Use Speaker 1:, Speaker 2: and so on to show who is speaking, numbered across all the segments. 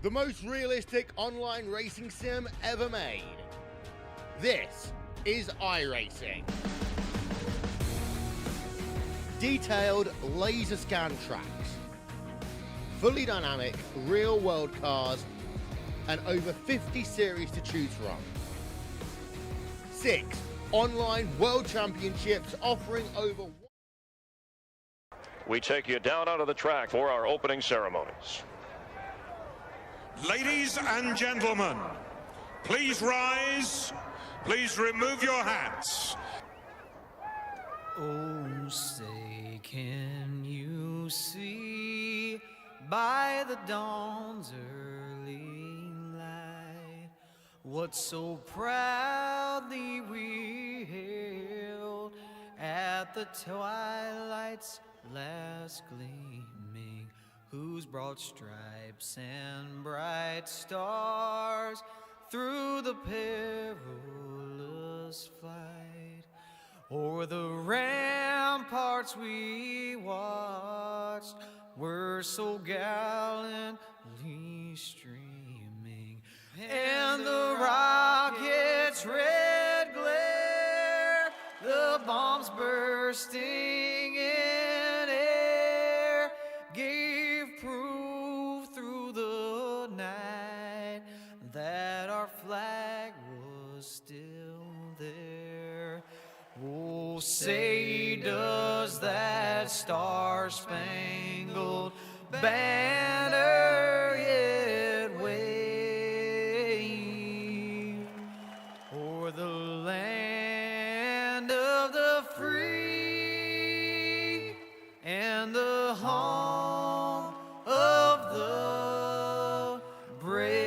Speaker 1: The most realistic online racing sim ever made. This is iRacing. Detailed laser scan tracks, fully dynamic real world cars, and over 50 series to choose from. 6 online world championships offering over.
Speaker 2: We take you down onto the track for our opening ceremonies.
Speaker 3: Ladies and gentlemen, please rise. Please remove your hats.
Speaker 4: Oh, say, can you see by the dawn's early light what so proudly we hailed at the twilight's last gleaming, whose broad stripes and bright stars through the perilous flight o'er the ramparts we watched were so gallantly streaming, and the rocket's red glare, the bombs bursting in air, gave proof through the night that our flag was still there. Oh, say, does that star-spangled banner yet wave o'er the land of the free and the home of the brave?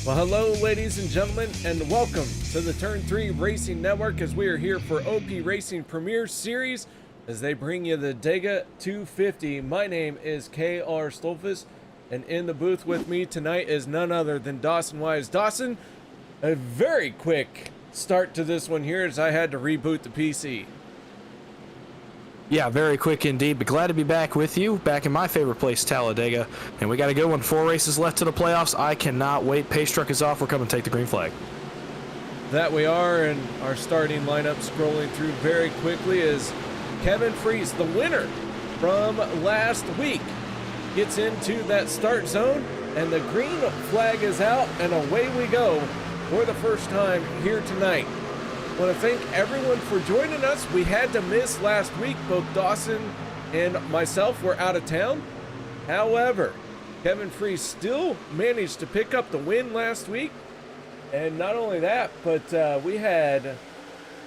Speaker 5: Well, hello, ladies and gentlemen, and welcome to the Turn 3 Racing Network as we are here for OP Racing Premier Series as they bring you the Dega 250. My name is KR Stolfus, and in the booth with me tonight is none other than Dawson Wise. Dawson, a very quick start to this one here as I had to reboot the PC.
Speaker 6: Yeah, very quick indeed, but glad to be back with you, back in my favorite place, Talladega. And we got a good one, 4 races left to the playoffs. I cannot wait. Pace truck is off. We're coming to take the green flag.
Speaker 5: That we are, and our starting lineup scrolling through very quickly as Kevin Freese, the winner from last week, gets into that start zone, and the green flag is out, and away we go for the first time here tonight. I want to thank everyone for joining us. We had to miss last week. Both Dawson and myself were out of town. However, Kevin Freese still managed to pick up the win last week. And not only that, but we had,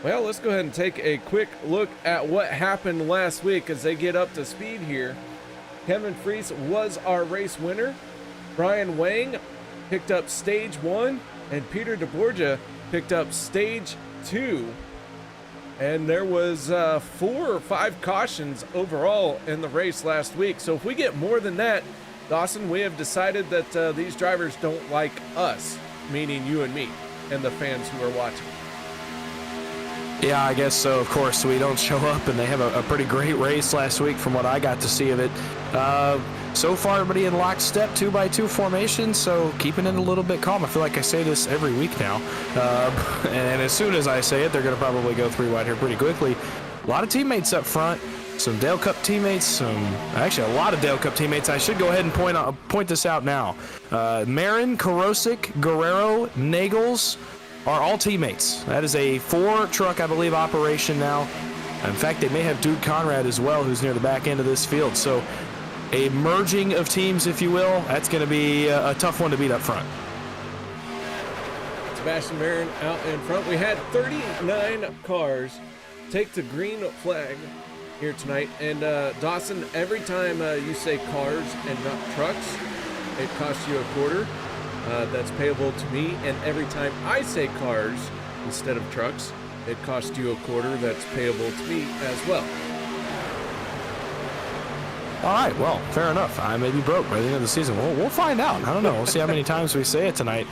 Speaker 5: well, let's go ahead and take a quick look at what happened last week as they get up to speed here. Kevin Freese was our race winner. Brian Wang picked up stage 1, and Peter DeBorgia picked up stage 2, and there was 4 or 5 cautions overall in the race last week. So if we get more than that, Dawson, we have decided that these drivers don't like us, meaning you and me and the fans who are watching.
Speaker 6: Yeah, I guess so. Of course, we don't show up, and they have a pretty great race last week from what I got to see of it. So far, everybody in lockstep, 2x2 formation, so keeping it a little bit calm. I feel like I say this every week now. And as soon as I say it, they're going to probably go 3 wide here pretty quickly. A lot of teammates up front, some Dale Cup teammates, actually a lot of Dale Cup teammates. I should go ahead and point this out now. Marin, Korosik, Guerrero, Nagels are all teammates. That is a 4-truck, I believe, operation now. In fact, they may have Dude Conrad as well, who's near the back end of this field. So a merging of teams, if you will. That's going to be a tough one to beat up front.
Speaker 5: Sebastian Marin out in front. We had 39 cars take the green flag here tonight. And Dawson, every time you say cars and not trucks, it costs you a quarter. that's payable to me, and every time I say cars instead of trucks, it costs you a quarter that's payable to me as well.
Speaker 6: All right, well, fair enough. I may be broke by the end of the season. We'll find out. I don't know. We'll see how many times we say it tonight.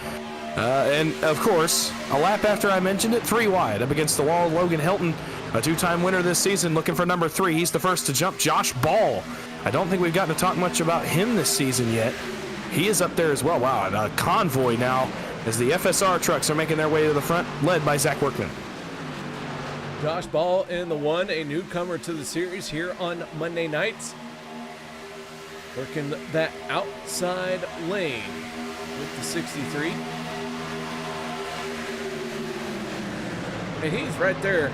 Speaker 6: And, of course, a lap after I mentioned it, 3 wide up against the wall. Logan Hilton, a 2-time winner this season, looking for number 3. He's the first to jump. Josh Ball. I don't think we've gotten to talk much about him this season yet. He is up there as well. Wow, and a convoy now as the FSR trucks are making their way to the front, led by Zach Workman.
Speaker 5: Josh Ball in the 1, a newcomer to the series here on Monday nights. Working that outside lane with the 63. And he's right there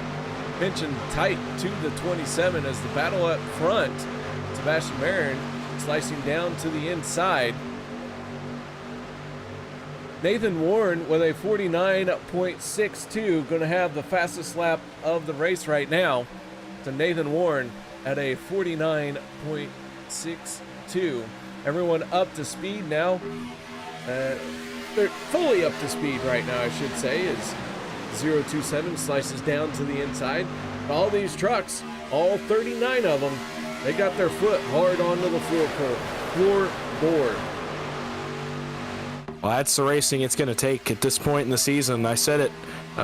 Speaker 5: pinching tight to the 27 as the battle up front. Sebastian Marin slicing down to the inside. Nathan Warren with a 49.62, going to have the fastest lap of the race right now. So Nathan Warren at a 49.62. Everyone up to speed now. They're fully up to speed right now, I should say, as 027 slices down to the inside. All these trucks, all 39 of them, they got their foot hard onto the floorboard.
Speaker 6: Well, that's the racing it's going to take at this point in the season. I said it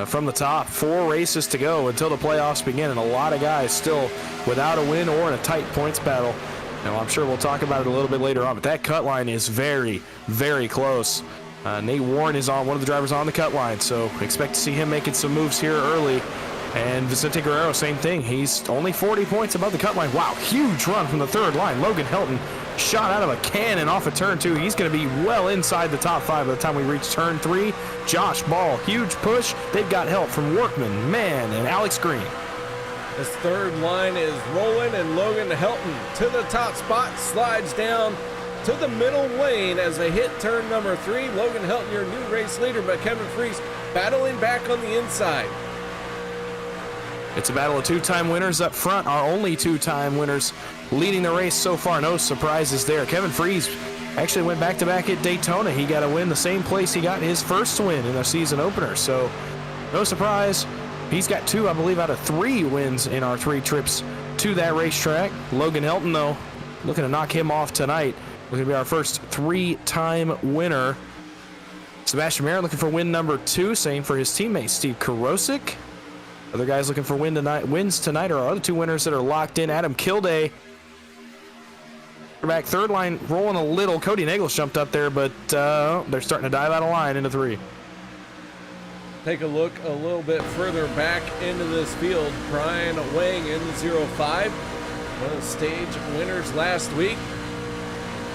Speaker 6: from the top, 4 races to go until the playoffs begin, and a lot of guys still without a win or in a tight points battle. Now, I'm sure we'll talk about it a little bit later on, but that cut line is very, very close. Nate Warren is on one of the drivers on the cut line, so expect to see him making some moves here early. And Vicente Guerrero, same thing. He's only 40 points above the cut line. Wow, huge run from the 3rd line. Logan Hilton shot out of a cannon off of turn 2. He's going to be well inside the top 5 by the time we reach turn 3. Josh Ball, huge push. They've got help from Workman, Mann, and Alex Green.
Speaker 5: This 3rd line is rolling, and Logan Hilton to the top spot, slides down to the middle lane as they hit turn number 3. Logan Hilton, your new race leader, but Kevin Fries battling back on the inside.
Speaker 6: It's a battle of 2-time winners up front, our only 2-time winners leading the race so far. No surprises there. Kevin Fries actually went back-to-back at Daytona. He got a win the same place he got his first win in the season opener, so no surprise. He's got 2, I believe, out of 3 wins in our 3 trips to that racetrack. Logan Hilton, though, looking to knock him off tonight. Looking to be our first 3-time winner. Sebastian Marin looking for win number 2. Same for his teammate, Steve Karosik. Other guys looking for wins tonight are our other 2 winners that are locked in. Adam Kilday. Back 3rd line rolling a little. Cody Nagels jumped up there, but they're starting to dive out of line into 3.
Speaker 5: Take a look a little bit further back into this field. Brian Wang in the 05, one of the stage winners last week,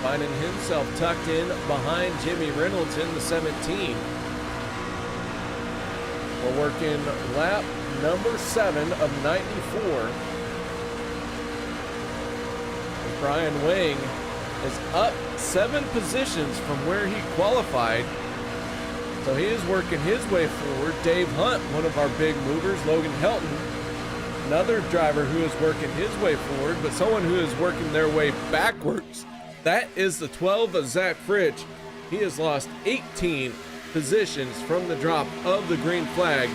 Speaker 5: finding himself tucked in behind Jimmy Reynolds in the 17. We're working lap number 7 of 94. Brian Wang is up 7 positions from where he qualified. So he is working his way forward. Dave Hunt, one of our big movers. Logan Hilton, another driver who is working his way forward, but someone who is working their way backwards. That is the 12 of Zach Fritsch. He has lost 18 positions from the drop of the green flag.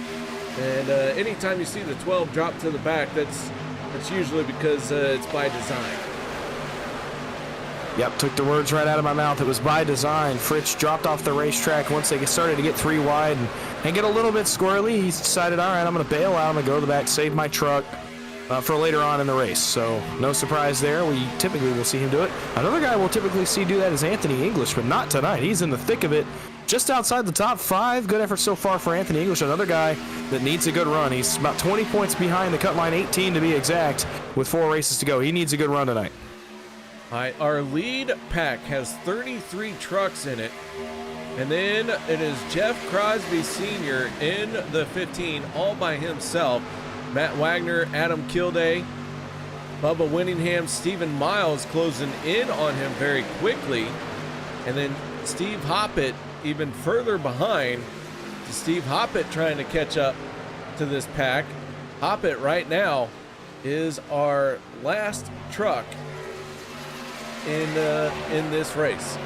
Speaker 5: And anytime you see the 12 drop to the back, that's usually because it's by design.
Speaker 6: Yep, took the words right out of my mouth. It was by design. Fritsch dropped off the racetrack once they started to get 3 wide and get a little bit squirrely. He decided, all right, I'm going to bail out. I'm going to go to the back, save my truck for later on in the race. So no surprise there. We typically will see him do it. Another guy we'll typically see do that is Anthony English, but not tonight. He's in the thick of it, just outside the top 5. Good effort so far for Anthony English. Another guy that needs a good run. He's about 20 points behind the cut line, 18 to be exact, with 4 races to go. He needs a good run tonight.
Speaker 5: All right, our lead pack has 33 trucks in it. And then it is Jeff Crosby Sr. in the 15, all by himself. Matt Wagner, Adam Kilday, Bubba Winningham, Stephen Miles closing in on him very quickly. And then Steve Hoppett even further behind. Steve Hoppett trying to catch up to this pack. Hoppett right now is our last truck in this race.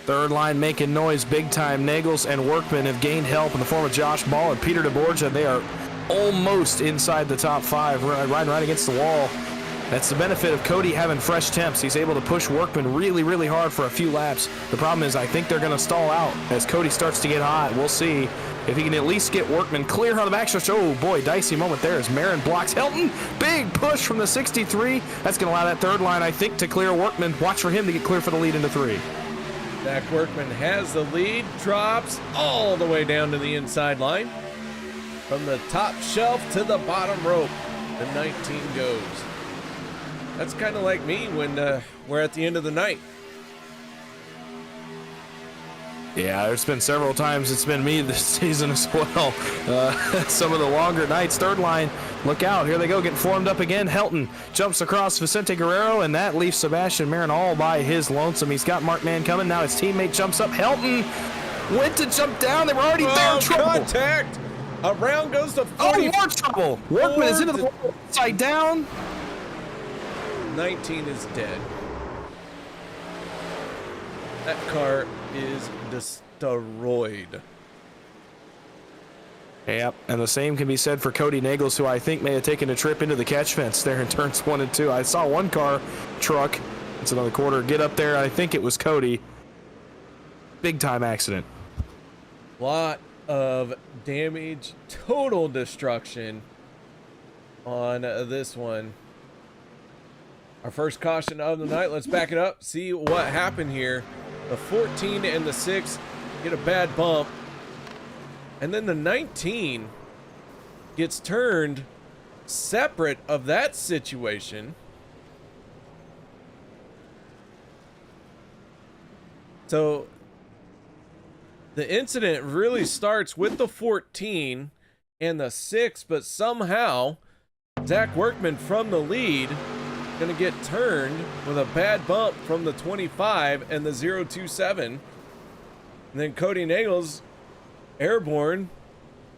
Speaker 6: Third line making noise big time. Nagels and Workman have gained help in the form of Josh Ball and Peter DeBorgia. They are almost inside the top 5, riding right against the wall. That's the benefit of Cody having fresh temps. He's able to push Workman really, really hard for a few laps. The problem is I think they're going to stall out as Cody starts to get hot. We'll see if he can at least get Workman clear out of the backstretch. Oh boy, dicey moment there as Marin blocks Helton. Big push from the 63. That's going to allow that third line, I think, to clear Workman. Watch for him to get clear for the lead into 3.
Speaker 5: Zach Workman has the lead, drops all the way down to the inside line. From the top shelf to the bottom rope, the 19 goes. That's kind of like me when we're at the end of the night.
Speaker 6: Yeah, there's been several times it's been me this season as well. Some of the longer nights. Third line, look out. Here they go, getting formed up again. Helton jumps across Vicente Guerrero, and that leaves Sebastian Marin all by his lonesome. He's got Mark Mann coming. Now his teammate jumps up. Helton went to jump down. They were already there. Trouble.
Speaker 5: Contact. Around goes the 40.
Speaker 6: Oh, more trouble. Workman is into the upside down.
Speaker 5: 19 is dead. That car is destroyed.
Speaker 6: Yep, and the same can be said for Cody Nagels, who I think may have taken a trip into the catch fence there in turns 1 and 2. I saw one car truck, it's another quarter, get up there. I think it was Cody. Big time accident.
Speaker 5: Lot of damage, total destruction on this one. Our first caution of the night. Let's back it up, see what happened here. The 14 and the 6 get a bad bump, and then the 19 gets turned separate of that situation. So the incident really starts with the 14 and the 6, but somehow Zach Workman from the lead gonna get turned with a bad bump from the 25 and the 027, and then Cody Nagels airborne,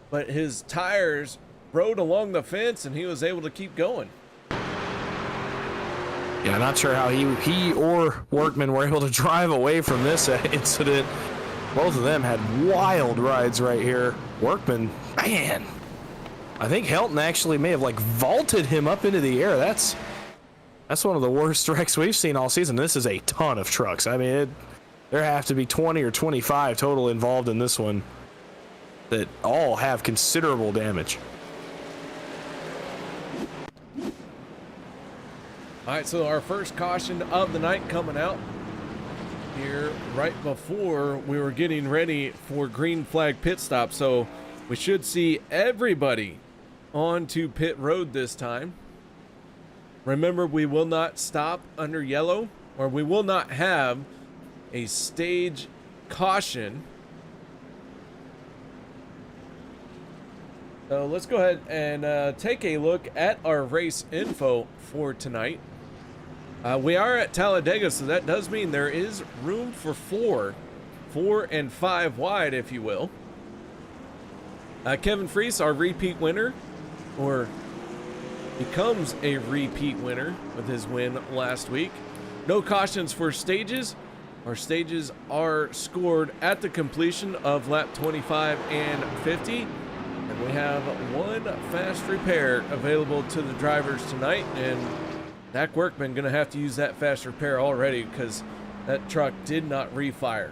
Speaker 5: but his tires rode along the fence and he was able to keep going.
Speaker 6: Yeah, not sure how he or Workman were able to drive away from this incident. Both of them had wild rides right here. Workman, man, I think Helton actually may have like vaulted him up into the air. That's one of the worst wrecks we've seen all season. This is a ton of trucks. I mean, there have to be 20 or 25 total involved in this one that all have considerable damage.
Speaker 5: All right, so our first caution of the night coming out here right before we were getting ready for green flag pit stop. So we should see everybody onto pit road this time. Remember, we will not stop under yellow, or we will not have a stage caution. So let's go ahead and take a look at our race info for tonight. We are at Talladega, so that does mean there is room for 4 and 5 wide, if you will. Kevin Freese, our repeat winner, or becomes a repeat winner with his win last week. No cautions for stages. Our stages are scored at the completion of lap 25 and 50. And we have one fast repair available to the drivers tonight. And Zach Workman going to have to use that fast repair already because that truck did not refire.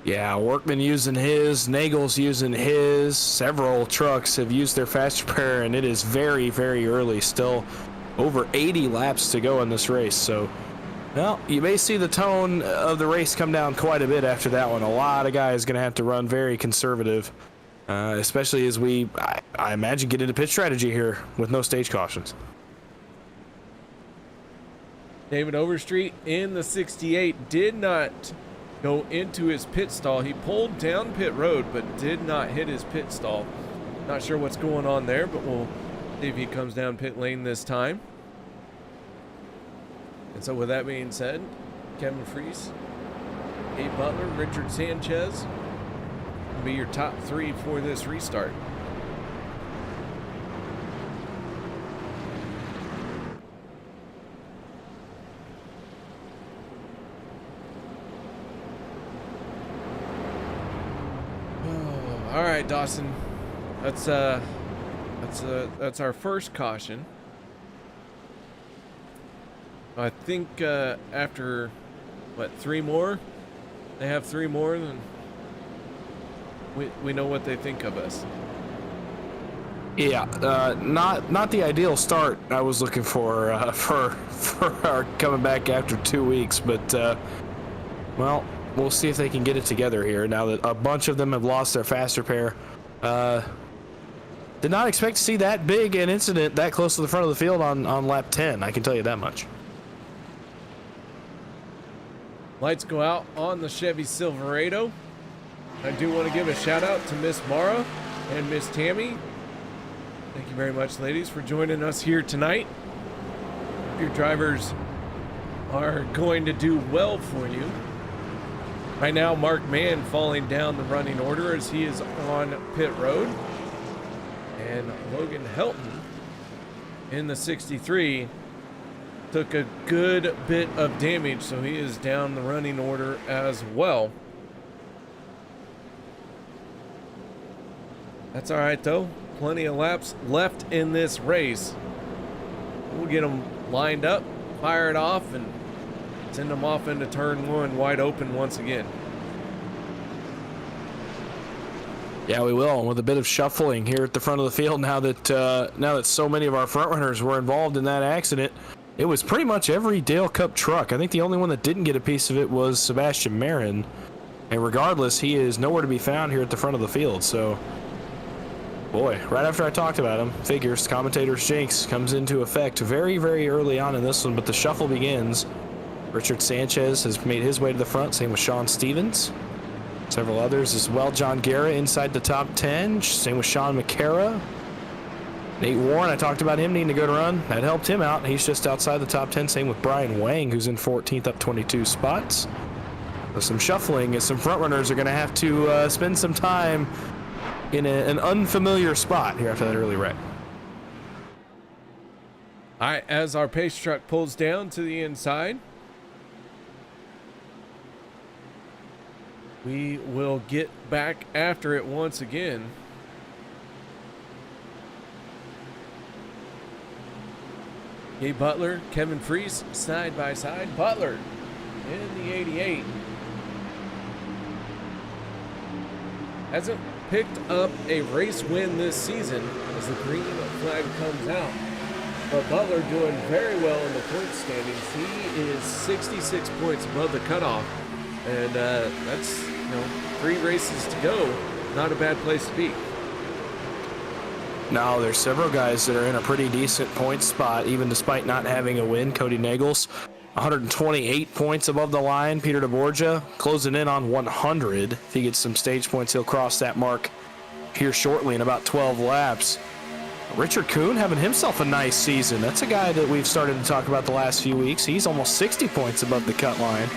Speaker 6: Yeah, Workman using his, Nagels using his. Several trucks have used their fast repair, and it is very, very early. Still over 80 laps to go in this race. So, well, you may see the tone of the race come down quite a bit after that one. A lot of guys going to have to run very conservative, especially as I imagine, get into pit strategy here with no stage cautions.
Speaker 5: David Overstreet in the 68 did not go into his pit stall. He pulled down pit road, but did not hit his pit stall. Not sure what's going on there, but we'll see if he comes down pit lane this time. And so with that being said, Kevin Freese, Gabe Butler, Richard Sanchez will be your top 3 for this restart. All right, Dawson. That's our first caution. I think after what, 3 more? They have 3 more, then we know what they think of us.
Speaker 6: Yeah, not the ideal start I was looking for our coming back after 2 weeks, but well, we'll see if they can get it together here now that a bunch of them have lost their faster pair. Did not expect to see that big an incident that close to the front of the field on lap 10, I can tell you that much.
Speaker 5: Lights go out on the Chevy Silverado. I do want to give a shout out to Miss Mara and Miss Tammy. Thank you very much, ladies, for joining us here tonight. Your drivers are going to do well for you. Right now, Mark Mann falling down the running order as he is on pit road. And Logan Helton in the 63 took a good bit of damage, so he is down the running order as well. That's all right, though. Plenty of laps left in this race. We'll get them lined up, fire it off, and send them off into turn 1 wide open once again.
Speaker 6: Yeah, we will. With a bit of shuffling here at the front of the field now that so many of our front runners were involved in that accident. It was pretty much every Dale Cup truck. I think the only one that didn't get a piece of it was Sebastian Marin. And regardless, he is nowhere to be found here at the front of the field. So, boy, right after I talked about him, figures, commentator's jinx comes into effect very, very early on in this one. But the shuffle begins. Richard Sanchez has made his way to the front. Same with Sean Stevens. Several others as well. John Guerra inside the top 10. Same with Sean McCara. Nate Warren, I talked about him needing a good run. That helped him out. He's just outside the top 10. Same with Brian Wang, who's in 14th, up 22 spots. So some shuffling as some front runners are going to have to spend some time in an unfamiliar spot here after that early wreck.
Speaker 5: All right, as our pace truck pulls down to the inside, we will get back after it once again. Gabe Butler, Kevin Freese, side by side. Butler in the 88. Hasn't picked up a race win this season as the green flag comes out. But Butler doing very well in the point standings. He is 66 points above the cutoff. And that's, 3 races to go. Not a bad place to be.
Speaker 6: No, there's several guys that are in a pretty decent point spot, even despite not having a win. Cody Nagels, 128 points above the line. Peter DeBorgia closing in on 100. If he gets some stage points, he'll cross that mark here shortly in about 12 laps. Richard Kuhn having himself a nice season. That's a guy that we've started to talk about the last few weeks. He's almost 60 points above the cut line.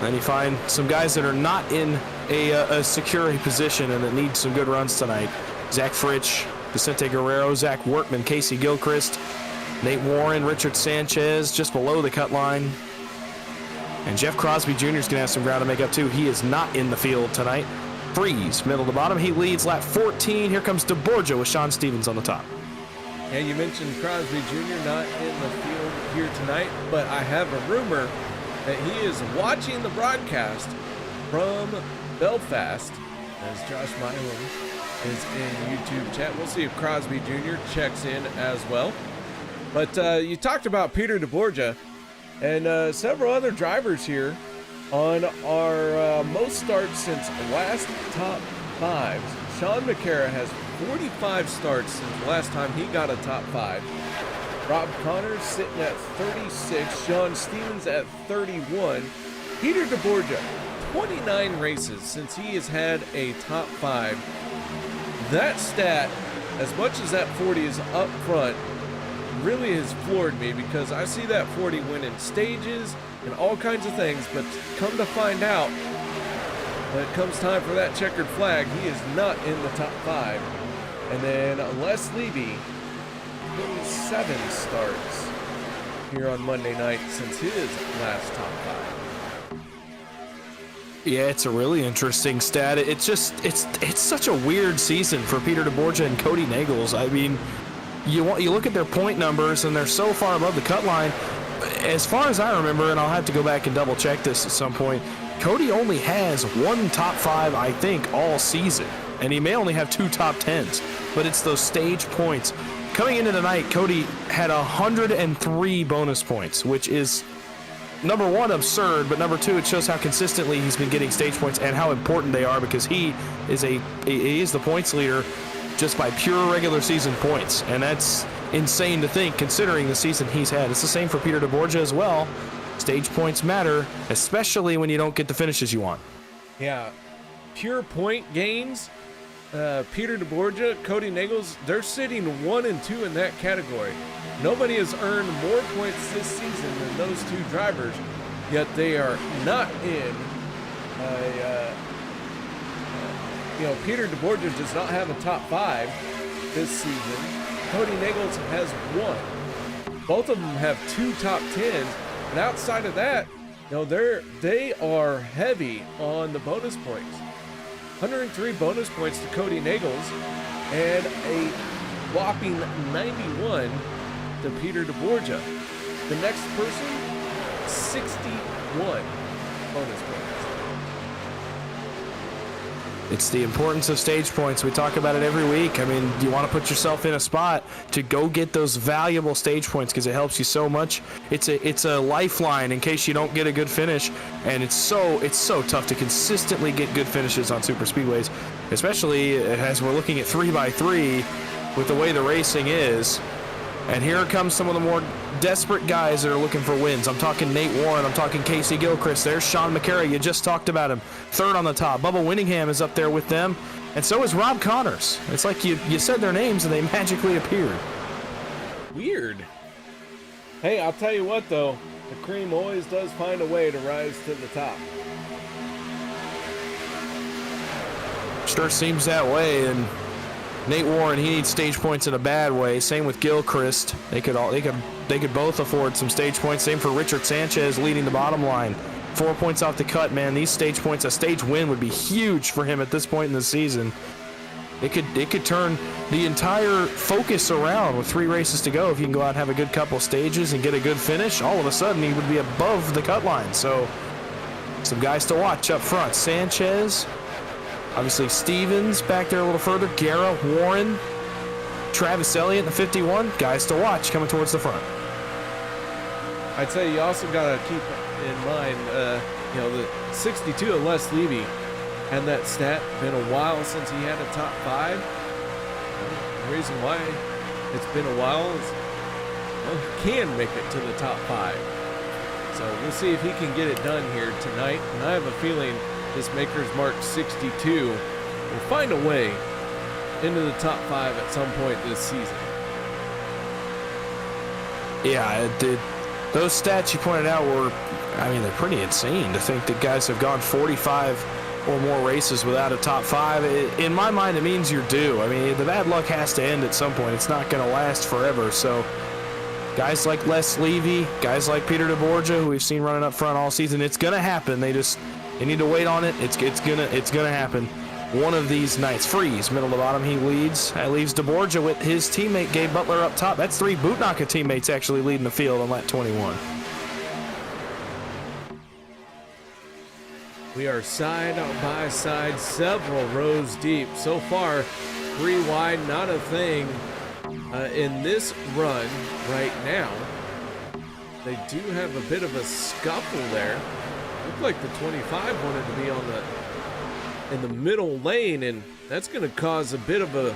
Speaker 6: Then you find some guys that are not in a secure position and that need some good runs tonight. Zach Fritsch, Vicente Guerrero, Zach Workman, Casey Gilchrist, Nate Warren, Richard Sanchez just below the cut line. And Jeff Crosby Jr. is going to have some ground to make up too. He is not in the field tonight. Freeze, middle to bottom. He leads lap 14. Here comes DeBorgia with Sean Stevens on the top.
Speaker 5: And you mentioned Crosby Jr. not in the field here tonight, but I have a rumor that he is watching the broadcast from Belfast as Josh Milam is in YouTube chat. We'll see if Crosby Jr. checks in as well. But you talked about Peter DeBorgia and several other drivers here on our most starts since last top 5. Sean McCara has 45 starts since the last time he got a top 5. Rob Connors sitting at 36. Sean Stevens at 31. Peter DeBorgia, 29 races since he has had a top 5. That stat, as much as that 40 is up front, really has floored me because I see that 40 winning stages and all kinds of things, but come to find out, when it comes time for that checkered flag, he is not in the top 5. And then Les Levy, 27 starts here on Monday night since his last top 5.
Speaker 6: Yeah, it's a really interesting stat. It's such a weird season for Peter DeBorgia and Cody Nagels. I mean, you look at their point numbers and they're so far above the cut line. As far as I remember, and I'll have to go back and double check this at some point, Cody only has one top 5, I think, all season. And he may only have 2 top 10s, but it's those stage points. Coming into tonight, Cody had 103 bonus points, which is, number one, absurd, but number two, it shows how consistently he's been getting stage points and how important they are, because he is the points leader just by pure regular season points, and that's insane to think considering the season he's had. It's the same for Peter DeBorgia as well. Stage points matter, especially when you don't get the finishes you want.
Speaker 5: Yeah, pure point gains. Peter DeBorgia, Cody Nagels, they're sitting 1 and 2 in that category. Nobody has earned more points this season than those 2 drivers, yet they are not in. Peter DeBorgia does not have a top 5 this season. Cody Nagels has 1. Both of them have 2 top 10s, but outside of that, they are heavy on the bonus points. 103 bonus points to Cody Nagels and a whopping 91 to Peter DeBorgia. The next person, 61 bonus points.
Speaker 6: It's the importance of stage points. We talk about it every week. I mean, you want to put yourself in a spot to go get those valuable stage points because it helps you so much. It's a lifeline in case you don't get a good finish, and it's so tough to consistently get good finishes on super speedways, especially as we're looking at 3x3 with the way the racing is. And here comes some of the more desperate guys that are looking for wins. I'm talking Nate Warren. I'm talking Casey Gilchrist. There's Sean McCary. You just talked about him. 3rd on the top. Bubba Winningham is up there with them. And so is Rob Connors. It's like you said their names and they magically appeared.
Speaker 5: Weird. Hey, I'll tell you what, though. The cream always does find a way to rise to the top.
Speaker 6: Sure seems that way, and Nate Warren, he needs stage points in a bad way. Same with Gilchrist. They could both afford some stage points. Same for Richard Sanchez leading the bottom line. 4 points off the cut, man. These stage points, a stage win would be huge for him at this point in the season. It could turn the entire focus around with 3 races to go. If you can go out and have a good couple stages and get a good finish, all of a sudden he would be above the cut line. So some guys to watch up front. Sanchez, obviously Stevens back there a little further, Guerra, Warren, Travis Elliott in the 51, guys to watch coming towards the front.
Speaker 5: I'd say you also got to keep in mind, the 62 of Les Levy had that stat. Been a while since he had a top 5. The reason why it's been a while is, he can make it to the top 5. So we'll see if he can get it done here tonight. And I have a feeling this Maker's Mark 62 will find a way into the top 5 at some point this season.
Speaker 6: Yeah, it did. Those stats you pointed out were, they're pretty insane to think that guys have gone 45 or more races without a top 5. In my mind, it means you're due. I mean, the bad luck has to end at some point. It's not going to last forever. So guys like Les Levy, guys like Peter DeBorgia, who we've seen running up front all season, it's going to happen. They need to wait on it. It's gonna happen one of these nights. Freeze, middle to bottom, he leads. That leaves DeBorgia with his teammate Gabe Butler up top. That's 3 Bootnaka teammates actually leading the field on lap 21.
Speaker 5: We are side by side, several rows deep. So far, 3 wide, not a thing in this run right now. They do have a bit of a scuffle there. Looked like the 25 wanted to be in the middle lane, and that's going to cause a bit of a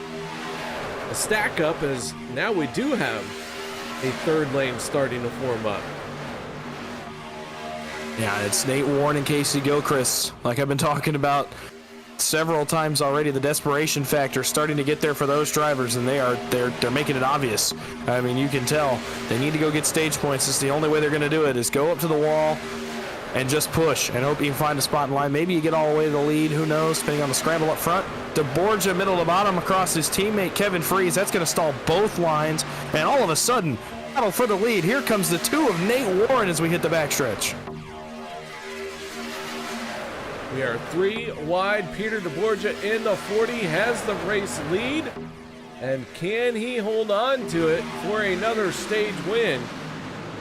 Speaker 5: stack up, as now we do have a 3rd lane starting to form up.
Speaker 6: Yeah, it's Nate Warren and Casey Gilchrist. Like I've been talking about several times already, the desperation factor starting to get there for those drivers, and they're making it obvious. I mean, you can tell they need to go get stage points. It's the only way they're going to do it, is go up to the wall and just push and hope you can find a spot in line. Maybe you get all the way to the lead, who knows, depending on the scramble up front. DeBorgia middle to bottom across his teammate Kevin Freeze. That's going to stall both lines, and all of a sudden, battle for the lead. Here comes the 2 of Nate Warren as we hit the backstretch.
Speaker 5: We are 3 wide. Peter DeBorgia in the 40 has the race lead. And can he hold on to it for another stage win?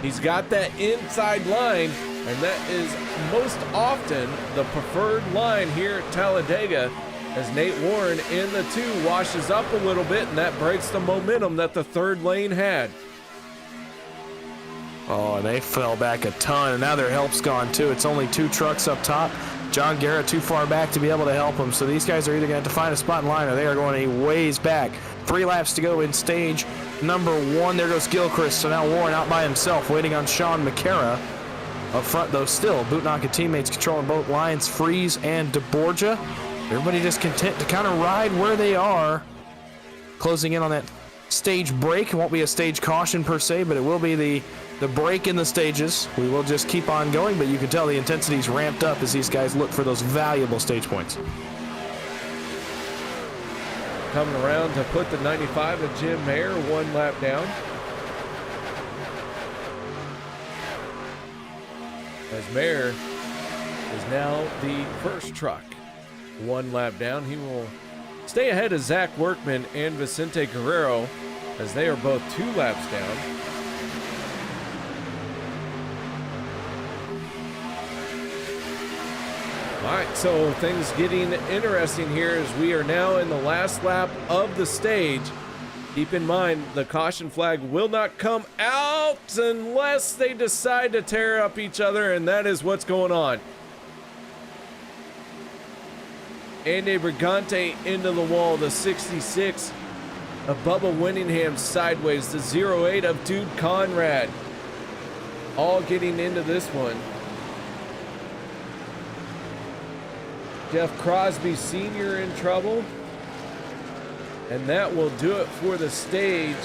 Speaker 5: He's got that inside line, and that is most often the preferred line here at Talladega, as Nate Warren in the 2 washes up a little bit, and that breaks the momentum that the third lane had.
Speaker 6: Oh, and they fell back a ton, and now their help's gone too. It's only 2 trucks up top. John Garrett too far back to be able to help them, so these guys are either going to have to find a spot in line or they are going a ways back. 3 laps to go in stage number 1. There goes Gilchrist, so now Warren out by himself, waiting on Sean McCara. Up front, though, still, Bootnaka teammates controlling both lines, Freeze and DeBorgia. Everybody just content to kind of ride where they are. Closing in on that stage break. It won't be a stage caution per se, but it will be the break in the stages. We will just keep on going, but you can tell the intensity's ramped up as these guys look for those valuable stage points.
Speaker 5: Coming around to put the 95 of Jim Mayer 1 lap down. As Mayer is now the first truck 1 lap down. He will stay ahead of Zach Workman and Vicente Guerrero as they are both 2 laps down. All right, so things getting interesting here as we are now in the last lap of the stage. Keep in mind, the caution flag will not come out unless they decide to tear up each other, and that is what's going on. Andy Brigante into the wall, the 66 of Bubba Winningham sideways, the 08 of Dude Conrad. All getting into this one. Jeff Crosby Sr. in trouble. And that will do it for the stage.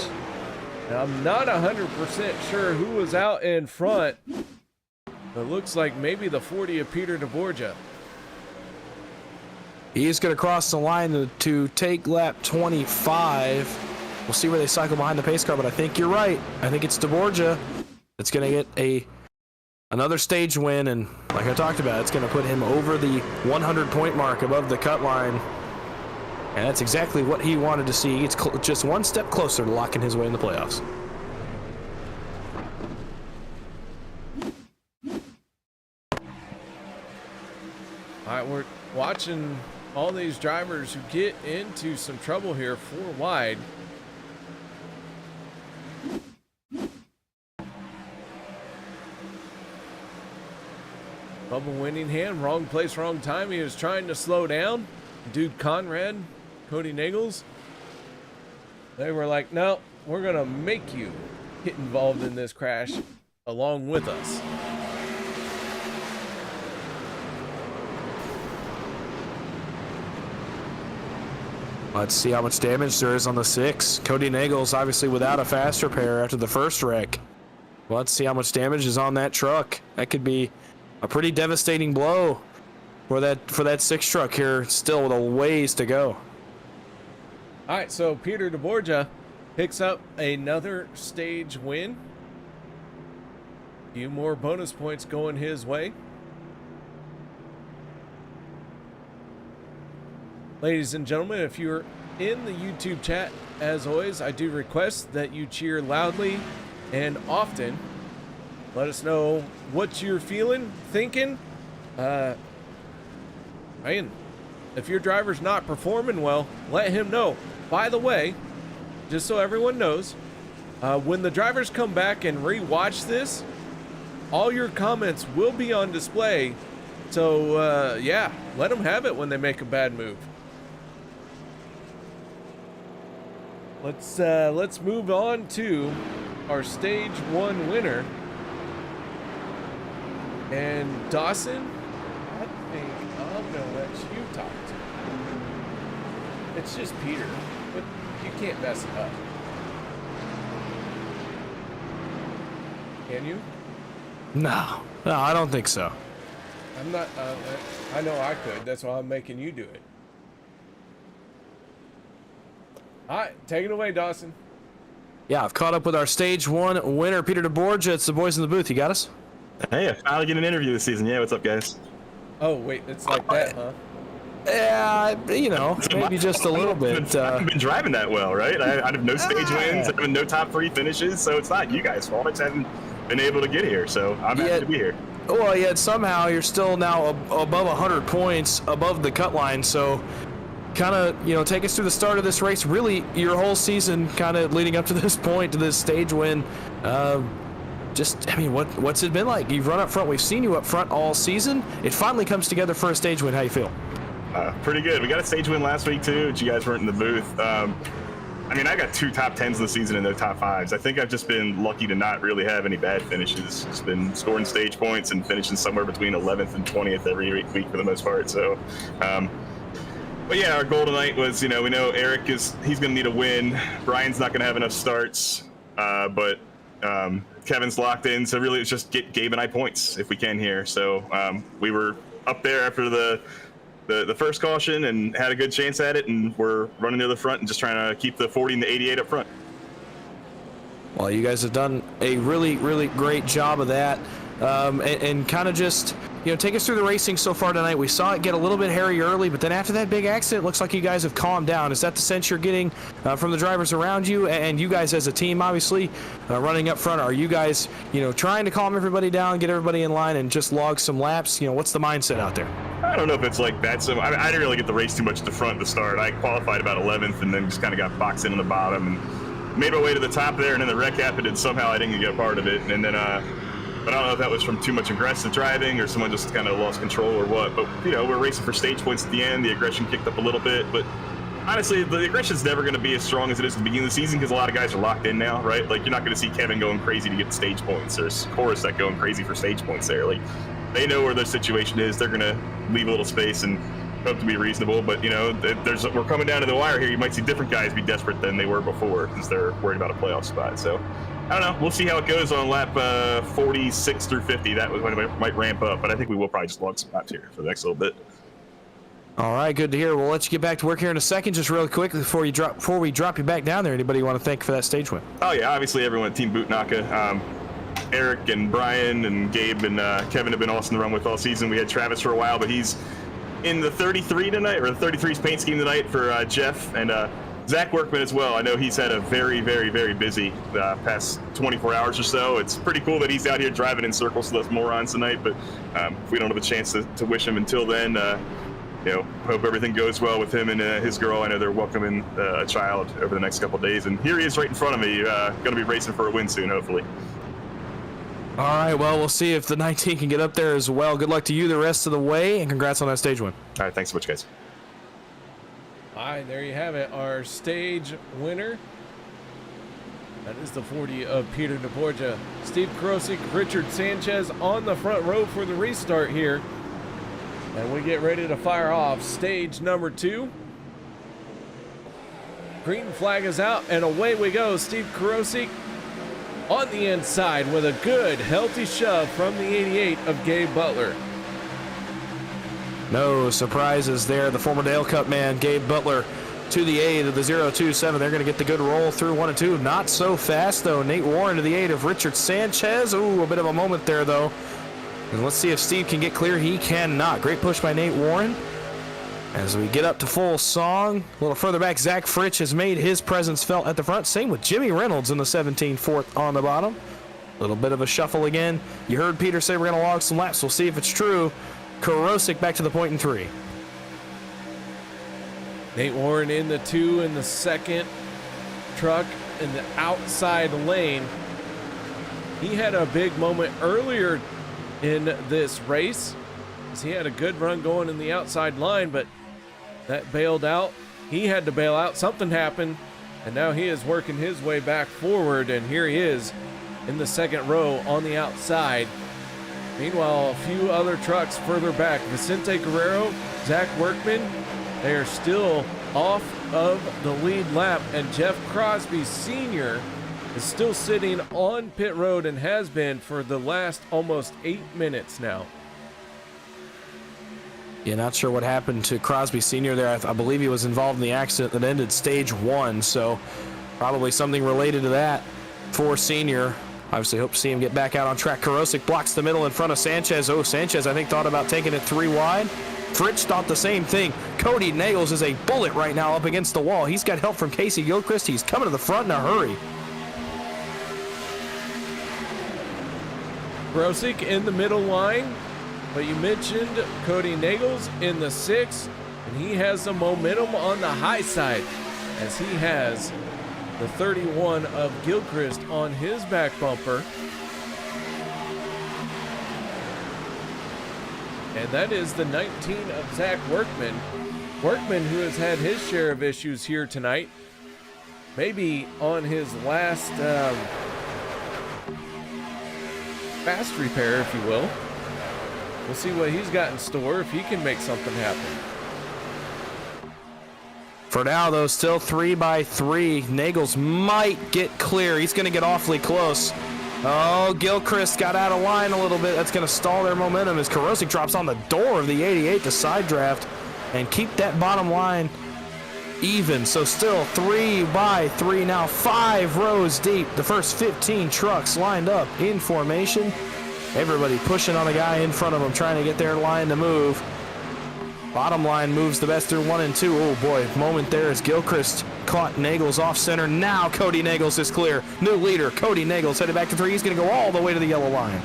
Speaker 5: Now, I'm not 100% sure who was out in front. But it looks like maybe the 40 of Peter DeBorgia.
Speaker 6: He's going to cross the line to take lap 25. We'll see where they cycle behind the pace car, but I think you're right. I think it's DeBorgia that's going to get another stage win, and like I talked about, it's going to put him over the 100-point mark above the cut line. And that's exactly what he wanted to see. It's just 1 step closer to locking his way in the playoffs.
Speaker 5: All right, we're watching all these drivers who get into some trouble here 4 wide. Bubba Winningham, wrong place, wrong time. He was trying to slow down. Dude Conrad, Cody Nagels, they were like, no, we're going to make you get involved in this crash along with us.
Speaker 6: Let's see how much damage there is on the 6. Cody Nagels obviously without a fast repair after the first wreck. Well, let's see how much damage is on that truck. That could be a pretty devastating blow for that 6 truck here, still with a ways to go.
Speaker 5: All right, so Peter DeBorgia picks up another stage win. A few more bonus points going his way. Ladies and gentlemen, if you're in the YouTube chat, as always, I do request that you cheer loudly and often. Let us know what you're feeling, thinking. Man, if your driver's not performing well, let him know. By the way, just so everyone knows, when the drivers come back and re-watch this, all your comments will be on display. So, yeah, let them have it when they make a bad move. Let's move on to our stage 1 winner. And Dawson, I think I'm gonna let you talk to him. It's just Peter, but you can't mess it up. Can you?
Speaker 6: No, I don't think so.
Speaker 5: I'm not. I know I could. That's why I'm making you do it. All right, take it away, Dawson.
Speaker 6: Yeah, I've caught up with our stage 1 winner, Peter DeBorgia. It's the boys in the booth. You got us?
Speaker 7: Hey, I finally get an interview this season. Yeah, what's up, guys?
Speaker 5: Oh, wait, it's like that, huh?
Speaker 6: Yeah, maybe just a little bit.
Speaker 7: I haven't been driving that well, right? I have no stage wins, I have no top 3 finishes, so it's not you guys' fault. I just haven't been able to get here, so I'm happy to be here.
Speaker 6: Well, yet somehow you're still now above 100 points above the cut line, so kind of, take us through the start of this race, really your whole season kind of leading up to this point, to this stage win. What's it been like? You've run up front. We've seen you up front all season. It finally comes together for a stage win. How you feel?
Speaker 7: Pretty good. We got a stage win last week, too, but you guys weren't in the booth. I got 2 top 10s in the season and no top 5s. I think I've just been lucky to not really have any bad finishes. Just been scoring stage points and finishing somewhere between 11th and 20th every week for the most part. So, but yeah, our goal tonight was, we know Eric he's going to need a win. Brian's not going to have enough starts, but Kevin's locked in. So really it's just get Gabe and I points if we can here. So we were up there after the first caution and had a good chance at it, and we're running to the front and just trying to keep the 40 and the 88 up front.
Speaker 6: Well, you guys have done a really, really great job of that. And kind of just, take us through the racing so far tonight. We saw it get a little bit hairy early, but then after that big accident, it looks like you guys have calmed down. Is that the sense you're getting from the drivers around you, and you guys as a team, obviously, running up front? Are you guys, trying to calm everybody down, get everybody in line, and just log some laps? What's the mindset out there?
Speaker 7: I don't know if it's like that. So I didn't really get the race too much at the front at the start. I qualified about 11th and then just kind of got boxed in on the bottom and made my way to the top there, and then the wreck happened, and somehow I didn't get a part of it. And then but I don't know if that was from too much aggressive driving or someone just kind of lost control or what. But, we're racing for stage points at the end. The aggression kicked up a little bit. But honestly, the aggression's never going to be as strong as it is at the beginning of the season because a lot of guys are locked in now, right? Like, you're not going to see Kevin going crazy to get stage points. There's Chorus that going crazy for stage points there. Like, they know where their situation is. They're going to leave a little space and hope to be reasonable. But, we're coming down to the wire here. You might see different guys be desperate than they were before because they're worried about a playoff spot. So, I don't know. We'll see how it goes on lap 46 through 50. That was when it might ramp up, but I think we will probably just log some laps here for the next little bit.
Speaker 6: All right, good to hear. We'll let you get back to work here in a second. Just really quickly before we drop you back down there, anybody you want to thank for that stage win?
Speaker 7: Oh yeah, obviously everyone at Team Bootnaka. Eric and Brian and Gabe and Kevin have been awesome to run with all season. We had Travis for a while, but he's in the 33 tonight, or the 33's paint scheme tonight for Jeff, and Zach Workman as well. I know he's had a very, very, very busy past 24 hours or so. It's pretty cool that he's out here driving in circles to those morons tonight, but if we don't have a chance to wish him until then, hope everything goes well with him and his girl. I know they're welcoming a child over the next couple of days, and here he is right in front of me, going to be racing for a win soon, hopefully.
Speaker 6: All right, well, we'll see if the 19 can get up there as well. Good luck to you the rest of the way, and congrats on that stage win.
Speaker 7: All right, thanks so much, guys.
Speaker 5: All right, there you have it, our stage winner. That is the 40 of Peter DeBorgia. Steve Krosik, Richard Sanchez on the front row for the restart here. And we get ready to fire off stage number 2. Green flag is out, and away we go. Steve Krosik on the inside with a good, healthy shove from the 88 of Gabe Butler.
Speaker 6: No surprises there. The former Dale Cup man, Gabe Butler, to the 8 of the 027. They're going to get the good roll through 1 and 2. Not so fast, though. Nate Warren to the 8 of Richard Sanchez. Ooh, a bit of a moment there, though. And let's see if Steve can get clear. He cannot. Great push by Nate Warren. As we get up to full song, a little further back, Zach Fritsch has made his presence felt at the front. Same with Jimmy Reynolds in the 17, fourth on the bottom. A little bit of a shuffle again. You heard Peter say we're going to log some laps. We'll see if it's true. Korosik back to the point in 3.
Speaker 5: Nate Warren in the 2 in the second truck in the outside lane. He had a big moment earlier in this race as he had a good run going in the outside line, but that bailed out. He had to bail out. Something happened, and now he is working his way back forward, and here he is in the second row on the outside. Meanwhile, a few other trucks further back, Vicente Guerrero, Zach Workman, they are still off of the lead lap, and Jeff Crosby Sr. is still sitting on pit road and has been for the last almost 8 minutes now.
Speaker 6: Yeah, not sure what happened to Crosby Sr. there. I believe he was involved in the accident that ended stage 1, so probably something related to that for Sr. Obviously hope to see him get back out on track. Karosik blocks the middle in front of Sanchez. Oh, Sanchez, I think, thought about taking it 3 wide. Fritsch thought the same thing. Cody Nagels is a bullet right now up against the wall. He's got help from Casey Gilchrist. He's coming to the front in a hurry.
Speaker 5: Karosik in the middle line, but you mentioned Cody Nagels in the 6, and he has the momentum on the high side as he has the 31 of Gilchrist on his back bumper. And that is the 19 of Zach Workman. Workman, who has had his share of issues here tonight, maybe on his last fast repair, if you will. We'll see what he's got in store, if he can make something happen.
Speaker 6: For now, though, still 3x3. Nagels might get clear. He's going to get awfully close. Oh, Gilchrist got out of line a little bit. That's going to stall their momentum as Karosik drops on the door of the 88 to side draft and keep that bottom line even. So still 3x3 now, 5 rows deep. The first 15 trucks lined up in formation. Everybody pushing on the guy in front of them, trying to get their line to move. Bottom line moves the best through 1 and 2. Oh boy, moment there as Gilchrist caught Nagels off center. Now Cody Nagels is clear. New leader, Cody Nagels headed back to 3. He's going to go all the way to the yellow line.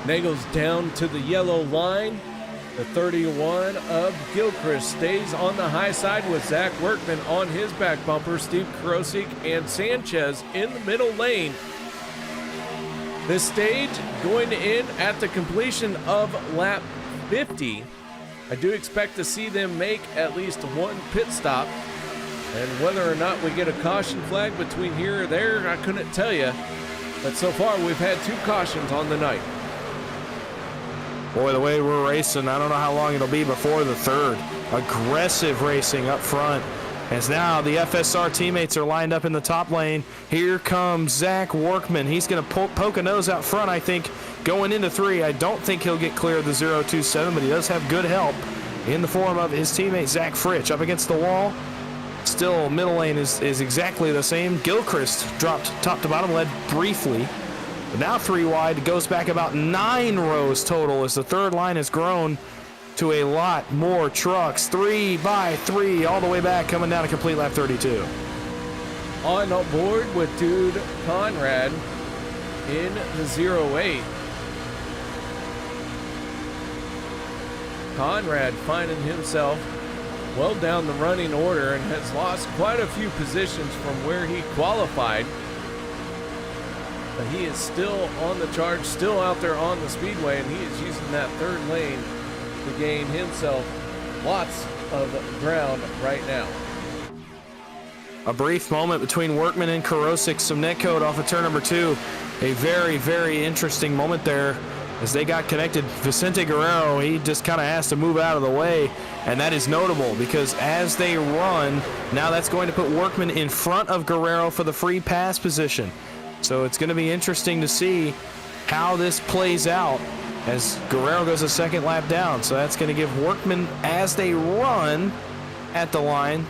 Speaker 5: Nagels down to the yellow line. The 31 of Gilchrist stays on the high side with Zach Workman on his back bumper. Steve Karosik and Sanchez in the middle lane. This stage going to end at the completion of lap 50. I do expect to see them make at least one pit stop. And whether or not we get a caution flag between here or there, I couldn't tell you. But so far, we've had 2 cautions on the night.
Speaker 6: Boy, the way we're racing, I don't know how long it'll be before the 3rd. Aggressive racing up front. As now the FSR teammates are lined up in the top lane. Here comes Zach Workman. He's going to poke a nose out front, I think, going into 3. I don't think he'll get clear of the 027, but he does have good help in the form of his teammate Zach Fritsch up against the wall. Still, middle lane is exactly the same. Gilchrist dropped top to bottom, led briefly. But now 3 wide, goes back about 9 rows total as the 3rd line has grown to a lot more trucks. 3x3 all the way back, coming down to complete lap 32.
Speaker 5: On board with Dude Conrad in the 08. Conrad finding himself well down the running order and has lost quite a few positions from where he qualified. But he is still on the charge, still out there on the speedway, and he is using that 3rd lane to gain himself lots of ground right now.
Speaker 6: A brief moment between Workman and Karosik, some netcode off of turn number 2. A very, very interesting moment there as they got connected. Vicente Guerrero, he just kind of has to move out of the way, and that is notable because as they run, now that's going to put Workman in front of Guerrero for the free pass position. So it's going to be interesting to see how this plays out as Guerrero goes a 2nd lap down. So that's going to give Workman, as they run at the line,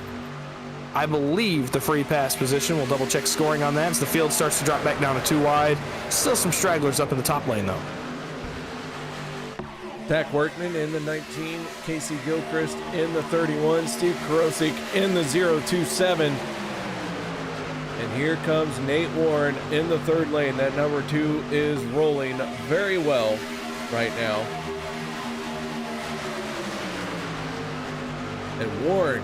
Speaker 6: I believe, the free pass position. We'll double check scoring on that as the field starts to drop back down to 2 wide. Still some stragglers up in the top lane though.
Speaker 5: Zach Workman in the 19, Casey Gilchrist in the 31, Steve Karosik in the 027. And here comes Nate Warren in the 3rd lane. That number 2 is rolling very well right now. And Warren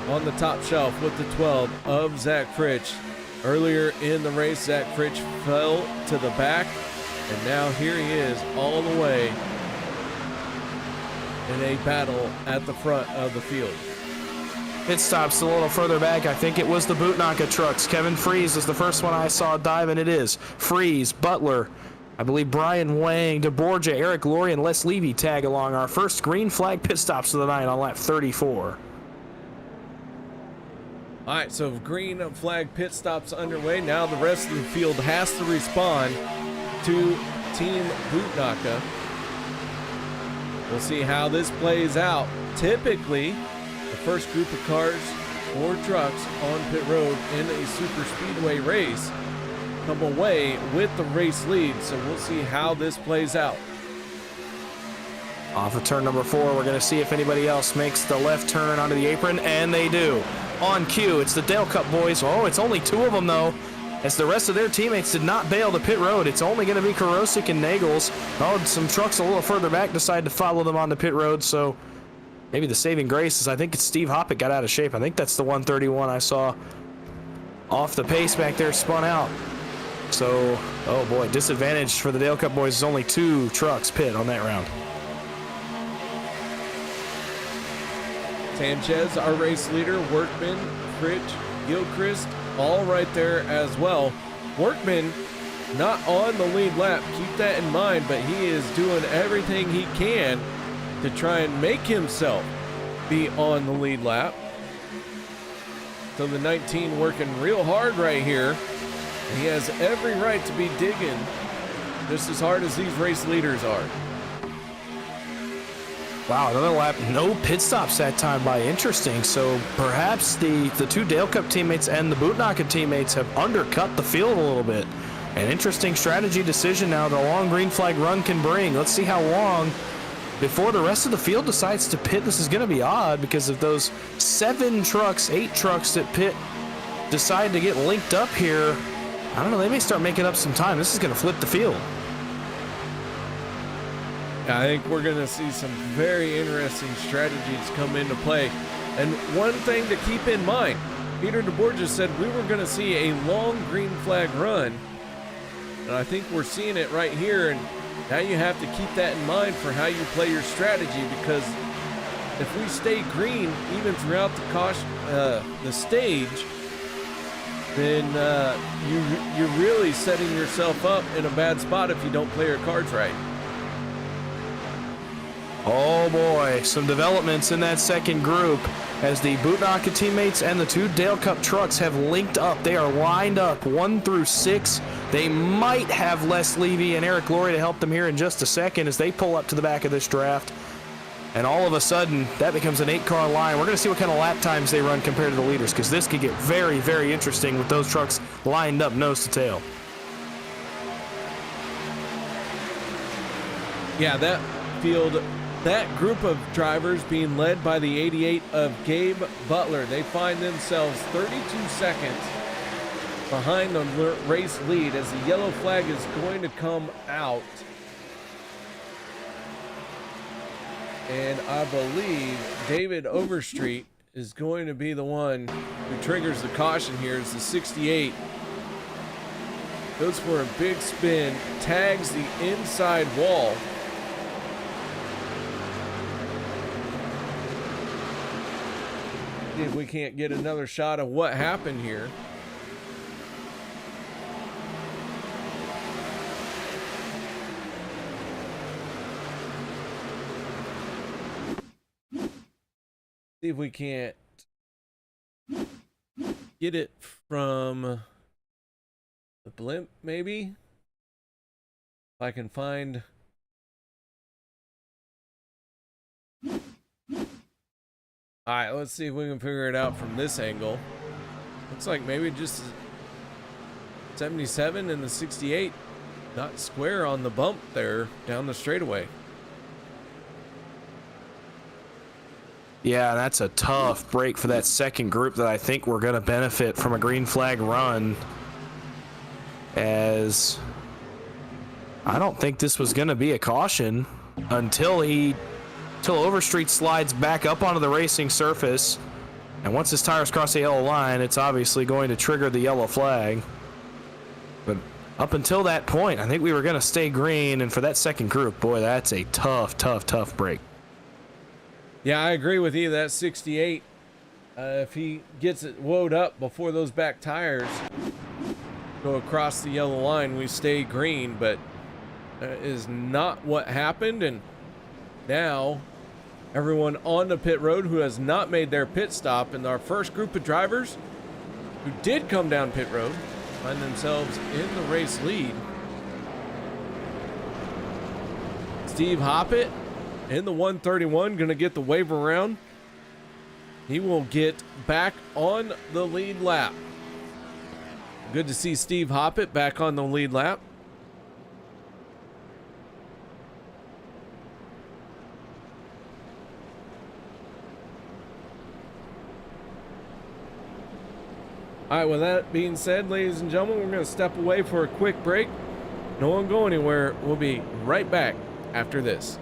Speaker 5: on the top shelf with the 12 of Zach Fritsch. Earlier in the race, Zach Fritsch fell to the back, and now here he is all the way in a battle at the front of the field.
Speaker 6: Pit stops a little further back. I think it was the Bootnaka trucks. Kevin Freeze is the first one I saw dive, and it is. Freeze, Butler, I believe Brian Wang, DeBorgia, Eric Laurie, and Les Levy tag along our first green flag pit stops of the night on lap 34.
Speaker 5: All right, so green flag pit stops underway. Now the rest of the field has to respond to Team Bootnaka. We'll see how this plays out. Typically, the first group of cars or trucks on pit road in a super speedway race come away with the race lead. So we'll see how this plays out.
Speaker 6: Off of turn number 4, we're going to see if anybody else makes the left turn onto the apron, and they do. On cue, it's the Dale Cup boys. Oh, it's only 2 of them, though, as the rest of their teammates did not bail the pit road. It's only going to be Karosik and Nagels. Oh, some trucks a little further back decide to follow them on the pit road, so maybe the saving grace is I think it's Steve Hoppett got out of shape. I think that's the 131 I saw off the pace back there, spun out. So, oh boy, disadvantage for the Dale Cup boys is only 2 trucks pit on that round.
Speaker 5: Sanchez, our race leader, Workman, Fritch, Gilchrist, all right there as well. Workman not on the lead lap, keep that in mind, but he is doing everything he can to try and make himself be on the lead lap. So the 19 working real hard right here. He has every right to be digging just as hard as these race leaders are.
Speaker 6: Wow, another lap, no pit stops that time by. Interesting. So perhaps the 2 Dale Cup teammates and the Bootnaka teammates have undercut the field a little bit. An interesting strategy decision now the long green flag run can bring. Let's see how long before the rest of the field decides to pit. This is going to be odd because if those 8 trucks that pit decide to get linked up here, I don't know, they may start making up some time. This is going to flip the field.
Speaker 5: I think we're going to see some very interesting strategies come into play. And one thing to keep in mind, Peter DeBorges said we were going to see a long green flag run. And I think we're seeing it right here. And now you have to keep that in mind for how you play your strategy, because if we stay green even throughout the stage, then you're really setting yourself up in a bad spot if you don't play your cards right.
Speaker 6: Oh boy, some developments in that second group as the Bootnaka teammates and the 2 Dale Cup trucks have linked up. They are lined up 1 through 6. They might have Les Levy and Eric Laurie to help them here in just a second as they pull up to the back of this draft. And all of a sudden, that becomes an 8-car line. We're going to see what kind of lap times they run compared to the leaders, because this could get very, very interesting with those trucks lined up nose to tail.
Speaker 5: Yeah, that group of drivers being led by the 88 of Gabe Butler, they find themselves 32 seconds behind the race lead as the yellow flag is going to come out. And I believe David Overstreet is going to be the one who triggers the caution here as the 68 goes for a big spin, tags the inside wall. See if we can't get another shot of what happened here. See if we can't get it from the blimp, maybe. If I can find. All right, let's see if we can figure it out from this angle. Looks like maybe just 77 and the 68 not square on the bump there down the straightaway.
Speaker 6: Yeah, that's a tough break for that second group that I think we're going to benefit from a green flag run, as I don't think this was going to be a caution until Overstreet slides back up onto the racing surface. And once his tires cross the yellow line, it's obviously going to trigger the yellow flag. But up until that point, I think we were going to stay green. And for that second group, boy, that's a tough, tough, tough break.
Speaker 5: Yeah, I agree with you. That 68, if he gets it woed up before those back tires go across the yellow line, we stay green. But that is not what happened. And now everyone on the pit road who has not made their pit stop, and our first group of drivers who did come down pit road find themselves in the race lead. Steve Hoppett in the 131 going to get the waiver round. He will get back on the lead lap. Good to see Steve Hoppett back on the lead lap. All right, with that being said, ladies and gentlemen, we're going to step away for a quick break. No one go anywhere. We'll be right back after this.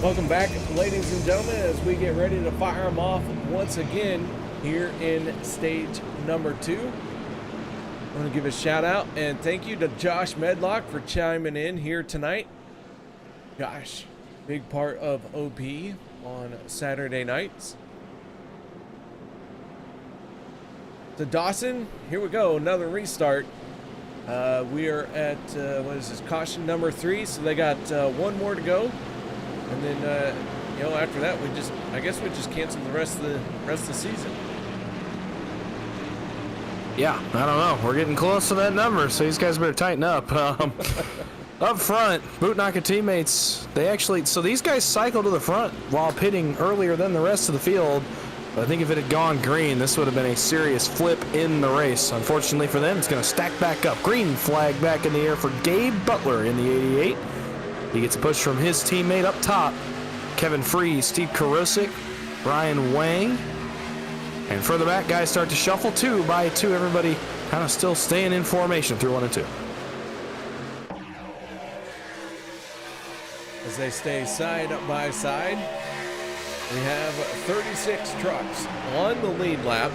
Speaker 5: Welcome back, ladies and gentlemen, as we get ready to fire them off once again here in stage number 2. I want to give a shout out and thank you to Josh Medlock for chiming in here tonight. Josh, big part of OP on Saturday nights. To Dawson, here we go, another restart. We are at, what is this, caution number 3, so they got one more to go. And then, you know, after that, I guess we just cancel the rest of the season.
Speaker 6: Yeah, I don't know. We're getting close to that number, so these guys better tighten up. Up front, Bootnaka teammates, so these guys cycle to the front while pitting earlier than the rest of the field. But I think if it had gone green, this would have been a serious flip in the race. Unfortunately for them, it's going to stack back up. Green flag back in the air for Gabe Butler in the 88. He gets a push from his teammate up top, Kevin Freeze, Steve Karosik, Ryan Wang. And further back, guys start to shuffle 2 by 2. Everybody kind of still staying in formation through 1 and 2.
Speaker 5: As they stay side by side, we have 36 trucks on the lead lap.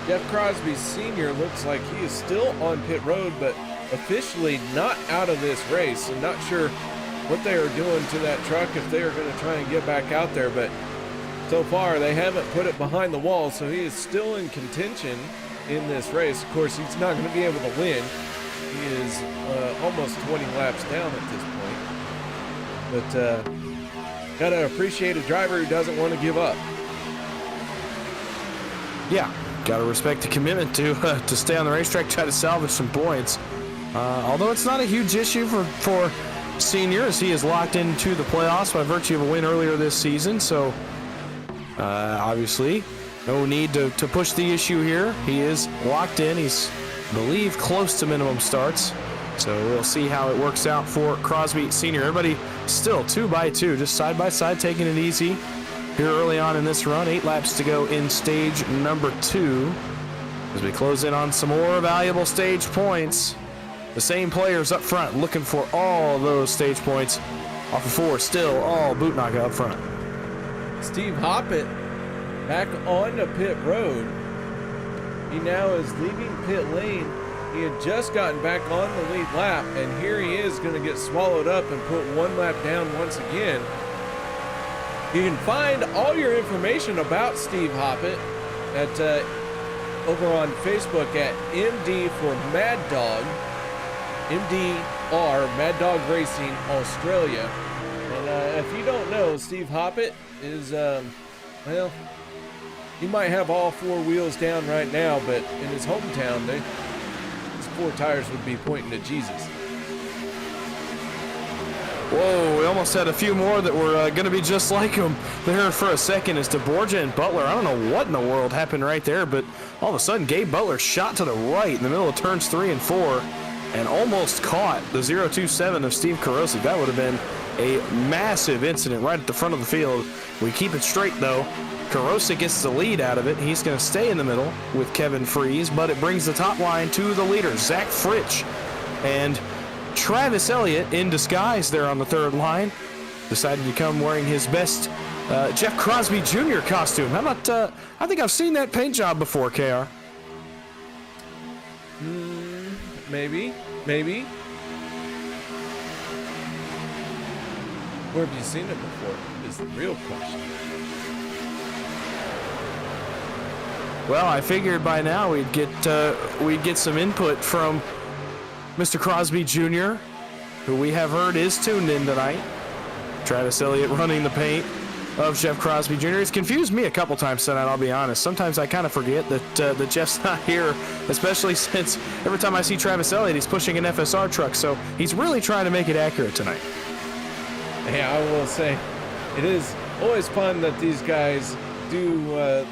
Speaker 5: Jeff Crosby Sr. looks like he is still on pit road, but officially not out of this race. I'm not sure what they are doing to that truck, if they are going to try and get back out there, but so far they haven't put it behind the wall, so he is still in contention in this race. Of course, he's not going to be able to win. He is almost 20 laps down at this point, but got to appreciate a driver who doesn't want to give up.
Speaker 6: Yeah, got to respect the commitment to stay on the racetrack, try to salvage some points. Although it's not a huge issue for senior, as he is locked into the playoffs by virtue of a win earlier this season. So obviously no need to push the issue here. He is locked in. He's, I believe, close to minimum starts. So we'll see how it works out for Crosby Senior. Everybody still 2x2, just side by side, taking it easy here early on in this run. 8 laps to go in stage number 2 as we close in on some more valuable stage points. The same players up front looking for all those stage points off of 4. Still all Bootnaga up front.
Speaker 5: Steve Hoppett back on the pit road. He now is leaving pit lane. He had just gotten back on the lead lap, and here he is going to get swallowed up and put 1 lap down once again. You can find all your information about Steve Hoppett at over on Facebook at MD for Mad Dog, MDR, Mad Dog Racing Australia. And if you don't know, Steve Hoppett is, well, he might have all 4 wheels down right now, but in his hometown, his 4 tires would be pointing to Jesus.
Speaker 6: Whoa, we almost had a few more that were going to be just like him there for a second as DeBorgia and Butler. I don't know what in the world happened right there, but all of a sudden Gabe Butler shot to the right in the middle of turns 3 and 4 and almost caught the 027 of Steve Karosik. That would have been a massive incident right at the front of the field. We keep it straight though. Karosik gets the lead out of it. He's going to stay in the middle with Kevin Freeze, but it brings the top line to the leaders, Zach Fritsch and Travis Elliott in disguise there on the 3rd line. Decided to come wearing his best Jeff Crosby Jr. costume. How about, I think I've seen that paint job before, KR.
Speaker 5: Maybe. Where have you seen it before is the real question.
Speaker 6: Well, I figured by now we'd get some input from Mr. Crosby Jr., who we have heard is tuned in tonight. Travis Elliott running the paint of Jeff Crosby Jr. It's confused me a couple times tonight, I'll be honest. Sometimes I kind of forget that Jeff's not here, especially since every time I see Travis Elliott, he's pushing an FSR truck, so he's really trying to make it accurate tonight.
Speaker 5: Yeah, I will say, it is always fun that these guys do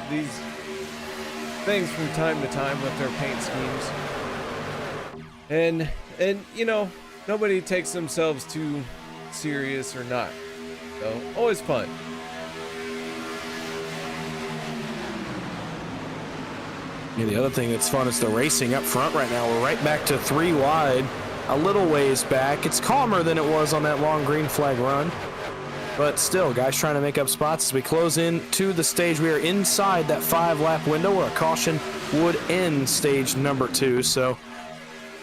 Speaker 5: these things from time to time with their paint schemes. And you know, nobody takes themselves too serious or not. So, always fun.
Speaker 6: Yeah, the other thing that's fun is the racing up front right now. We're right back to 3 wide, a little ways back. It's calmer than it was on that long green flag run. But still, guys trying to make up spots as we close in to the stage. We are inside that 5-lap window where a caution would end stage number 2. So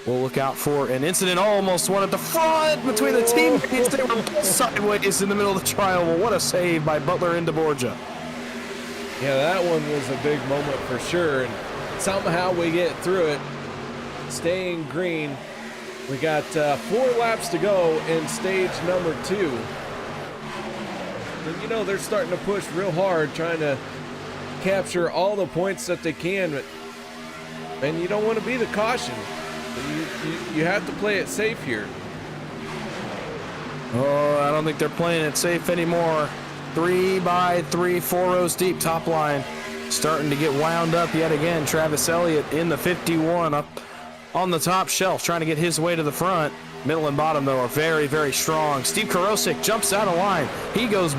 Speaker 6: we'll look out for an incident. Almost one at the front between the teammates. They were both sideways in the middle of the trial. Well, what a save by Butler and DeBorgia.
Speaker 5: Yeah, that one was a big moment for sure. And somehow we get through it, staying green. We got 4 laps to go in stage number 2. And you know, they're starting to push real hard, trying to capture all the points that they can. But, and you don't want to be the caution. You have to play it safe here.
Speaker 6: Oh, I don't think they're playing it safe anymore. 3 by 3, 4 rows deep, top line. Starting to get wound up yet again. Travis Elliott in the 51 up on the top shelf, trying to get his way to the front. Middle and bottom, though, are very, very strong. Steve Karosik jumps out of line. He goes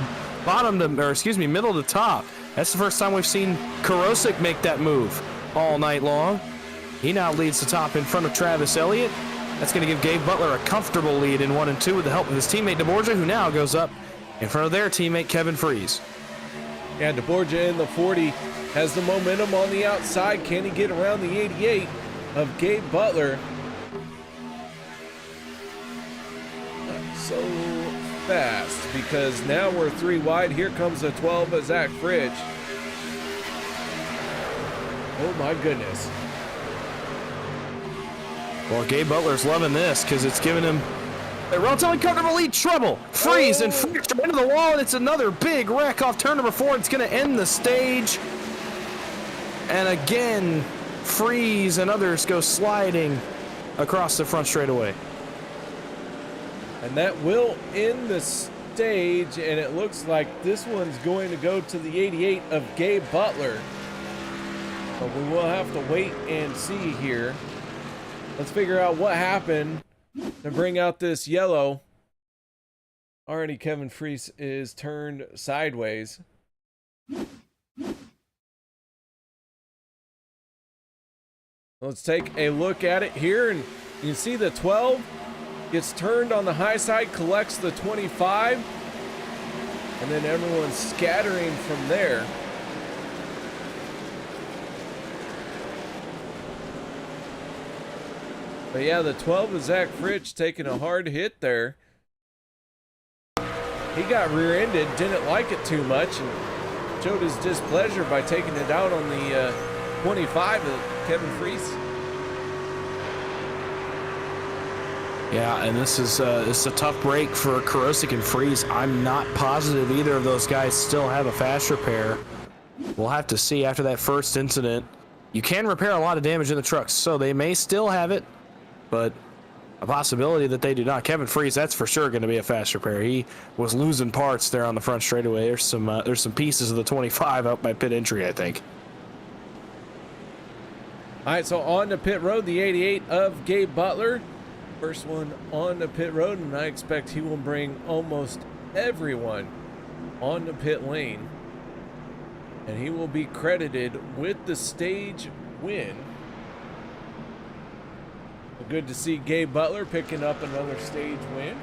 Speaker 6: middle to top. That's the first time we've seen Karosik make that move all night long. He now leads the top in front of Travis Elliott. That's going to give Gabe Butler a comfortable lead in 1 and 2 with the help of his teammate DeBorgia, who now goes up in front of their teammate Kevin Freeze.
Speaker 5: Yeah, DeBorgia in the 40 has the momentum on the outside. Can he get around the 88 of Gabe Butler? Not so fast, because now we're 3 wide. Here comes the 12 of Zach Fritsch. Oh my goodness.
Speaker 6: Well, Gabe Butler's loving this because it's giving him a relatively comfortable lead. Trouble. Freeze and Fritsch into the wall, and it's another big wreck off turn number 4. It's going to end the stage. And again, Freeze and others go sliding across the front straightaway.
Speaker 5: And that will end the stage, and it looks like this one's going to go to the 88 of Gabe Butler. But we will have to wait and see here. Let's figure out what happened to bring out this yellow. Already Kevin Freese is turned sideways. Let's take a look at it here, and you can see the 12 gets turned on the high side, collects the 25, and then everyone's scattering from there. But yeah, the 12 is Zach Fritsch taking a hard hit there. He got rear-ended, didn't like it too much, and showed his displeasure by taking it out on the 25 of Kevin Freese.
Speaker 6: Yeah, and this is a tough break for Karosik and Freeze. I'm not positive either of those guys still have a fast repair. We'll have to see after that first incident. You can repair a lot of damage in the trucks, so they may still have it, but a possibility that they do not. Kevin Freeze, that's for sure going to be a fast repair. He was losing parts there on the front straightaway. There's some pieces of the 25 out by pit entry, I think.
Speaker 5: All right, so on to pit road, the 88 of Gabe Butler. First one on the pit road, and I expect he will bring almost everyone on the pit lane. And he will be credited with the stage win. Good to see Gabe Butler picking up another stage win.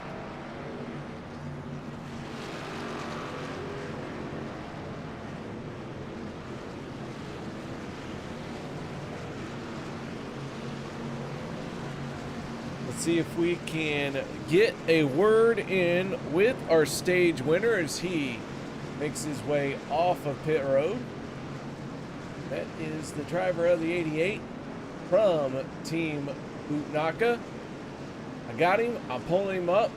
Speaker 5: Let's see if we can get a word in with our stage winner as he makes his way off of pit road. That is the driver of the 88 from Team Bootnaka. I got him. I'm pulling him up.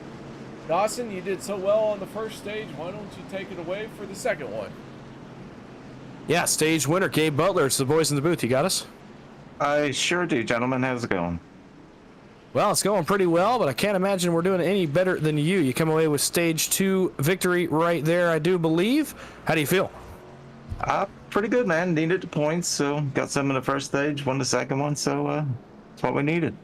Speaker 5: Dawson, you did so well on the first stage. Why don't you take it away for the second one?
Speaker 6: Yeah, stage winner, Gabe Butler. It's the boys in the booth. You got us?
Speaker 8: I sure do, gentlemen. How's it going?
Speaker 6: Well, it's going pretty well, but I can't imagine we're doing any better than you. You come away with stage 2 victory right there, I do believe. How do you feel?
Speaker 8: Pretty good, man. Needed the points, so got some in the first stage, won the second one, so that's what we needed.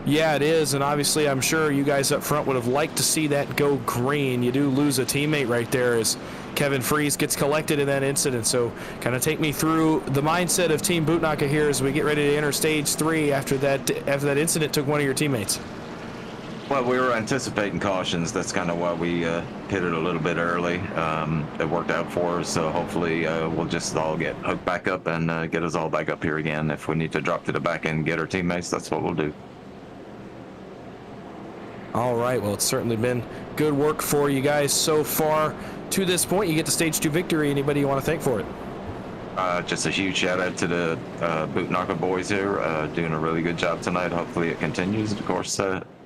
Speaker 6: Yeah, it is, and obviously I'm sure you guys up front would have liked to see that go green. You do lose a teammate right there as Kevin Freeze gets collected in that incident, so kind of take me through the mindset of Team Bootnaka here as we get ready to enter stage 3 after that incident took one of your teammates.
Speaker 8: Well, we were anticipating cautions. That's kind of why we hit it a little bit early. It worked out for us, so hopefully we'll just all get hooked back up and get us all back up here again. If we need to drop to the back end and get our teammates, that's what we'll do.
Speaker 6: All right, well, it's certainly been good work for you guys so far to this point. You get the stage 2 victory. Anybody you want to thank for it?
Speaker 8: Just a huge shout out to the Bootnaka boys here, doing a really good job tonight. Hopefully it continues. Of course,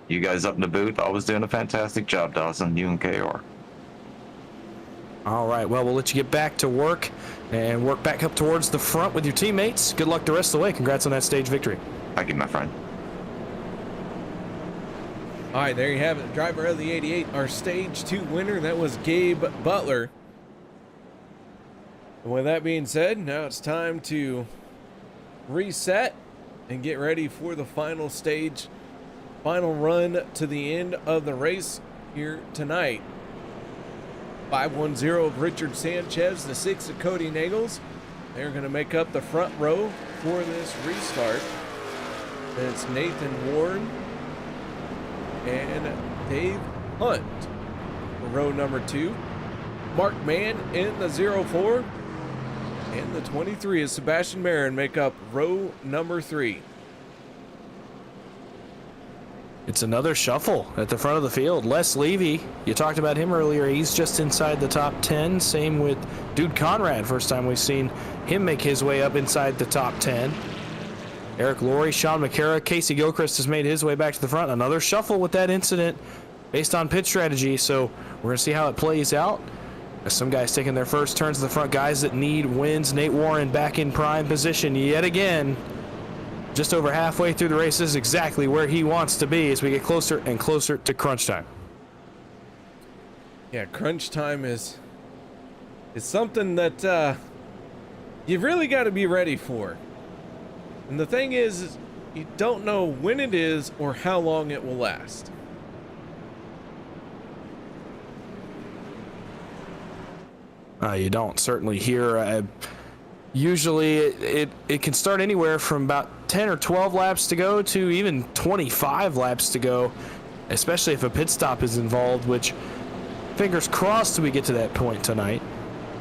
Speaker 8: you guys up in the booth always doing a fantastic job, Dawson, you and KR.
Speaker 6: All right, well, we'll let you get back to work and work back up towards the front with your teammates. Good luck the rest of the way. Congrats on that stage victory.
Speaker 8: Thank you, my friend.
Speaker 5: All right, there you have it. Driver of the 88, our stage 2 winner. That was Gabe Butler. And with that being said, now it's time to reset and get ready for the final stage, final run to the end of the race here tonight. 510 of Richard Sanchez, the 6 of Cody Nagels. They're going to make up the front row for this restart. And it's Nathan Warren and Dave Hunt for row number 2. Mark Mann in the 04. And the 23 is Sebastian Marin make up row number 3.
Speaker 6: It's another shuffle at the front of the field. Les Levy, you talked about him earlier. He's just inside the top 10. Same with Dude Conrad. First time we've seen him make his way up inside the top 10. Eric Laurie, Sean McCara, Casey Gilchrist has made his way back to the front. Another shuffle with that incident based on pit strategy. So we're going to see how it plays out. Some guys taking their first turns to the front. Guys that need wins. Nate Warren back in prime position yet again. just over halfway through the race. This is exactly where he wants to be as we get closer and closer to crunch time.
Speaker 5: Yeah, crunch time is something that you've really got to be ready for. And the thing is, you don't know when it is or how long it will last.
Speaker 6: You don't certainly hear. Usually it can start anywhere from about 10 or 12 laps to go to even 25 laps to go, especially if a pit stop is involved, which fingers crossed we get to that point tonight.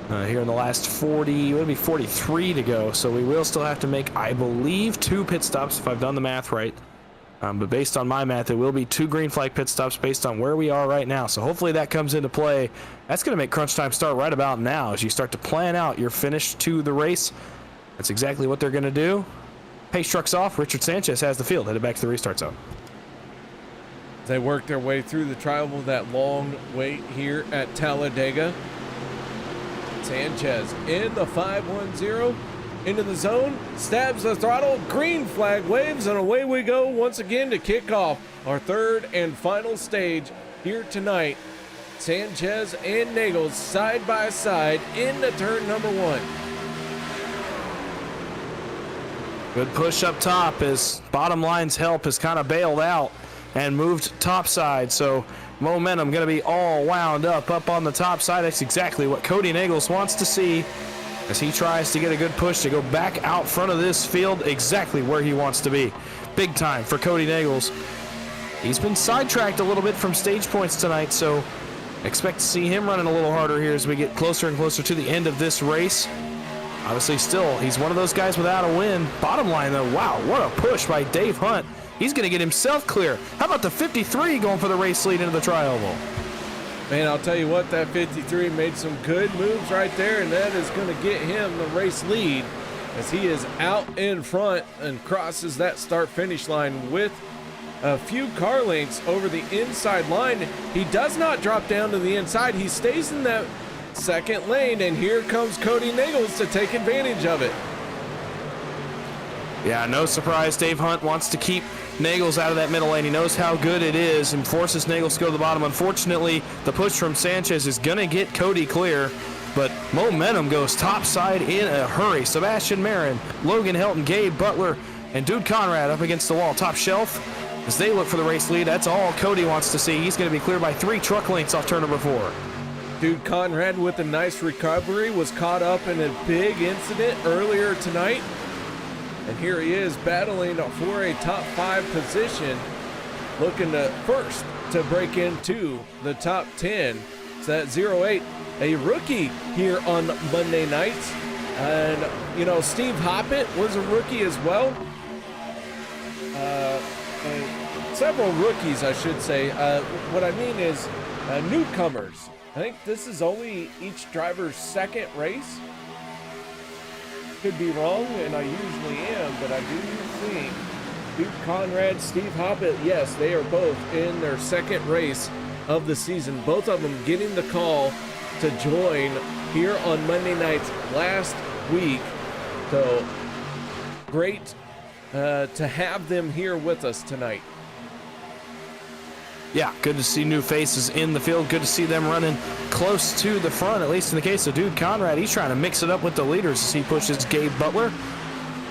Speaker 6: Here in the last 43 to go, so we will still have to make, I believe, 2 pit stops if I've done the math right. But based on my math, it will be 2 green flag pit stops based on where we are right now. So hopefully that comes into play. That's going to make crunch time start right about now as you start to plan out your finish to the race. That's exactly what they're going to do. Pace truck's off. Richard Sanchez has the field, headed back to the restart zone.
Speaker 5: They work their way through the trial of that long wait here at Talladega. Sanchez in the 510 into the zone, stabs the throttle, green flag waves, and away we go once again to kick off our third and final stage here tonight. Sanchez and Nagels side by side into turn number 1.
Speaker 6: Good push up top as bottom line's help has kind of bailed out and moved topside, so momentum going to be all wound up on the top side. That's exactly what Cody Nagels wants to see as he tries to get a good push to go back out front of this field, exactly where he wants to be. Big time for Cody Nagels. He's been sidetracked a little bit from stage points tonight, so expect to see him running a little harder here as we get closer and closer to the end of this race. Obviously still, he's one of those guys without a win. Bottom line though, wow, what a push by Dave Hunt. He's going to get himself clear. How about the 53 going for the race lead into the tri-oval?
Speaker 5: Man, I'll tell you what, that 53 made some good moves right there, and that is going to get him the race lead as he is out in front and crosses that start-finish line with a few car lengths over the inside line. He does not drop down to the inside. He stays in that second lane, and here comes Cody Nagels to take advantage of it.
Speaker 6: Yeah, no surprise. Dave Hunt wants to keep Nagels out of that middle lane. He knows how good it is and forces Nagels to go to the bottom. Unfortunately, the push from Sanchez is going to get Cody clear, but momentum goes topside in a hurry. Sebastian Marin, Logan Helton, Gabe Butler, and Dude Conrad up against the wall. Top shelf as they look for the race lead. That's all Cody wants to see. He's going to be cleared by 3 truck lengths off turn number 4.
Speaker 5: Dude Conrad with a nice recovery was caught up in a big incident earlier tonight. And here he is battling for a top 5 position, looking to first to break into the top 10. It's that 08, a rookie here on Monday nights. And, you know, Steve Hoppett was a rookie as well. And several rookies, I should say. What I mean is newcomers. I think this is only each driver's second race. Could be wrong, and I usually am, but I do think Duke Conrad, Steve Hoppett, yes, they are both in their second race of the season. Both of them getting the call to join here on Monday nights last week. So great to have them here with us tonight.
Speaker 6: Yeah, good to see new faces in the field. Good to see them running close to the front, at least in the case of Dude Conrad. He's trying to mix it up with the leaders as he pushes Gabe Butler.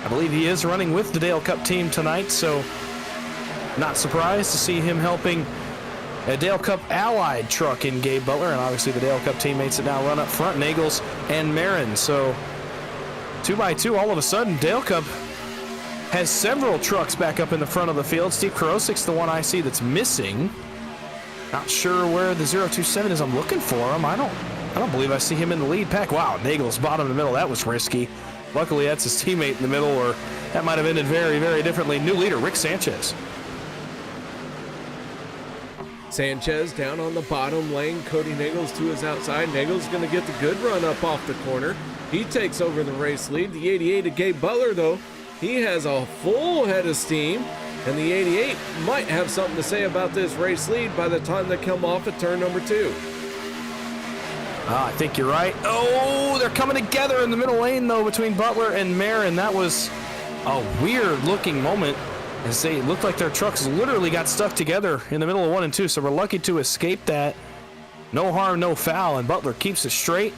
Speaker 6: I believe he is running with the Dale Cup team tonight, so not surprised to see him helping a Dale Cup allied truck in Gabe Butler, and obviously the Dale Cup teammates that now run up front, Nagels and Marin. So 2x2, all of a sudden, Dale Cup has several trucks back up in the front of the field. Steve Karosik's the one I see that's missing. Not sure where the 027 is. I'm looking for him. I don't believe I see him in the lead pack. Wow, Nagels bottom in the middle. That was risky. Luckily, that's his teammate in the middle, or that might have ended very, very differently. New leader, Rick Sanchez.
Speaker 5: Sanchez down on the bottom lane. Cody Nagels to his outside. Nagels going to get the good run up off the corner. He takes over the race lead. The 88 of Gabe Butler, though, he has a full head of steam. And the 88 might have something to say about this race lead by the time they come off at turn number 2.
Speaker 6: I think you're right. Oh, they're coming together in the middle lane, though, between Butler and Marin. That was a weird looking moment as they looked like their trucks literally got stuck together in the middle of 1 and 2. So we're lucky to escape that. No harm, no foul, and Butler keeps it straight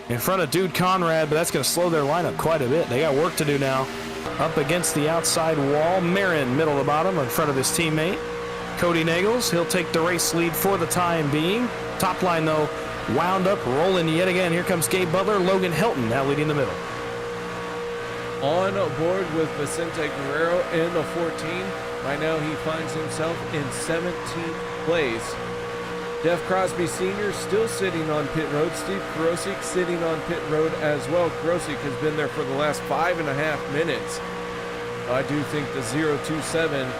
Speaker 6: in front of Dude Conrad, but that's going to slow their lineup quite a bit. They got work to do now. Up against the outside wall, Marin, middle to bottom, in front of his teammate. Cody Nagels, he'll take the race lead for the time being. Top line, though, wound up, rolling yet again. Here comes Gabe Butler, Logan Helton now leading the middle.
Speaker 5: On board with Vicente Guerrero in the 14. Right now he finds himself in 17th place. Jeff Crosby Sr. still sitting on pit road. Steve Karosik sitting on pit road as well. Karosik has been there for the last 5.5 minutes. I do think the 027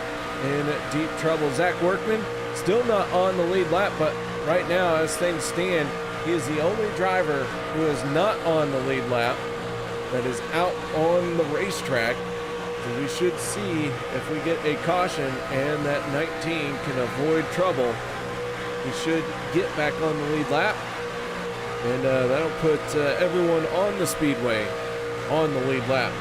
Speaker 5: in deep trouble. Zach Workman still not on the lead lap, but right now as things stand, he is the only driver who is not on the lead lap that is out on the racetrack. So we should see if we get a caution and that 19 can avoid trouble. We should get back on the lead lap, and that'll put everyone on the speedway on the lead lap.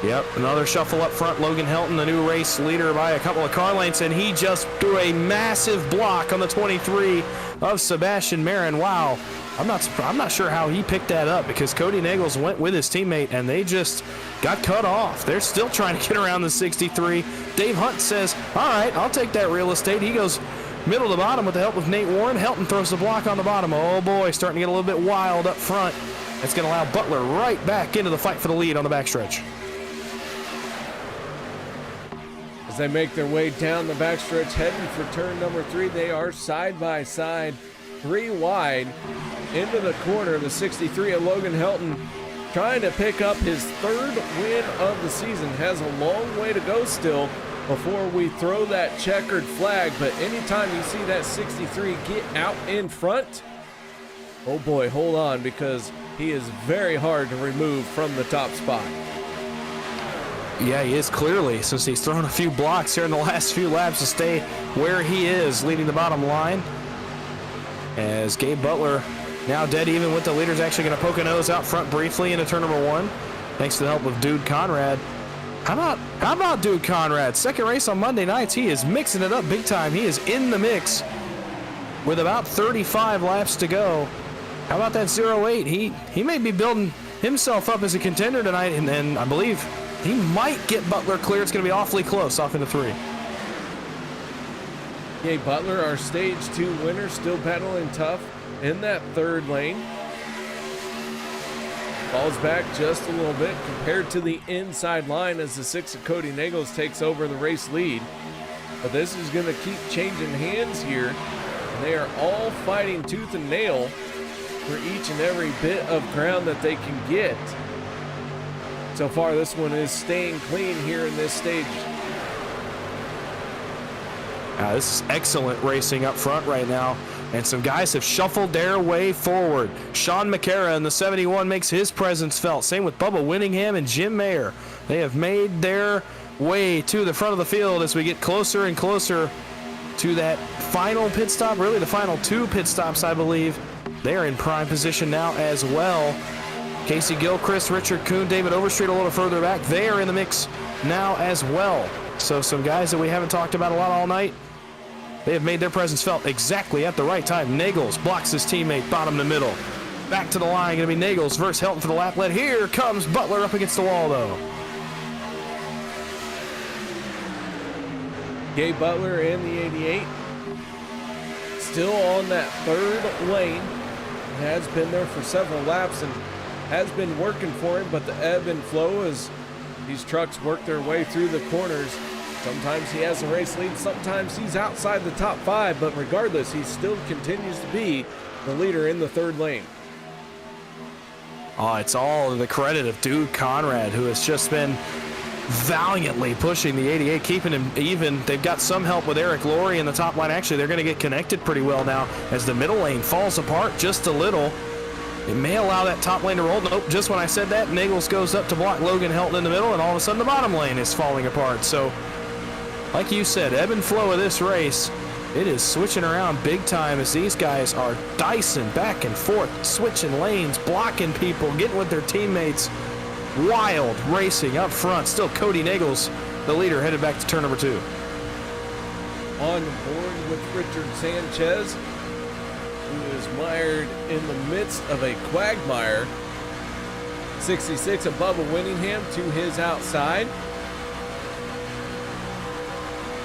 Speaker 6: Yep, another shuffle up front. Logan Helton, the new race leader, by a couple of car lengths, and he just threw a massive block on the 23 of Sebastian Marin. Wow, I'm not sure how he picked that up, because Cody Nagels went with his teammate and they just got cut off. They're still trying to get around the 63. Dave Hunt says, all right, I'll take that real estate. He goes middle to bottom with the help of Nate Warren. Helton throws the block on the bottom. Oh boy, starting to get a little bit wild up front. That's going to allow Butler right back into the fight for the lead on the backstretch.
Speaker 5: As they make their way down the backstretch heading for turn number 3, they are side by side, 3 wide into the corner. The 63 of Logan Helton trying to pick up his 3rd win of the season. Has a long way to go still before we throw that checkered flag, but anytime you see that 63 get out in front, oh boy, hold on, because he is very hard to remove from the top spot.
Speaker 6: Yeah, he is clearly, since he's thrown a few blocks here in the last few laps to stay where he is, leading the bottom line. As Gabe Butler now dead even with the leaders, actually going to poke a nose out front briefly into turn number 1, thanks to the help of Dude Conrad. How about Dude Conrad? Second race on Monday nights. He is mixing it up big time. He is in the mix with about 35 laps to go. How about that 08? He may be building himself up as a contender tonight, and I believe he might get Butler clear. It's going to be awfully close off into 3.
Speaker 5: Gabe Butler, our stage 2 winner, still battling tough in that 3rd lane. Falls back just a little bit compared to the inside line as the 6 of Cody Nagels takes over the race lead. But this is going to keep changing hands here. And they are all fighting tooth and nail for each and every bit of ground that they can get. So far, this one is staying clean here in this stage.
Speaker 6: This is excellent racing up front right now, and some guys have shuffled their way forward. Sean McCara in the 71 makes his presence felt. Same with Bubba Winningham and Jim Mayer. They have made their way to the front of the field as we get closer and closer to that final pit stop, really the final 2 pit stops, I believe. They are in prime position now as well. Casey Gilchrist, Richard Kuhn, David Overstreet a little further back. They are in the mix now as well. So some guys that we haven't talked about a lot all night, they have made their presence felt exactly at the right time. Nagels blocks his teammate, bottom to middle. Back to the line, going to be Nagels versus Helton for the lap lead. Here comes Butler up against the wall, though.
Speaker 5: Gabe Butler in the 88. Still on that 3rd lane. Has been there for several laps and has been working for him, but the ebb and flow as these trucks work their way through the corners. Sometimes he has a race lead, sometimes he's outside the top 5, but regardless, he still continues to be the leader in the 3rd lane.
Speaker 6: Oh, it's all the credit of Dude Conrad, who has just been valiantly pushing the 88, keeping him even. They've got some help with Eric Laurie in the top line. Actually, they're going to get connected pretty well now as the middle lane falls apart just a little. It may allow that top lane to roll. Nope, just when I said that, Nagels goes up to block Logan Helton in the middle, and all of a sudden the bottom lane is falling apart. So, like you said, ebb and flow of this race, it is switching around big time as these guys are dicing back and forth, switching lanes, blocking people, getting with their teammates. wild racing up front. Still Cody Nagels, the leader, headed back to turn number 2.
Speaker 5: On board with Richard Sanchez, who is mired in the midst of a quagmire. 66 of Bubba Winningham to his outside.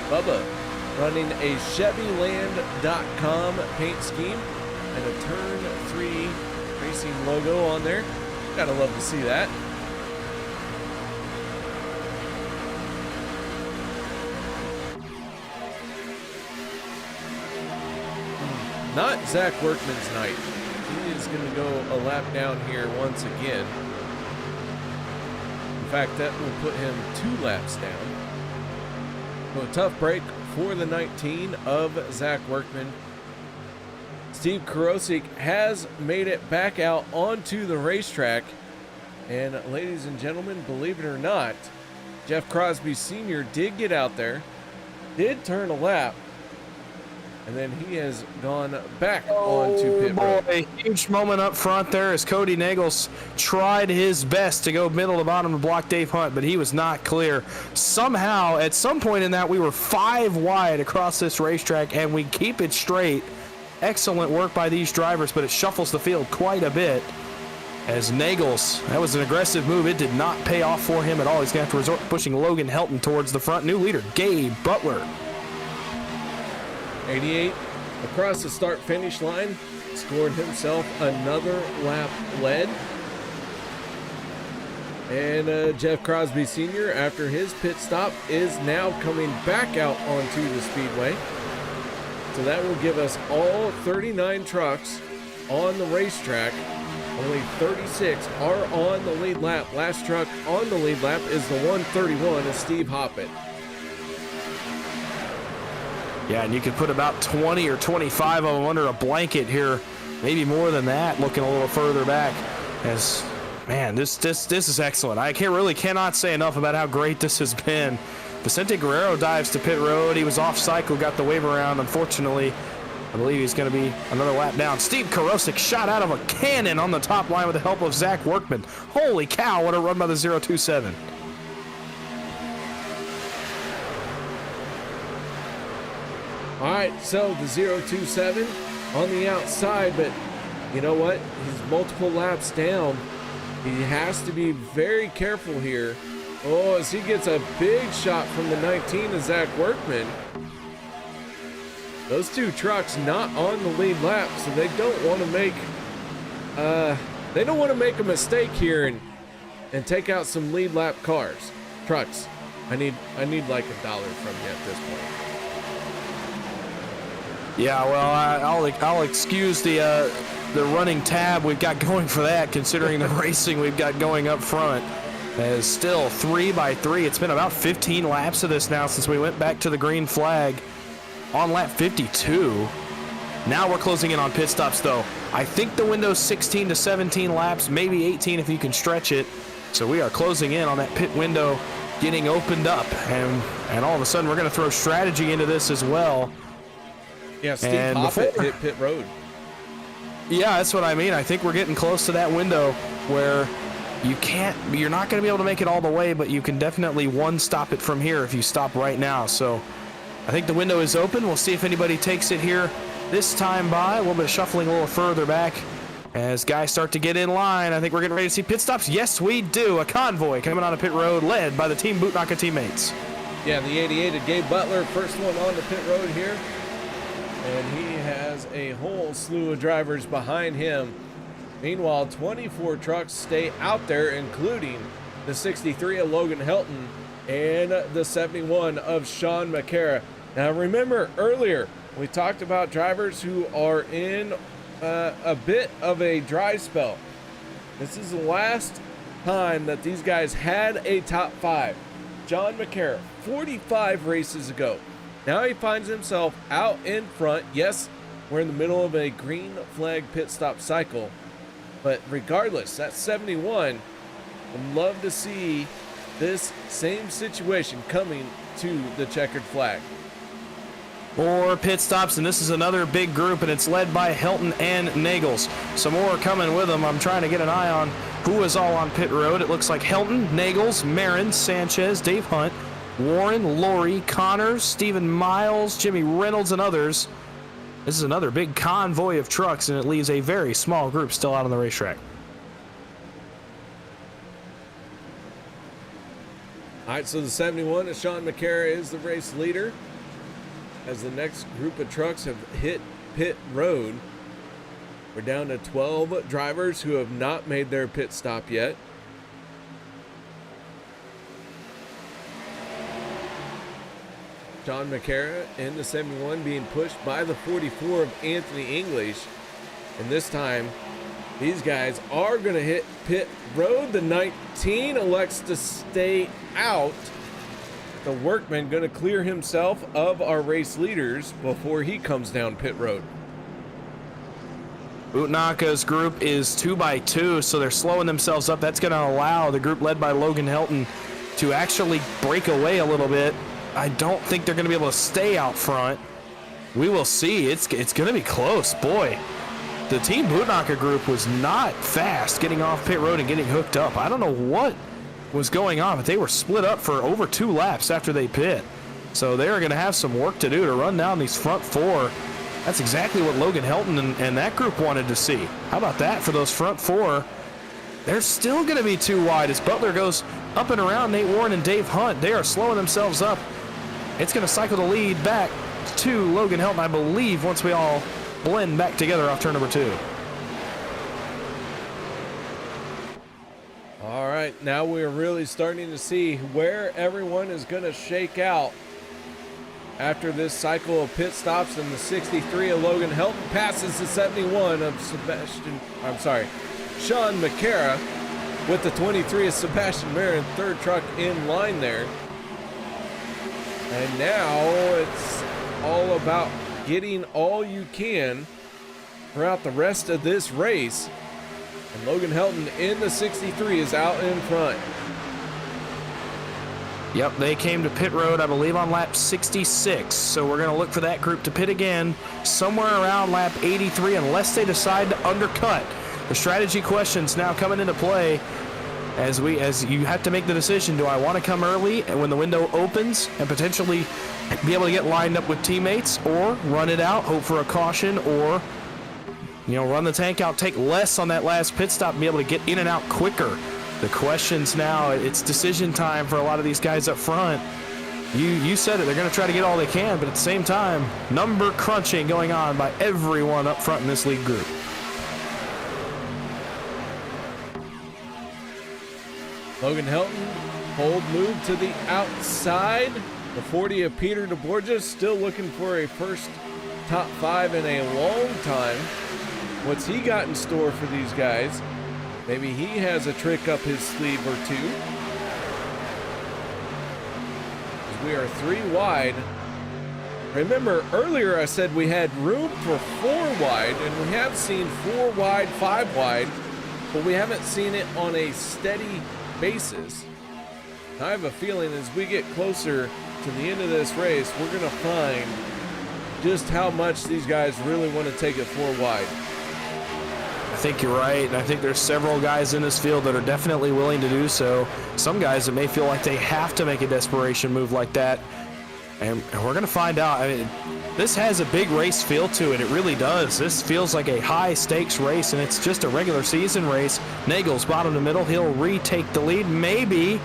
Speaker 5: Bubba running a ChevyLand.com paint scheme and a Turn 3 racing logo on there. Gotta love to see that. Not Zach Workman's night. He is going to go a lap down here once again. In fact, that will put him 2 laps down. So a tough break for the 19 of Zach Workman. Steve Karosik has made it back out onto the racetrack. And ladies and gentlemen, believe it or not, Jeff Crosby Sr. did get out there, did turn a lap, and then he has gone back onto pit road.
Speaker 6: A huge moment up front there as Cody Nagels tried his best to go middle to bottom to block Dave Hunt, but he was not clear. Somehow, at some point in that, we were 5 wide across this racetrack, and we keep it straight. Excellent work by these drivers, but it shuffles the field quite a bit. As Nagels, that was an aggressive move. It did not pay off for him at all. He's going to have to resort to pushing Logan Helton towards the front. New leader, Gabe Butler.
Speaker 5: 88 across the start-finish line, scored himself another lap led. And Jeff Crosby Sr., after his pit stop, is now coming back out onto the speedway. So that will give us all 39 trucks on the racetrack. Only 36 are on the lead lap. Last truck on the lead lap is the 131 of Steve Hoppett.
Speaker 6: Yeah, and you could put about 20 or 25 of them under a blanket here. Maybe more than that, looking a little further back. As, man, this is excellent. I cannot say enough about how great this has been. Vicente Guerrero dives to pit road. He was off cycle, got the wave around. Unfortunately, I believe he's going to be another lap down. Steve Karosik shot out of a cannon on the top line with the help of Zach Workman. Holy cow, what a run by the 027.
Speaker 5: All right, so the 027 on the outside, but you know what? He's multiple laps down. He has to be very careful here. Oh, as he gets a big shot from the 19 of Zach Workman. Those 2 trucks not on the lead lap, so they don't want to make a mistake here and take out some lead lap trucks. I need like $1 from you at this point.
Speaker 6: Yeah, well, I'll excuse the running tab we've got going for that, considering the racing we've got going up front. As still 3x3. It's been about 15 laps of this now since we went back to the green flag on lap 52. Now we're closing in on pit stops, though. I think the window's 16 to 17 laps, maybe 18 if you can stretch it. So we are closing in on that pit window getting opened up, and all of a sudden we're going to throw strategy into this as well.
Speaker 5: Yeah, Steve Hoppett hit pit road.
Speaker 6: Yeah, that's what I mean. I think we're getting close to that window where you're not going to be able to make it all the way, but you can definitely stop it from here if you stop right now. So I think the window is open. We'll see if anybody takes it here this time by. A little bit of shuffling a little further back as guys start to get in line. I think we're getting ready to see pit stops. Yes, we do. A convoy coming on a pit road led by the Team Bootnaka teammates.
Speaker 5: Yeah, the 88 of Gabe Butler, first one on the pit road here. And he has a whole slew of drivers behind him. Meanwhile, 24 trucks stay out there, including the 63 of Logan Helton and the 71 of Sean McCara. Now, remember earlier, we talked about drivers who are in a bit of a dry spell. This is the last time that these guys had a top 5. John McCara, 45 races ago. Now he finds himself out in front. Yes, we're in the middle of a green flag pit stop cycle. But regardless, that's 71. I'd love to see this same situation coming to the checkered flag.
Speaker 6: More pit stops, and this is another big group, and it's led by Helton and Nagels. Some more coming with them. I'm trying to get an eye on who is all on pit road. It looks like Helton, Nagels, Marin, Sanchez, Dave Hunt, Warren, Laurie, Connors, Stephen Miles, Jimmy Reynolds, and others. This is another big convoy of trucks, and it leaves a very small group still out on the racetrack.
Speaker 5: All right, so the 71, Sean McCara is the race leader as the next group of trucks have hit pit road. We're down to 12 drivers who have not made their pit stop yet. Sean McCara in the 71 being pushed by the 44 of Anthony English. And this time, these guys are going to hit pit road. The 19 elects to stay out. The Workman going to clear himself of our race leaders before he comes down pit road.
Speaker 6: Utnaka's group is 2x2, so they're slowing themselves up. That's going to allow the group led by Logan Helton to actually break away a little bit. I don't think they're going to be able to stay out front. We will see. It's going to be close. Boy, the Team Utnaka group was not fast getting off pit road and getting hooked up. I don't know what was going on, but they were split up for over 2 laps after they pit. So they're going to have some work to do to run down these front 4. That's exactly what Logan Helton and that group wanted to see. How about that for those front 4? They're still going to be too wide as Butler goes up and around Nate Warren and Dave Hunt. They are slowing themselves up. It's going to cycle the lead back to Logan Helton, I believe, once we all blend back together off turn number 2.
Speaker 5: All right, now we're really starting to see where everyone is going to shake out after this cycle of pit stops. And the 63 of Logan Helton passes the 71 of Sean McCara with the 23 of Sebastian Marin, third truck in line there. And now it's all about getting all you can throughout the rest of this race. And Logan Helton in the 63 is out in front.
Speaker 6: Yep, they came to pit road, I believe, on lap 66. So we're going to look for that group to pit again somewhere around lap 83 unless they decide to undercut. The strategy questions now coming into play as you have to make the decision. Do I want to come early and when the window opens and potentially be able to get lined up with teammates, or run it out, hope for a caution, or run the tank out, take less on that last pit stop and be able to get in and out quicker? The questions now, it's decision time for a lot of these guys up front. You said it, they're going to try to get all they can, but at the same time, number crunching going on by everyone up front in this lead group.
Speaker 5: Logan Helton, bold move to the outside. The 40 of Peter DeBorgia still looking for a first top 5 in a long time. What's he got in store for these guys? Maybe he has a trick up his sleeve or two. We are 3 wide. Remember, earlier I said we had room for 4 wide, and we have seen 4 wide, 5 wide, but we haven't seen it on a steady basis. I have a feeling as we get closer to the end of this race, we're going to find just how much these guys really want to take it 4 wide.
Speaker 6: I think you're right, and I think there's several guys in this field that are definitely willing to do so. Some guys that may feel like they have to make a desperation move like that, and we're going to find out. I mean, this has a big race feel to it. It really does. This feels like a high-stakes race, and it's just a regular season race. Nagels, bottom to middle. He'll retake the lead. Maybe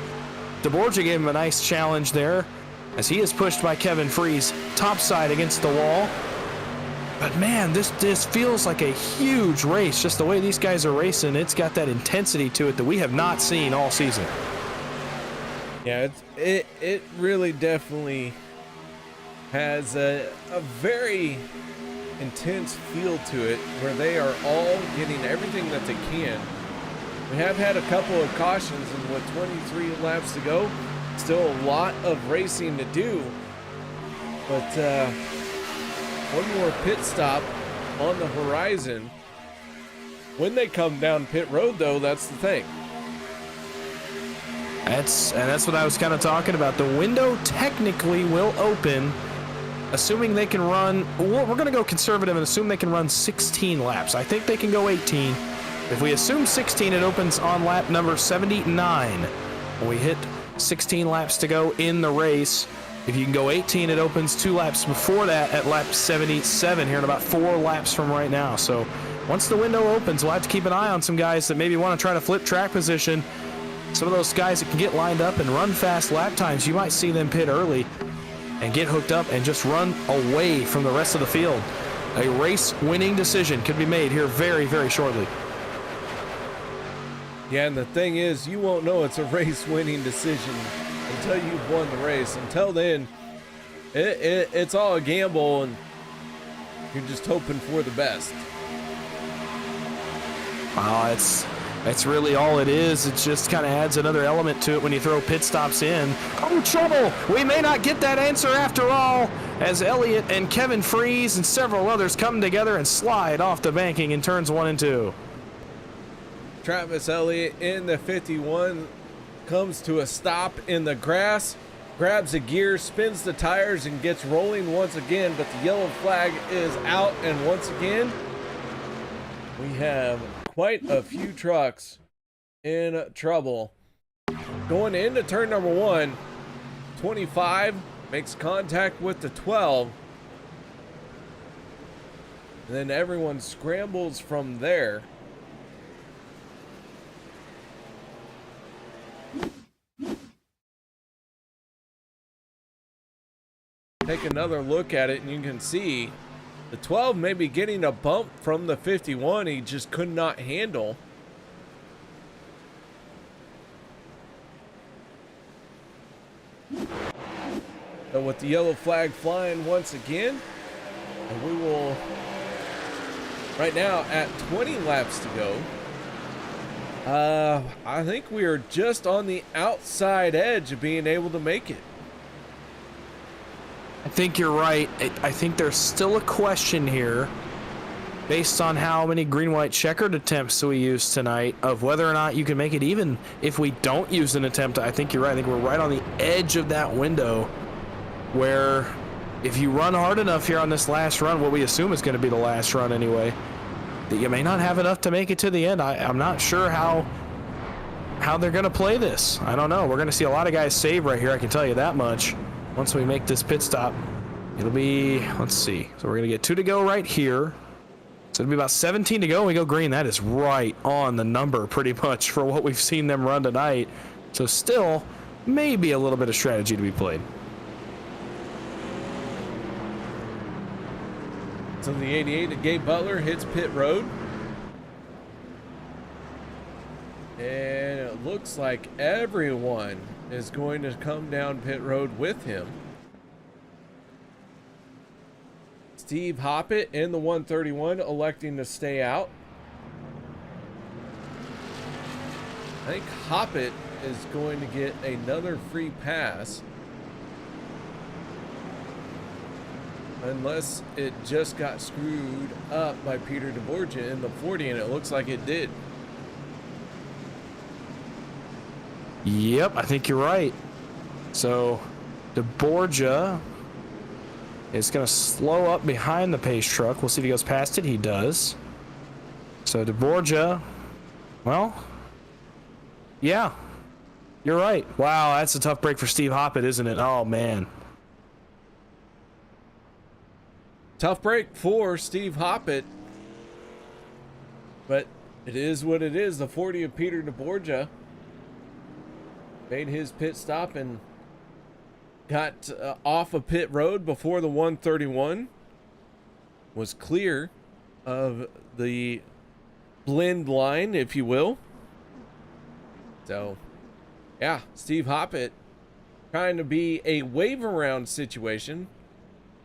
Speaker 6: DeBorgia gave him a nice challenge there as he is pushed by Kevin Freeze topside against the wall. But man, this feels like a huge race. Just the way these guys are racing, it's got that intensity to it that we have not seen all season.
Speaker 5: Yeah, it really definitely has a very intense feel to it, where they are all getting everything that they can. We have had a couple of cautions, and with 23 laps to go, still a lot of racing to do. But one more pit stop on the horizon. When they come down pit road, though, that's the thing.
Speaker 6: That's what I was kind of talking about. The window technically will open, assuming they can run. We're going to go conservative and assume they can run 16 laps. I think they can go 18. If we assume 16, it opens on lap number 79. When we hit 16 laps to go in the race, if you can go 18, it opens 2 laps before that at lap 77 here in about 4 laps from right now. So once the window opens, we'll have to keep an eye on some guys that maybe want to try to flip track position. Some of those guys that can get lined up and run fast lap times, you might see them pit early and get hooked up and just run away from the rest of the field. A race-winning decision could be made here very, very shortly.
Speaker 5: Yeah, and the thing is, you won't know it's a race-winning decision until you've won the race. Until then, it's all a gamble, and you're just hoping for the best.
Speaker 6: Wow, that's really all it is. It just kind of adds another element to it when you throw pit stops in. Oh, trouble! We may not get that answer after all, as Elliott and Kevin Freeze and several others come together and slide off the banking in turns 1 and 2.
Speaker 5: Travis Elliott in the 51 comes to a stop in the grass, grabs a gear, spins the tires, and gets rolling once again, but the yellow flag is out, and once again, we have quite a few trucks in trouble. Going into turn number 1, 25 makes contact with the 12, and then everyone scrambles from there. Take another look at it and you can see the 12 may be getting a bump from the 51 he just could not handle. So with the yellow flag flying once again, and we will right now at 20 laps to go. I think we are just on the outside edge of being able to make it.
Speaker 6: I think you're right. I think there's still a question here based on how many green-white checkered attempts we used tonight of whether or not you can make it even if we don't use an attempt. I think you're right. I think we're right on the edge of that window where if you run hard enough here on this last run, what we assume is going to be the last run anyway, that you may not have enough to make it to the end. I'm not sure how they're going to play this. I don't know. We're going to see a lot of guys save right here, I can tell you that much. Once we make this pit stop, it'll be, let's see. So we're going to get 2 to go right here. So it'll be about 17 to go and we go green. That is right on the number pretty much for what we've seen them run tonight. So still maybe a little bit of strategy to be played.
Speaker 5: So the 88 of Gabe Butler hits pit road. And it looks like everyone is going to come down pit road with him. Steve Hoppett in the 131 electing to stay out. I think Hoppett is going to get another free pass. Unless it just got screwed up by Peter DeBorgia in the 40, and it looks like it did.
Speaker 6: Yep, I think you're right. So DeBorgia is going to slow up behind the pace truck. We'll see if he goes past it. He does. So DeBorgia, well, yeah, you're right. Wow, that's a tough break for Steve Hoppett, isn't it? Oh, man.
Speaker 5: Tough break for Steve Hoppett. But it is what it is. The 40 of Peter DeBorgia made his pit stop and got off a pit road before the 131 was clear of the blend line, if you will. So, yeah, Steve Hoppett trying to be a wave around situation.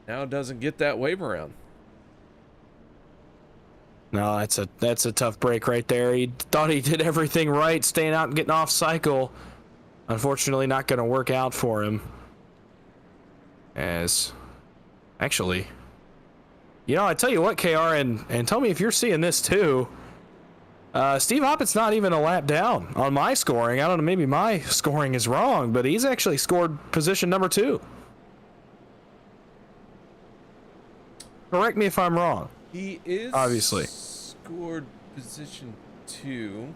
Speaker 5: Now doesn't get that wave around.
Speaker 6: No, that's a tough break right there. He thought he did everything right, staying out and getting off cycle. Unfortunately, not going to work out for him. As, actually, you know, I tell you what, KR, and tell me if you're seeing this too. Steve Hoppett's not even a lap down on my scoring. I don't know, maybe my scoring is wrong, but he's actually scored position number 2. Correct me if I'm wrong.
Speaker 5: He is
Speaker 6: obviously
Speaker 5: scored position 2.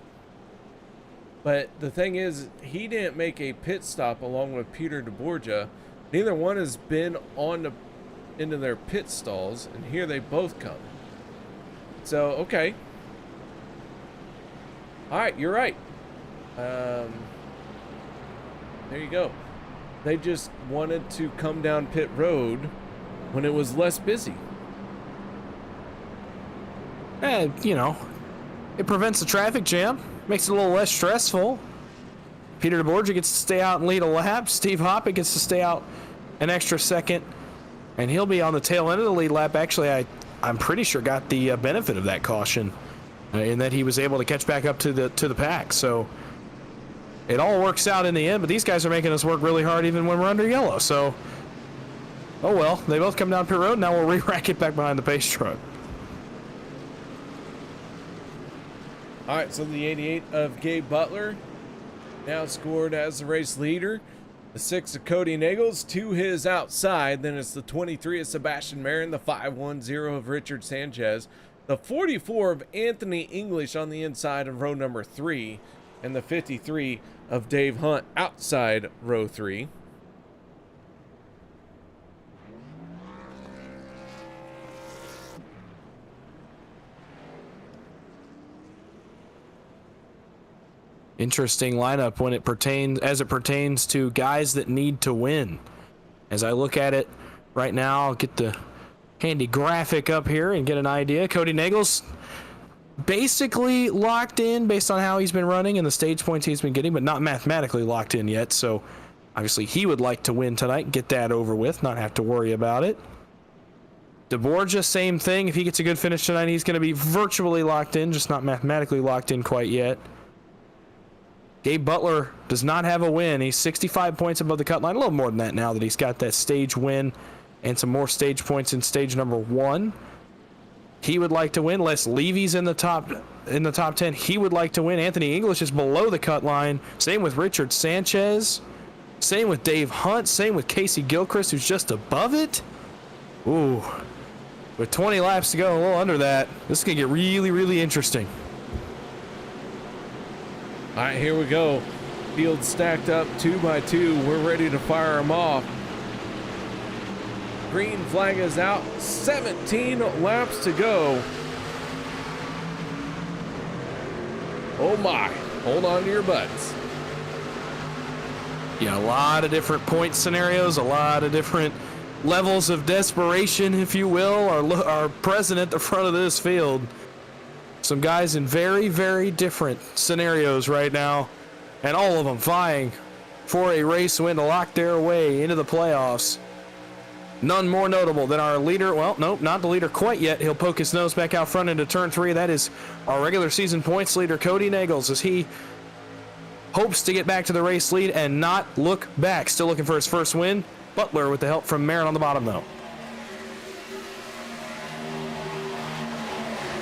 Speaker 5: But the thing is, he didn't make a pit stop along with Peter DeBorgia. Neither one has been into their pit stalls, and here they both come. So, okay. All right, you're right. There you go. They just wanted to come down pit road when it was less busy.
Speaker 6: And, you know, it prevents the traffic jam, makes it a little less stressful. Peter DeBorgia gets to stay out and lead a lap. Steve Hoppe gets to stay out an extra second, and he'll be on the tail end of the lead lap. Actually, I'm pretty sure got the benefit of that caution in that he was able to catch back up to the pack. So it all works out in the end, but these guys are making us work really hard even when we're under yellow. So, oh well, they both come down pit road. Now we'll re-rack it back behind the pace truck.
Speaker 5: All right, so the 88 of Gabe Butler now scored as the race leader. The 6 of Cody Nagels to his outside. Then it's the 23 of Sebastian Marin, the 510 of Richard Sanchez, the 44 of Anthony English on the inside of row number 3, and the 53 of Dave Hunt outside row 3.
Speaker 6: Interesting lineup when it pertains to guys that need to win. As I look at it right now, I'll get the handy graphic up here and get an idea. Cody Nagels basically locked in based on how he's been running and the stage points he's been getting, but not mathematically locked in yet. So obviously he would like to win tonight, get that over with, not have to worry about it. DeBorgia, same thing. If he gets a good finish tonight, he's going to be virtually locked in, just not mathematically locked in quite yet. Gabe Butler does not have a win. He's 65 points above the cut line. A little more than that now that he's got that stage win and some more stage points in stage number 1. He would like to win. Les Levy's in the top 10. He would like to win. Anthony English is below the cut line. Same with Richard Sanchez. Same with Dave Hunt. Same with Casey Gilchrist, who's just above it. Ooh. With 20 laps to go, a little under that, this is going to get really, really interesting.
Speaker 5: All right, here we go. Field stacked up 2 by 2. We're ready to fire them off. Green flag is out. 17 laps to go. Oh my. Hold on to your butts.
Speaker 6: Yeah, a lot of different point scenarios, a lot of different levels of desperation, if you will, are present at the front of this field. Some guys in very, very different scenarios right now, and all of them vying for a race win to lock their way into the playoffs. None more notable than our leader. Well, nope, not the leader quite yet. He'll poke his nose back out front into turn 3. That is our regular season points leader, Cody Nagels, as he hopes to get back to the race lead and not look back. Still looking for his first win. Butler with the help from Marin on the bottom, though.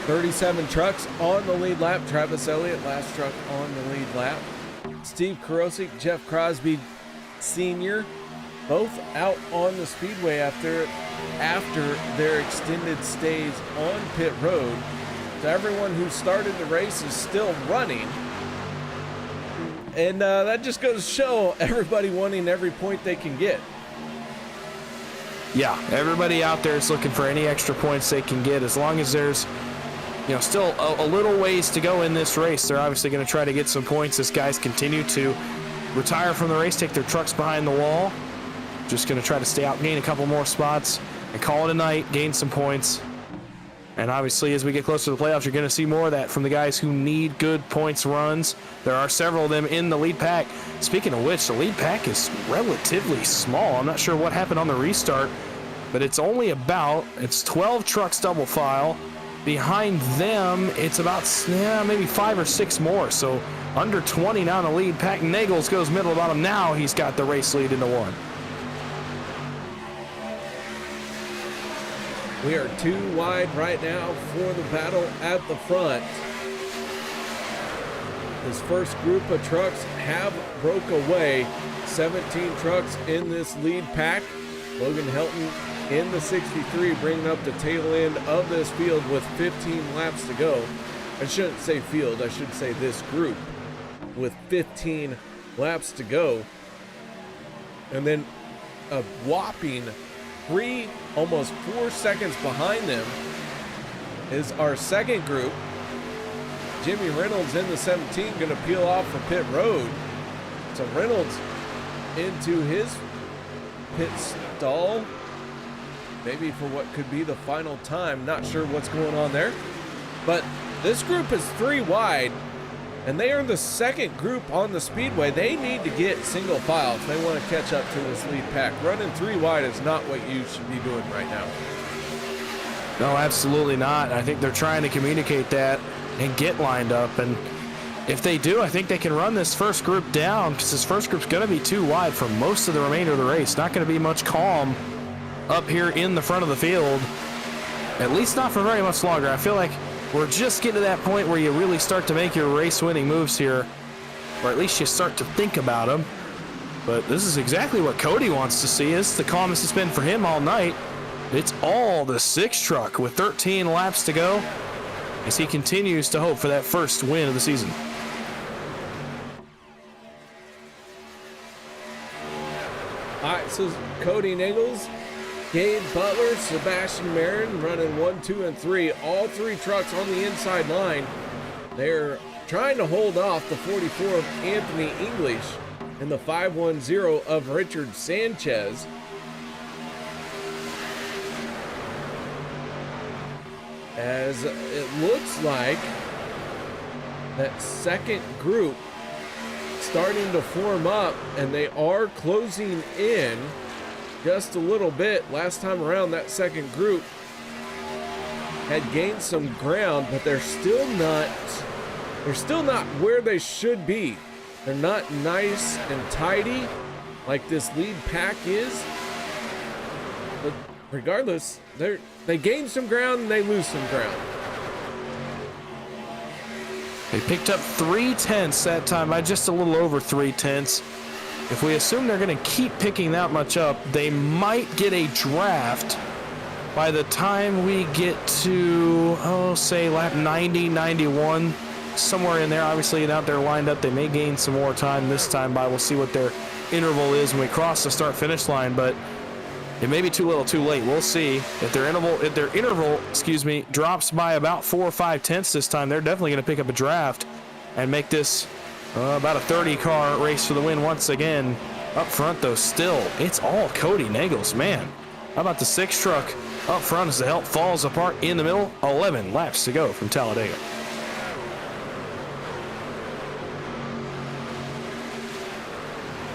Speaker 5: 37 trucks on the lead lap. Travis Elliott, last truck on the lead lap. Steve Karosik, Jeff Crosby Sr., both out on the speedway after their extended stays on pit road. So everyone who started the race is still running. And that just goes to show everybody wanting every point they can get.
Speaker 6: Yeah, everybody out there is looking for any extra points they can get. As long as there's still a little ways to go in this race, they're obviously going to try to get some points as guys continue to retire from the race, take their trucks behind the wall. Just going to try to stay out, gain a couple more spots, and call it a night, gain some points. And obviously, as we get closer to the playoffs, you're going to see more of that from the guys who need good points runs. There are several of them in the lead pack. Speaking of which, the lead pack is relatively small. I'm not sure what happened on the restart, but it's 12 trucks double file. Behind them, it's about maybe 5 or 6 more. So under 20 now in the lead pack. Nagels goes middle to bottom. Now he's got the race lead into 1.
Speaker 5: We are 2 wide right now for the battle at the front. This first group of trucks have broke away. 17 trucks in this lead pack. Logan Helton in the 63, bringing up the tail end of this field with 15 laps to go. I shouldn't say field, I should say this group, with 15 laps to go. And then a whopping 3, almost 4 seconds behind them is our second group. Jimmy Reynolds in the 17 going to peel off for pit road. So Reynolds into his pit stall, maybe for what could be the final time. Not sure what's going on there, but this group is 3 wide, and they are the second group on the speedway. They need to get single file if they want to catch up to this lead pack. Running 3 wide is not what you should be doing right now.
Speaker 6: No, absolutely not. I think they're trying to communicate that and get lined up, and if they do, I think they can run this first group down, because this first group's going to be too wide for most of the remainder of the race. Not going to be much calm up here in the front of the field, at least not for very much longer. I feel like we're just getting to that point where you really start to make your race-winning moves here, or at least you start to think about them. But this is exactly what Cody wants to see. It's the calmest it's been for him all night. It's all the 6 truck with 13 laps to go as he continues to hope for that first win of the season.
Speaker 5: All right, so Cody Nichols, Gabe Butler, Sebastian Marin running 1, 2, and 3. All 3 trucks on the inside line. They're trying to hold off the 44 of Anthony English and the 510 of Richard Sanchez. As it looks like that second group starting to form up, and they are closing in just a little bit. Last time around, that second group had gained some ground, but they're still not where they should be. They're not nice and tidy like this lead pack is. But regardless, they gain some ground and they lose some ground.
Speaker 6: They picked up 3/10 that time, by just a little over 3/10. If we assume they're going to keep picking that much up, they might get a draft by the time we get to, say lap 90, 91, somewhere in there. Obviously, out there lined up, they may gain some more time this time by. We'll see what their interval is when we cross the start-finish line, but it may be too little, too late. We'll see. If their interval, drops by about 4 or 5 tenths this time, they're definitely going to pick up a draft and make this about a 30-car race for the win once again. Up front, though, still, it's all Cody Nichols, man. How about the 6 truck up front as the help falls apart in the middle? 11 laps to go from Talladega.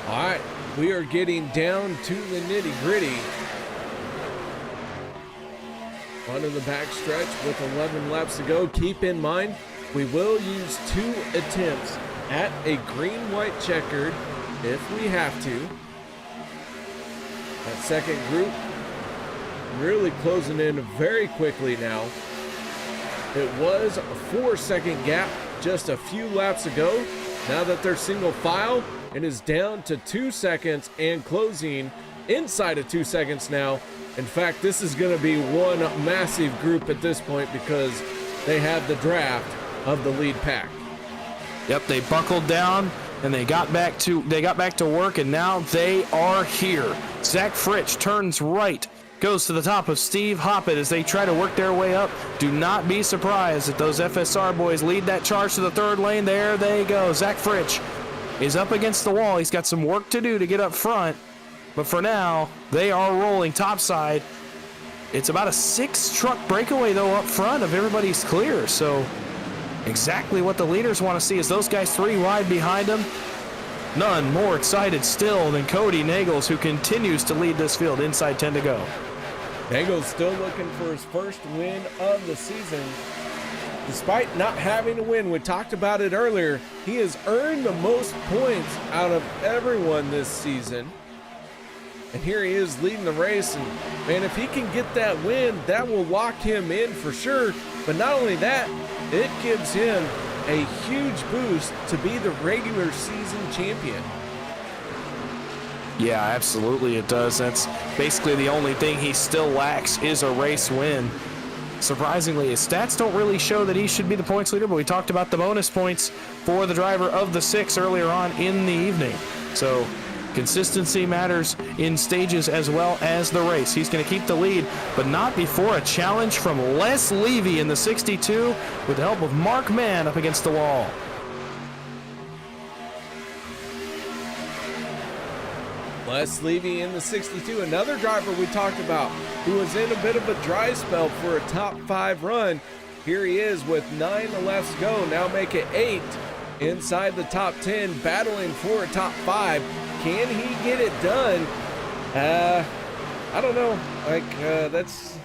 Speaker 5: All right, we are getting down to the nitty-gritty. Onto the back stretch with 11 laps to go. Keep in mind, we will use 2 attempts at a green-white checkered if we have to. That second group really closing in very quickly now. It was a 4-second gap just a few laps ago. Now that they're single file, it is down to 2 seconds and closing inside of 2 seconds now. In fact, this is going to be one massive group at this point because they have the draft of the lead pack.
Speaker 6: Yep, they buckled down and they got back to work, and now they are here. Zach Fritsch turns right, goes to the top of Steve Hoppett as they try to work their way up. Do not be surprised that those FSR boys lead that charge to the 3rd lane. There they go. Zach Fritsch is up against the wall. He's got some work to do to get up front, but for now, they are rolling topside. It's about a 6-truck breakaway, though, up front of everybody's clear, so exactly what the leaders want to see is those guys 3 wide behind them. None more excited still than Cody Nichols, who continues to lead this field. Inside 10 to go.
Speaker 5: Nichols still looking for his first win of the season. Despite not having a win, we talked about it earlier, he has earned the most points out of everyone this season. And here he is leading the race, and man, if he can get that win, that will lock him in for sure. But not only that, it gives him a huge boost to be the regular season champion.
Speaker 6: Yeah, absolutely it does. That's basically the only thing he still lacks is a race win. Surprisingly, his stats don't really show that he should be the points leader, but we talked about the bonus points for the driver of the 6 earlier on in the evening. So consistency matters in stages as well as the race. He's going to keep the lead, but not before a challenge from Les Levy in the 62 with the help of Mark Mann up against the wall.
Speaker 5: Les Levy in the 62, another driver we talked about who was in a bit of a dry spell for a top 5 run. Here he is with 9 laps to go, now make it 8 inside the top 10, battling for a top 5. Can he get it done? I don't know, that's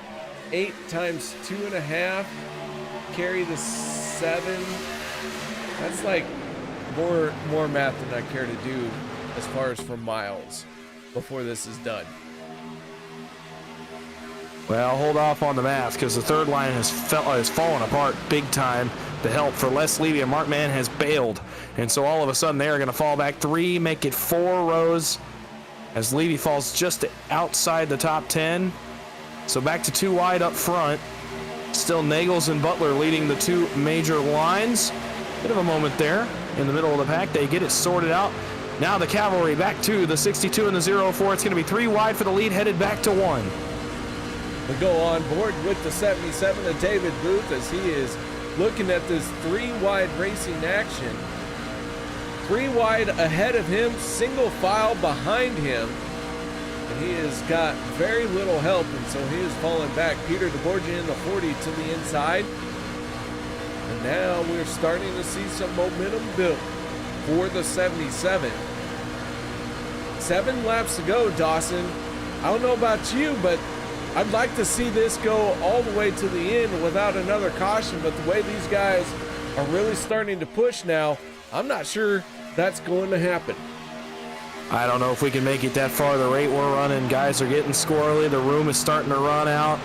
Speaker 5: 8 times 2.5, carry the 7. That's like more math than I care to do as far as for miles before this is done.
Speaker 6: Well, hold off on the math because the third line has fallen apart big time. The help for Les Levy and Mark Mann has bailed. And so all of a sudden they are going to fall back 3, make it 4 rows as Levy falls just outside the top 10. So back to 2 wide up front. Still Nagels and Butler leading the 2 major lines. Bit of a moment there in the middle of the pack. They get it sorted out. Now the cavalry back to the 62 and the 04. It's going to be 3 wide for the lead, headed back to 1.
Speaker 5: We go on board with the 77 of David Booth as he is looking at this 3 wide racing action. 3 wide ahead of him, single file behind him. And he has got very little help, and so he is falling back. Peter DeBorgia in the 40 to the inside. And now we're starting to see some momentum build for the 77. 7 laps to go, Dawson. I don't know about you, but I'd like to see this go all the way to the end without another caution, but the way these guys are really starting to push now, I'm not sure that's going to happen.
Speaker 6: I don't know if we can make it that far. The rate we're running, guys are getting squirrely. The room is starting to run out.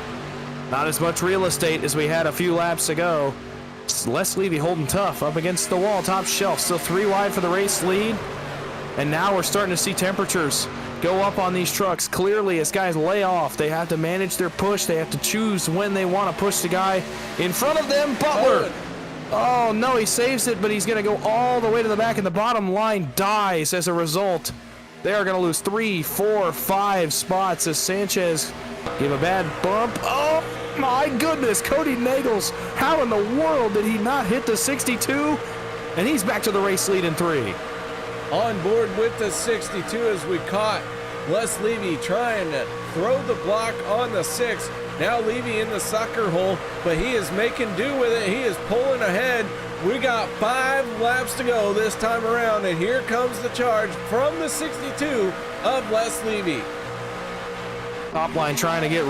Speaker 6: Not as much real estate as we had a few laps ago. Les Levy holding tough up against the wall, top shelf. Still 3 wide for the race lead. And now we're starting to see temperatures go up on these trucks. Clearly, as guys lay off, they have to manage their push. They have to choose when they want to push the guy in front of them. Butler. Oh, no, he saves it, but he's going to go all the way to the back, and the bottom line dies as a result. They are going to lose 3, 4, 5 spots as Sanchez gave a bad bump. Oh, my goodness, Cody Nagels. How in the world did he not hit the 62? And he's back to the race lead in 3.
Speaker 5: On board with the 62 as we caught Les Levy trying to throw the block on the 6. Now Levy in the sucker hole, but he is making do with it. He is pulling ahead. We got 5 laps to go this time around, and here comes the charge from the 62 of Les Levy.
Speaker 6: Top line trying to get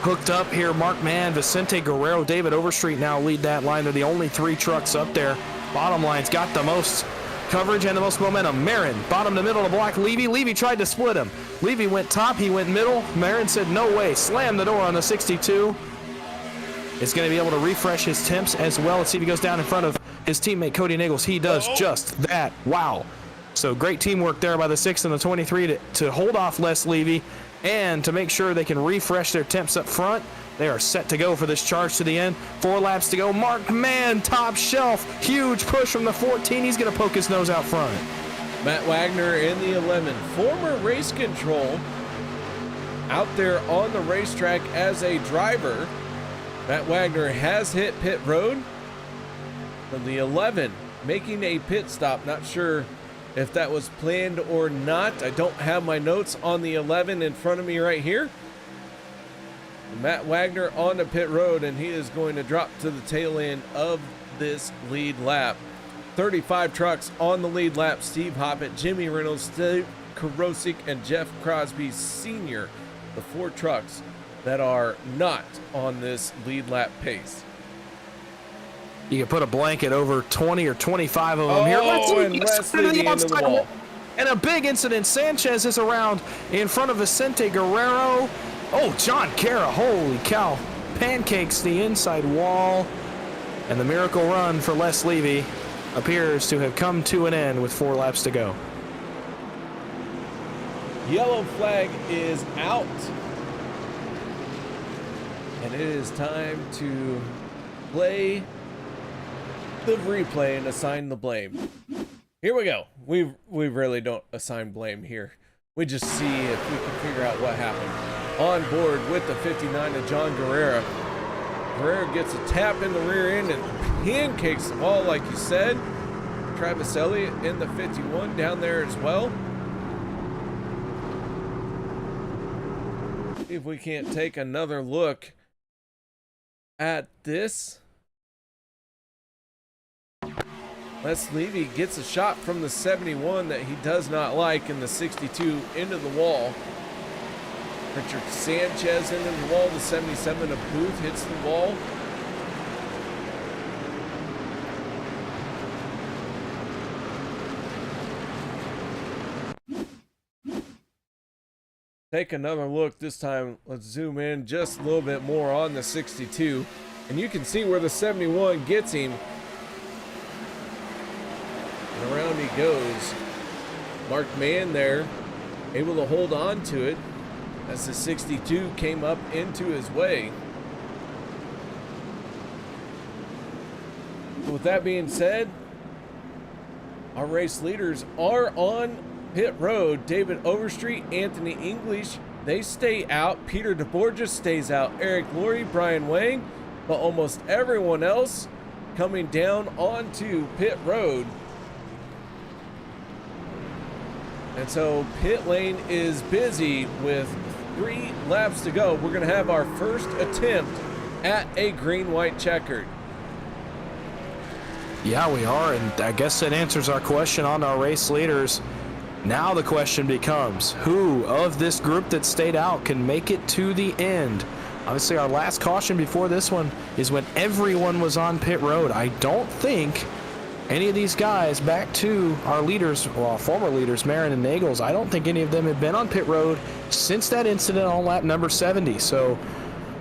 Speaker 6: hooked up here. Mark Mann, Vicente Guerrero, David Overstreet now lead that line. They're the only 3 trucks up there. Bottom line's got the most coverage and the most momentum. Marin, bottom to middle to block Levy. Levy tried to split him. Levy went top, he went middle. Marin said no way, slammed the door on the 62. Is going to be able to refresh his temps as well. Let's see if he goes down in front of his teammate Cody Nagels. He does just that. Wow. So great teamwork there by the 6 and the 23 to hold off Les Levy and to make sure they can refresh their temps up front. They are set to go for this charge to the end. 4 laps to go. Mark Mann, top shelf. Huge push from the 14. He's going to poke his nose out front.
Speaker 5: Matt Wagner in the 11. Former race control out there on the racetrack as a driver. Matt Wagner has hit pit road. From the 11, making a pit stop. Not sure if that was planned or not. I don't have my notes on the 11 in front of me right here. Matt Wagner on the pit road, and he is going to drop to the tail end of this lead lap. 35 trucks on the lead lap. Steve Hoppett, Jimmy Reynolds, Steve Karosik, and Jeff Crosby Sr. The 4 trucks that are not on this lead lap pace.
Speaker 6: You can put a blanket over 20 or 25 of them here.
Speaker 5: Let's to the end of the wall.
Speaker 6: And a big incident. Sanchez is around in front of Vicente Guerrero. Oh, John Cara, holy cow. Pancakes the inside wall. And the miracle run for Les Levy appears to have come to an end with 4 laps to go.
Speaker 5: Yellow flag is out. And it is time to play the replay and assign the blame. Here we go. We really don't assign blame here. We just see if we can figure out what happened. On board with the 59 of John Guerrero. Guerrero gets a tap in the rear end and pancakes the wall like you said. Travis Elliott in the 51 down there as well. See if we can't take another look at this. Les Levy gets a shot from the 71 that he does not like in the 62 into the wall. Richard Sanchez into the wall. The 77 of Booth hits the wall. Take another look this time. Let's zoom in just a little bit more on the 62. And you can see where the 71 gets him. And around he goes. Mark Mann there, able to hold on to it as the 62 came up into his way. So with that being said, our race leaders are on pit road. David Overstreet, Anthony English, they stay out. Peter DeBorgia stays out. Eric Laurie, Brian Wang, but almost everyone else coming down onto pit road. And so pit lane is busy with 3 laps to go. We're going to have our first attempt at a green-white checkered.
Speaker 6: Yeah, we are, and I guess that answers our question on our race leaders. Now the question becomes, who of this group that stayed out can make it to the end? Obviously, our last caution before this one is when everyone was on pit road. I don't think any of these guys, back to our leaders, well, our former leaders, Marin and Nagels, I don't think any of them have been on pit road since that incident on lap number 70. So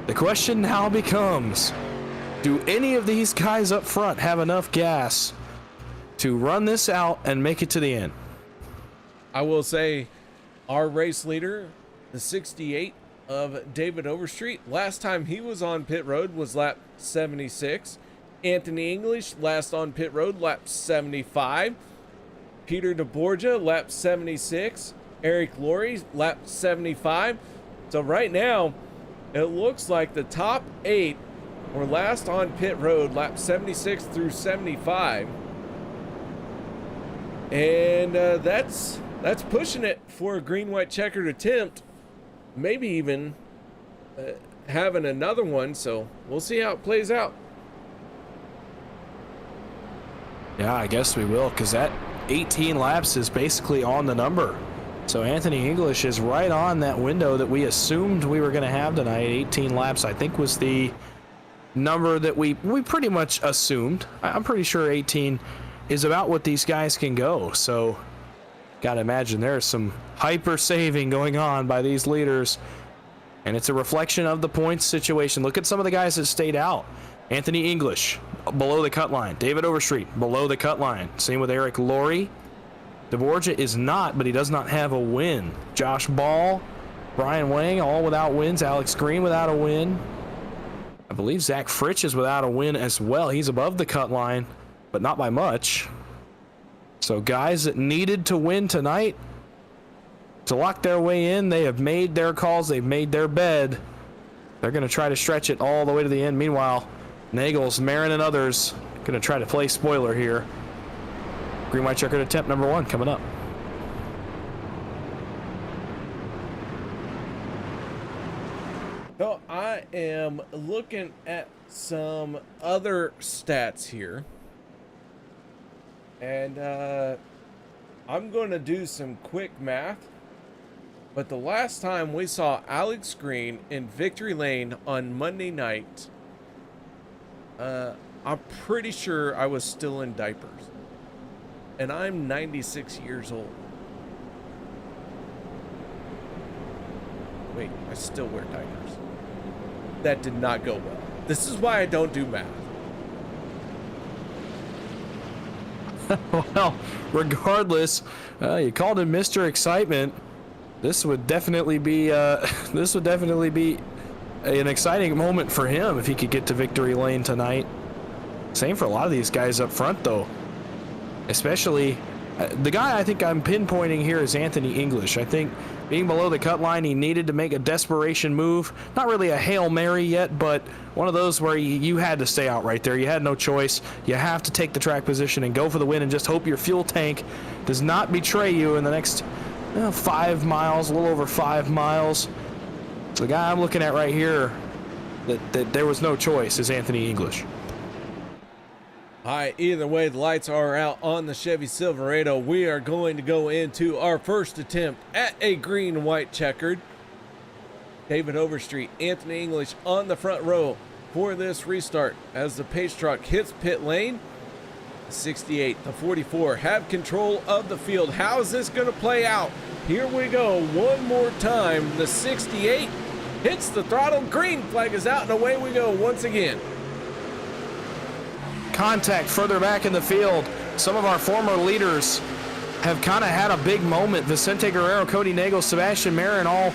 Speaker 6: the question now becomes, do any of these guys up front have enough gas to run this out and make it to the end?
Speaker 5: I will say our race leader, the 68 of David Overstreet, last time he was on pit road was lap 76. Anthony English, last on pit road, lap 75. Peter DeBorgia, lap 76. Eric Laurie, lap 75. So right now, it looks like the top 8 were last on pit road, lap 76 through 75. And that's pushing it for a green-white checkered attempt. Maybe even having another one, so we'll see how it plays out.
Speaker 6: Yeah, I guess we will, because that 18 laps is basically on the number. So Anthony English is right on that window that we assumed we were going to have tonight. 18 laps, I think, was the number that we pretty much assumed. I'm pretty sure 18 is about what these guys can go. So gotta imagine there's some hyper saving going on by these leaders, and it's a reflection of the points situation. Look at some of the guys that stayed out. Anthony English below the cut line. David Overstreet below the cut line. Same with Eric Laurie. DeBorgia is not, but he does not have a win. Josh Ball, Brian Wang, all without wins. Alex Green without a win. I believe Zach Fritsch is without a win as well. He's above the cut line, but not by much. So guys that needed to win tonight to lock their way in, they have made their calls. They've made their bed. They're going to try to stretch it all the way to the end. Meanwhile, Nagels, Marin, and others going to try to play spoiler here. Green-white checkered attempt number 1 coming up.
Speaker 5: So I am looking at some other stats here. And I'm going to do some quick math. But the last time we saw Alex Green in Victory Lane on Monday night, I'm pretty sure I was still in diapers. And I'm 96 years old. Wait, I still wear diapers. That did not go well. This is why I don't do math.
Speaker 6: Well, regardless, you called him Mr. Excitement. This would definitely be an exciting moment for him if he could get to victory lane tonight. Same for a lot of these guys up front, though. Especially the guy I think I'm pinpointing here is Anthony English. I think being below the cut line, he needed to make a desperation move. Not really a Hail Mary yet, but one of those where you had to stay out right there. You had no choice. You have to take the track position and go for the win and just hope your fuel tank does not betray you in the next 5 miles, a little over 5 miles. So the guy I'm looking at right here that there was no choice is Anthony English.
Speaker 5: All right, either way, the lights are out on the Chevy Silverado. We are going to go into our first attempt at a green and white checkered. David Overstreet, Anthony English on the front row for this restart as the pace truck hits pit lane. 68, the 44 have control of the field. How is this going to play out? Here we go one more time. The 68 hits the throttle. Green flag is out and away we go once again.
Speaker 6: Contact further back in the field. Some of our former leaders have kind of had a big moment. Vicente Guerrero, Cody Nagel, Sebastian Marin, all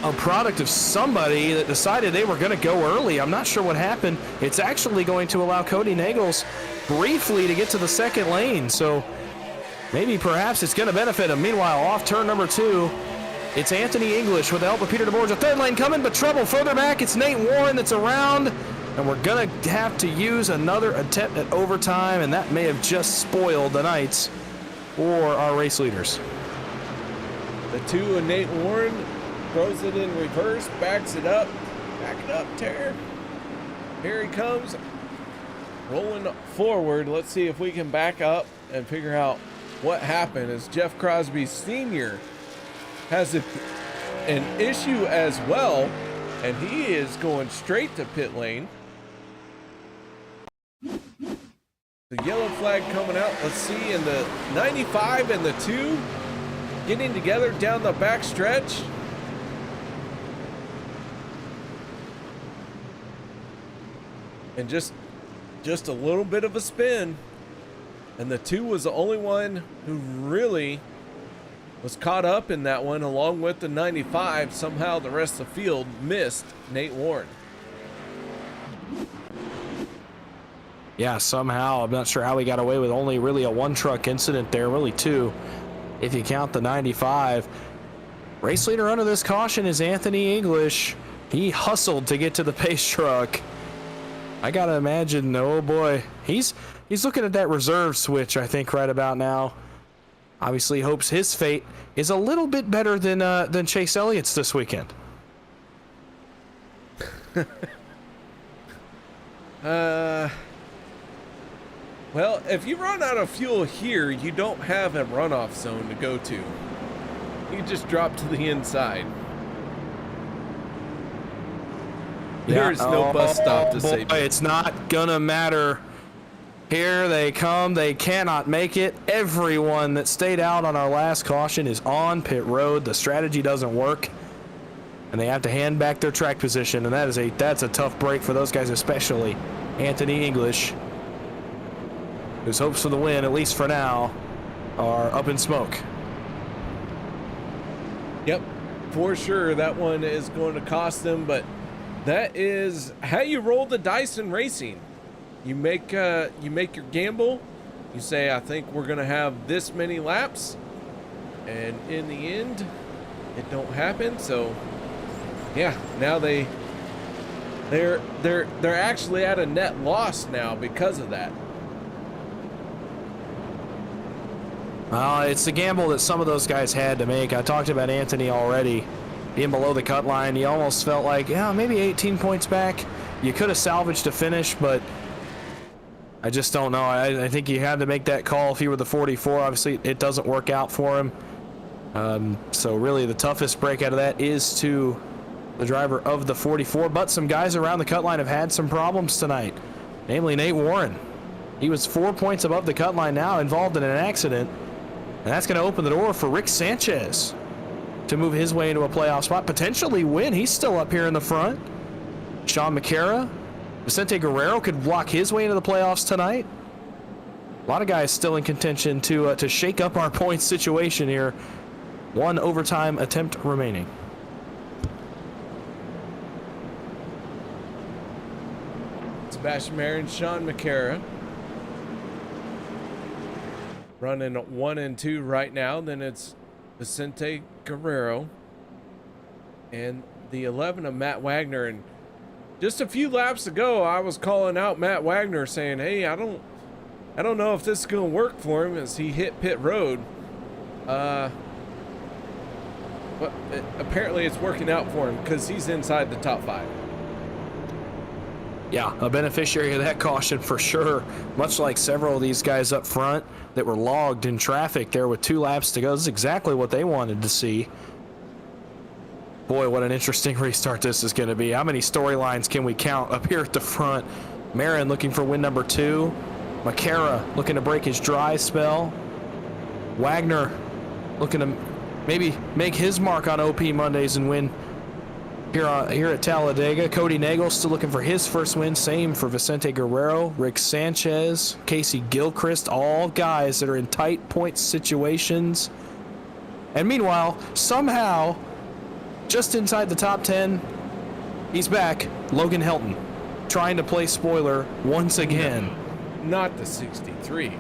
Speaker 6: a product of somebody that decided they were going to go early. I'm not sure what happened. It's actually going to allow Cody Nagels briefly to get to the second lane. So maybe perhaps it's going to benefit him. Meanwhile, off turn number 2, it's Anthony English with the help of Peter DeBorgia. Third lane coming, but trouble further back. It's Nate Warren that's around. And we're going to have to use another attempt at overtime, and that may have just spoiled the nights for our race leaders.
Speaker 5: The 2 and Nate Warren throws it in reverse, backs it up. Back it up, Terry. Here he comes, rolling forward. Let's see if we can back up and figure out what happened as Jeff Crosby Sr. has an issue as well, and he is going straight to pit lane. The yellow flag coming out. Let's see, in the 95 and the 2 getting together down the back stretch. And just a little bit of a spin. And the 2 was the only one who really was caught up in that one, along with the 95. Somehow the rest of the field missed Nate Warren.
Speaker 6: Yeah, somehow. I'm not sure how he got away with only really a 1-truck incident there, really 2, if you count the 95. Race leader under this caution is Anthony English. He hustled to get to the pace truck. I gotta imagine, oh boy, he's looking at that reserve switch, I think, right about now. Obviously hopes his fate is a little bit better than Chase Elliott's this weekend.
Speaker 5: Well, if you run out of fuel here, you don't have a runoff zone to go to. You just drop to the inside. There's no bus stop to save you.
Speaker 6: It's not gonna matter. Here they come. They cannot make it. Everyone that stayed out on our last caution is on pit road. The strategy doesn't work, and they have to hand back their track position, and that's a tough break for those guys, especially Anthony English, whose hopes for the win, at least for now, are up in smoke.
Speaker 5: Yep, for sure. That one is going to cost them, but that is how you roll the dice in racing. You make your gamble. You say, I think we're going to have this many laps, and in the end, it don't happen. So, yeah, now they're actually at a net loss now because of that.
Speaker 6: It's the gamble that some of those guys had to make. I talked about Anthony already. Being below the cut line, he almost felt like, yeah, maybe 18 points back. You could have salvaged a finish, but I just don't know. I think you had to make that call if you were the 44. Obviously, it doesn't work out for him. So really the toughest break out of that is to the driver of the 44. But some guys around the cut line have had some problems tonight, namely Nate Warren. He was 4 points above the cut line now, involved in an accident. And that's going to open the door for Rick Sanchez to move his way into a playoff spot, potentially win. He's still up here in the front. Sean McCara, Vicente Guerrero could block his way into the playoffs tonight. A lot of guys still in contention to shake up our points situation here. One overtime attempt remaining.
Speaker 5: Sebastian Marin, Sean McCara running 1 and 2 right now. Then it's Vicente Guerrero and the 11 of Matt Wagner. And just a few laps ago, I was calling out Matt Wagner saying, hey, I don't know if this is going to work for him as he hit pit road. But apparently it's working out for him because he's inside the top 5.
Speaker 6: Yeah, a beneficiary of that caution for sure. Much like several of these guys up front that were logged in traffic there with 2 laps to go. This is exactly what they wanted to see. Boy, what an interesting restart this is going to be. How many storylines can we count up here at the front? Marin looking for win number 2. McCara looking to break his dry spell. Wagner looking to maybe make his mark on OP Mondays and win here at Talladega. Cody Nagel still looking for his first win. Same for Vicente Guerrero, Rick Sanchez, Casey Gilchrist, all guys that are in tight point situations. And meanwhile, somehow, just inside the top 10, he's back, Logan Helton, trying to play spoiler once again.
Speaker 5: Not the 63.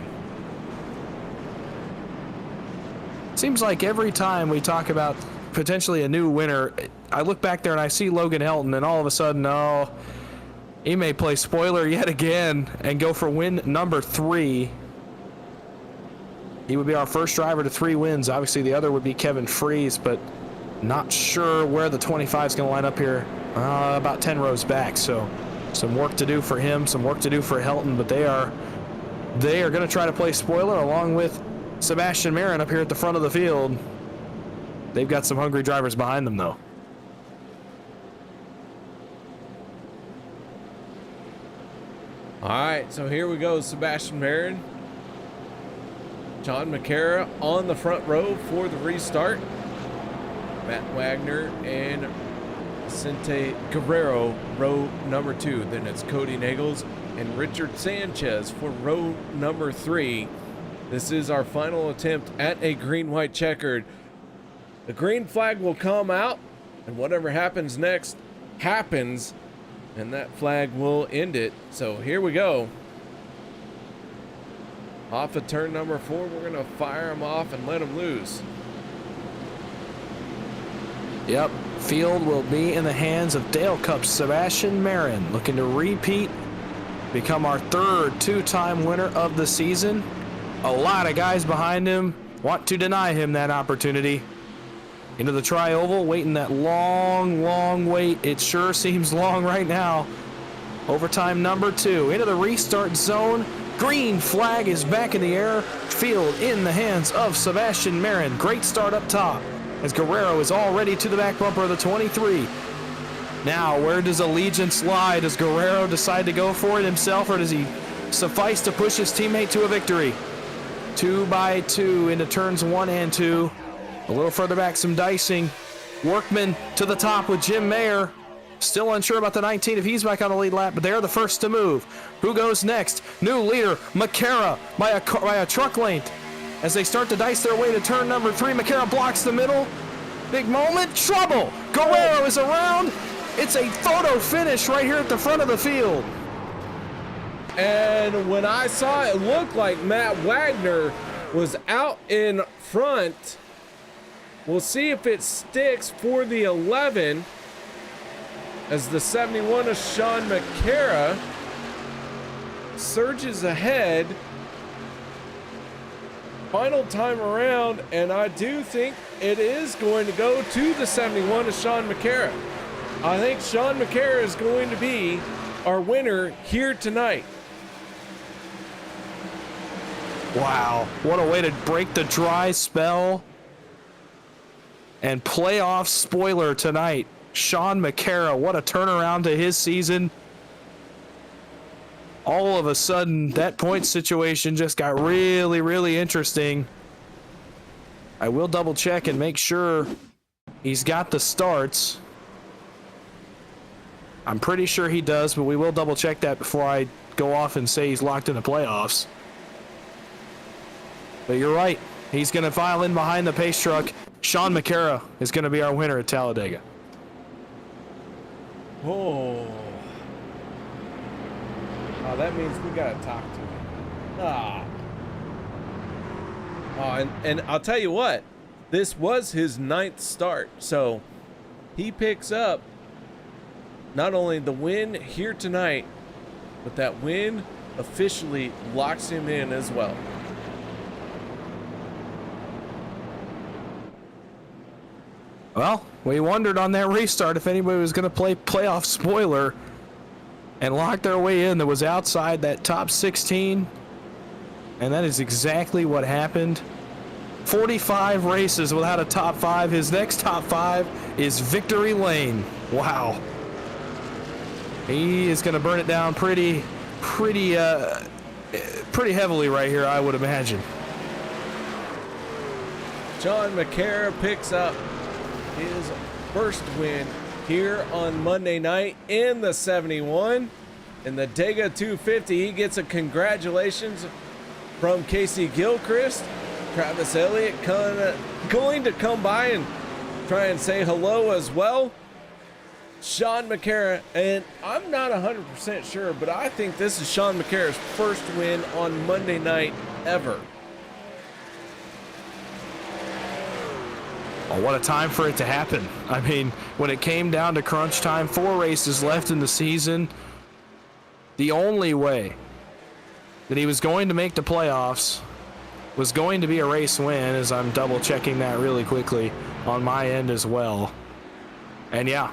Speaker 6: Seems like every time we talk about potentially a new winner, I look back there and I see Logan Helton, and all of a sudden, oh, he may play spoiler yet again and go for win number 3. He would be our first driver to 3 wins. Obviously, the other would be Kevin Freese, but not sure where the 25 is going to line up here. About 10 rows back, so some work to do for him, some work to do for Helton, but they are going to try to play spoiler along with Sebastian Marin up here at the front of the field. They've got some hungry drivers behind them, though.
Speaker 5: All right, so here we go. Sebastian Marin, John McCara on the front row for the restart. Matt Wagner and Vicente Guerrero, row number 2. Then it's Cody Nagels and Richard Sanchez for row number 3. This is our final attempt at a green-white checkered. The green flag will come out, and whatever happens next happens, and that flag will end it. So here we go. Off of turn number 4, we're going to fire him off and let him loose.
Speaker 6: Yep, field will be in the hands of Dale Cup Sebastian Marin, looking to repeat, become our 3rd 2-time winner of the season. A lot of guys behind him want to deny him that opportunity. Into the tri-oval, waiting that long wait. It sure seems long right now. Overtime number 2, into the restart zone. Green flag is back in the air. Field in the hands of Sebastian Marin. Great start up top, as Guerrero is already to the back bumper of the 23. Now, where does allegiance lie? Does Guerrero decide to go for it himself, or does he suffice to push his teammate to a victory? 2 by 2 into turns 1 and 2. A little further back, some dicing. Workman to the top with Jim Mayer. Still unsure about the 19 if he's back on the lead lap, but they're the first to move. Who goes next? New leader, McCara, by a truck length. As they start to dice their way to turn number 3, McCara blocks the middle. Big moment, trouble. Guerrero is around. It's a photo finish right here at the front of the field.
Speaker 5: And when I saw it, looked like Matt Wagner was out in front. We'll see if it sticks for the 11 as the 71 of Sean McCara surges ahead. Final time around, and I do think it is going to go to the 71 of Sean McCara. I think Sean McCara is going to be our winner here tonight.
Speaker 6: Wow, what a way to break the dry spell and playoff spoiler tonight. Sean McCara, what a turnaround to his season. All of a sudden, that point situation just got really interesting. I will double check and make sure he's got the starts. I'm pretty sure he does, but we will double check that before I go off and say he's locked in the playoffs. But you're right. He's going to file in behind the pace truck. Sean McCara is going to be our winner at Talladega.
Speaker 5: Oh. Oh, that means we gotta talk to him. Ah. Oh, and I'll tell you what, this was his 9th start, so he picks up not only the win here tonight, but that win officially locks him in as well.
Speaker 6: Well, we wondered on that restart if anybody was going to play playoff spoiler and lock their way in that was outside that top 16. And that is exactly what happened. 45 races without a top 5. His next top 5 is Victory Lane. Wow. He is going to burn it down pretty heavily right here, I would imagine.
Speaker 5: John McCara picks up his first win here on Monday night in the 71. In the Dega 250, he gets a congratulations from Casey Gilchrist. Travis Elliott going to come by and try and say hello as well. Sean McCara, and I'm not 100% sure, but I think this is Sean McCara's first win on Monday night ever.
Speaker 6: Oh, what a time for it to happen. I mean, when it came down to crunch time, 4 races left in the season, the only way that he was going to make the playoffs was going to be a race win, as I'm double checking that really quickly on my end as well. And yeah,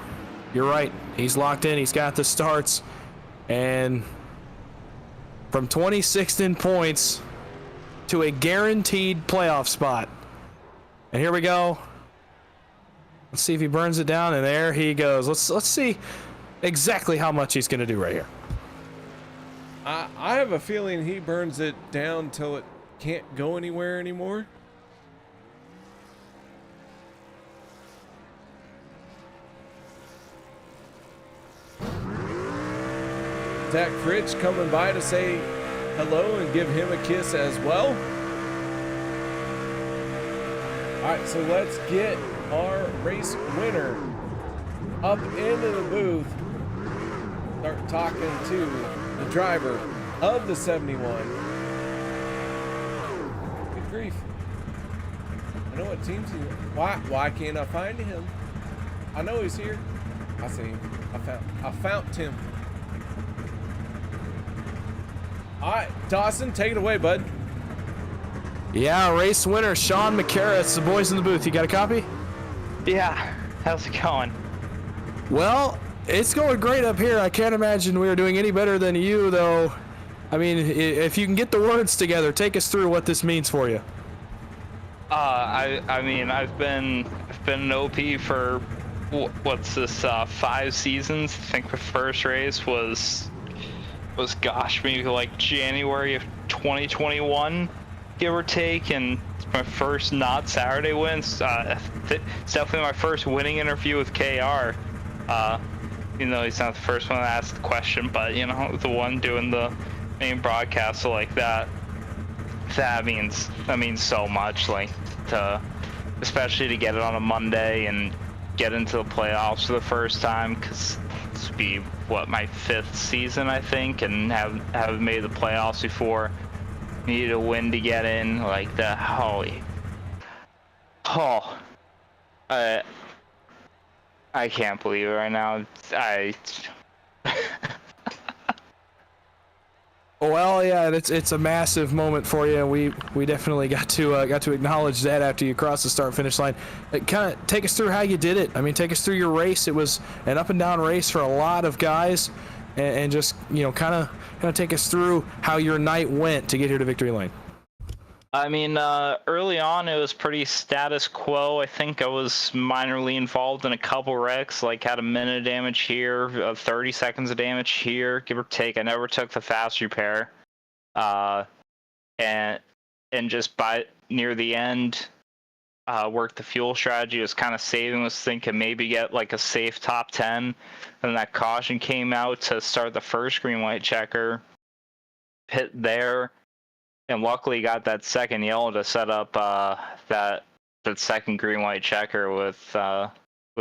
Speaker 6: you're right. He's locked in. He's got the starts. And from 26th in points to a guaranteed playoff spot. And here we go. Let's see if he burns it down, and there he goes. Let's see exactly how much he's going to do right here.
Speaker 5: I have a feeling he burns it down till it can't go anywhere anymore. Zach Fritsch coming by to say hello and give him a kiss as well. All right, so let's get our race winner up into the booth. Start talking to the driver of the 71. Good grief. I know what team's he. Why can't I find him? I know he's here. I see him. I found him. All right, Dawson, take it away, bud.
Speaker 6: Yeah, race winner, Sean McCara. It's the boys in the booth. You got a copy?
Speaker 9: Yeah. How's it going?
Speaker 6: Well, it's going great up here. I can't imagine we are doing any better than you, though. I mean, if you can get the words together, take us through what this means for you.
Speaker 9: I mean, I've been an OP for what's this? 5 seasons. I think the first race was gosh, maybe like January of 2021, give or take, and it's my first not Saturday wins. It's definitely my first winning interview with KR. You know, he's not the first one to ask the question, but you know, the one doing the main broadcast, so like that means so much, like especially to get it on a Monday and get into the playoffs for the first time, because this would be my 5th season, I think, and have made the playoffs before. Needed a win to get in, like the I can't believe it right now.
Speaker 6: Well, yeah, it's a massive moment for you, and we definitely got to acknowledge that after you crossed the start-finish line. Kind of take us through how you did it. I mean, take us through your race. It was an up-and-down race for a lot of guys, and just, you know, kind of take us through how your night went to get here to Victory Lane.
Speaker 9: I mean, early on it was pretty status quo. I think I was minorly involved in a couple wrecks, like had a minute of damage here, 30 seconds of damage here, give or take. I never took the fast repair. And just by near the end, worked the fuel strategy, was kind of saving, was thinking maybe get like a safe top 10. And that caution came out to start the first green-white checker, hit there. And luckily got that second yellow to set up that second green-white checker with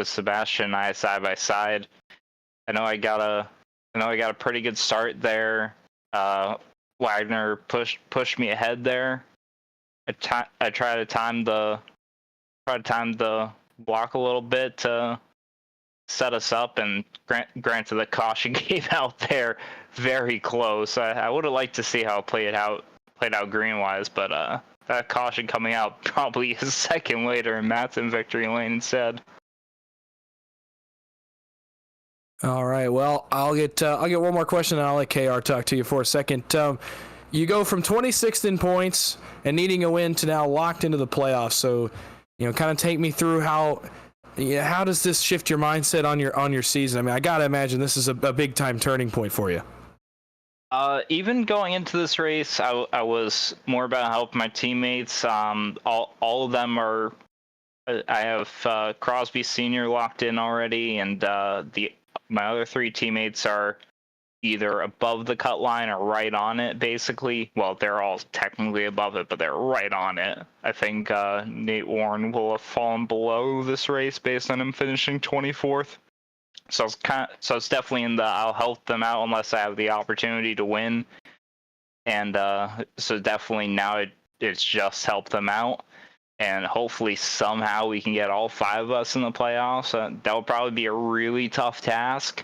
Speaker 9: Sebastian and I side by side. I know I got a pretty good start there. Wagner pushed me ahead there. I tried to time the block a little bit to set us up, and granted the caution came out there very close. I would have liked to see how it played out green wise, but that caution coming out probably a second later, and Matt's in victory lane instead.
Speaker 6: All right. Well, I'll get one more question, and I'll let KR talk to you for a second. You go from 26th in points and needing a win to now locked into the playoffs. So, kind of take me through how does this shift your mindset on your season? I mean, I gotta imagine this is a big time turning point for you.
Speaker 9: Even going into this race, I was more about helping my teammates. All of them are. I have Crosby Senior locked in already, and my other 3 teammates are either above the cut line or right on it, basically. Well, they're all technically above it, but they're right on it. I think Nate Warren will have fallen below this race based on him finishing 24th. So it's definitely in the I'll help them out unless I have the opportunity to win. And so definitely now it's just help them out. And hopefully somehow we can get all 5 of us in the playoffs. That would probably be a really tough task.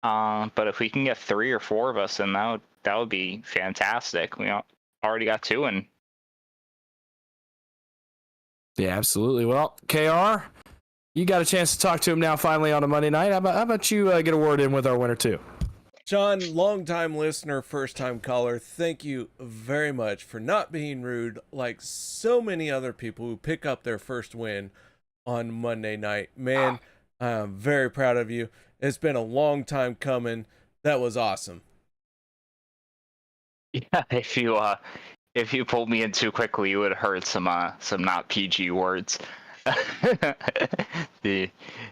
Speaker 9: But if we can get 3 or 4 of us in, that would be fantastic. We already got 2 in.
Speaker 6: Yeah, absolutely. Well, KR, you got a chance to talk to him now finally on a Monday night. How about you get a word in with our winner too?
Speaker 5: John, longtime listener, first-time caller, thank you very much for not being rude like so many other people who pick up their first win on Monday night. Man, I'm very proud of you. It's been a long time coming. That was awesome.
Speaker 9: Yeah, if you pulled me in too quickly, you would have heard some not PG words.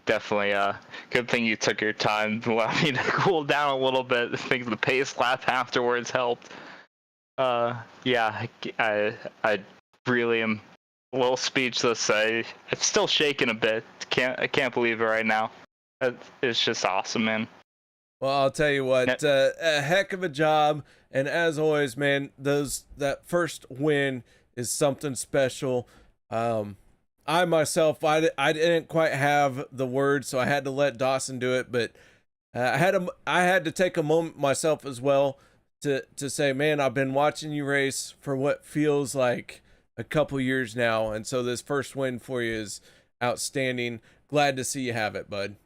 Speaker 9: Definitely good thing you took your time to allow me to cool down a little bit. I think the pace lap afterwards helped. Yeah, I really am a little speechless. I'm still shaking a bit. I can't believe it right now. It's just awesome, man.
Speaker 5: Well, I'll tell you what, a heck of a job, and as always, man, that first win is something special. I myself, I didn't quite have the words, so I had to let Dawson do it, but I had to take a moment myself as well to say, man, I've been watching you race for what feels like a couple years now, and so this first win for you is outstanding. Glad to see you have it, bud.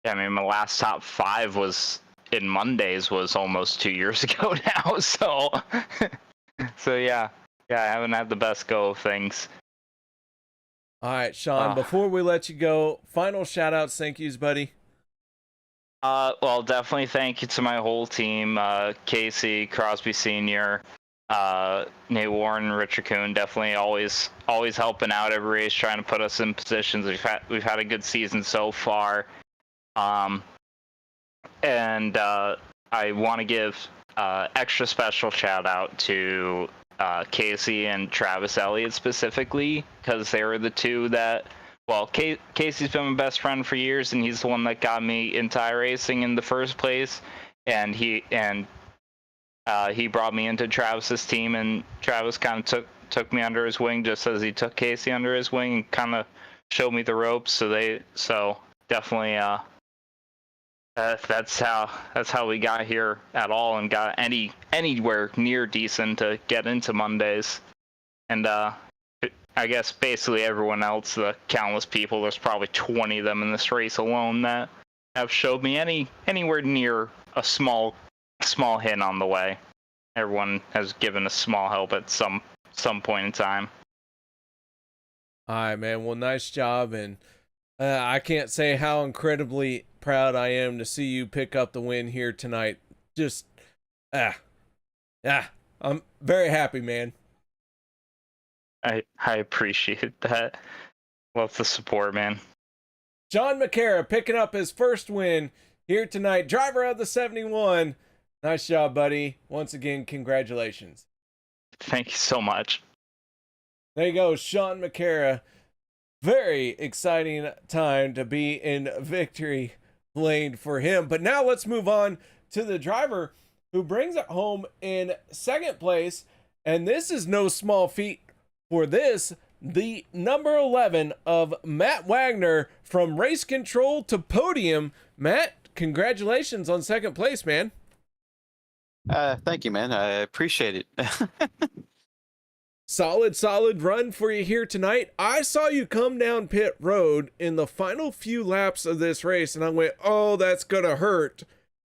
Speaker 9: Yeah, I mean, my last top 5 was in Mondays was almost 2 years ago now, so yeah, I haven't had the best go of things.
Speaker 5: All right, Sean, before we let you go, final shout-outs, thank yous, buddy.
Speaker 9: Well, definitely thank you to my whole team, Casey, Crosby Sr., Nate Warren, Richard Kuhn, definitely always helping out every race, trying to put us in positions. We've had a good season so far. And I want to give extra special shout out to Casey and Travis Elliott specifically, because they were the 2 that, well, Casey's been my best friend for years, and he's the one that got me into iRacing in the first place, and he brought me into Travis's team, and Travis kind of took me under his wing just as he took Casey under his wing and kind of showed me the ropes. So definitely that's how we got here at all and got anywhere near decent to get into Mondays. And I guess basically everyone else, the countless people, there's probably 20 of them in this race alone that have showed me anywhere near a small hint on the way. Everyone has given a small help at some point in time.
Speaker 5: All right, man. Well, nice job, and I can't say how incredibly proud I am to see you pick up the win here tonight. Just, I'm very happy, man.
Speaker 9: I appreciate that. Love the support, man.
Speaker 5: John McCara picking up his first win here tonight. Driver of the 71. Nice job, buddy. Once again, congratulations.
Speaker 9: Thank you so much.
Speaker 5: There you go, Sean McCara. Very exciting time to be in victory lane for him. But now let's move on to the driver who brings it home in second place. And this is no small feat for this, the number 11 of Matt Wagner from race control to podium. Matt, congratulations on second place, man.
Speaker 10: Thank you, man. I appreciate it.
Speaker 5: Solid run for you here tonight. I saw you come down pit road in the final few laps of this race, and I went, oh, that's gonna hurt.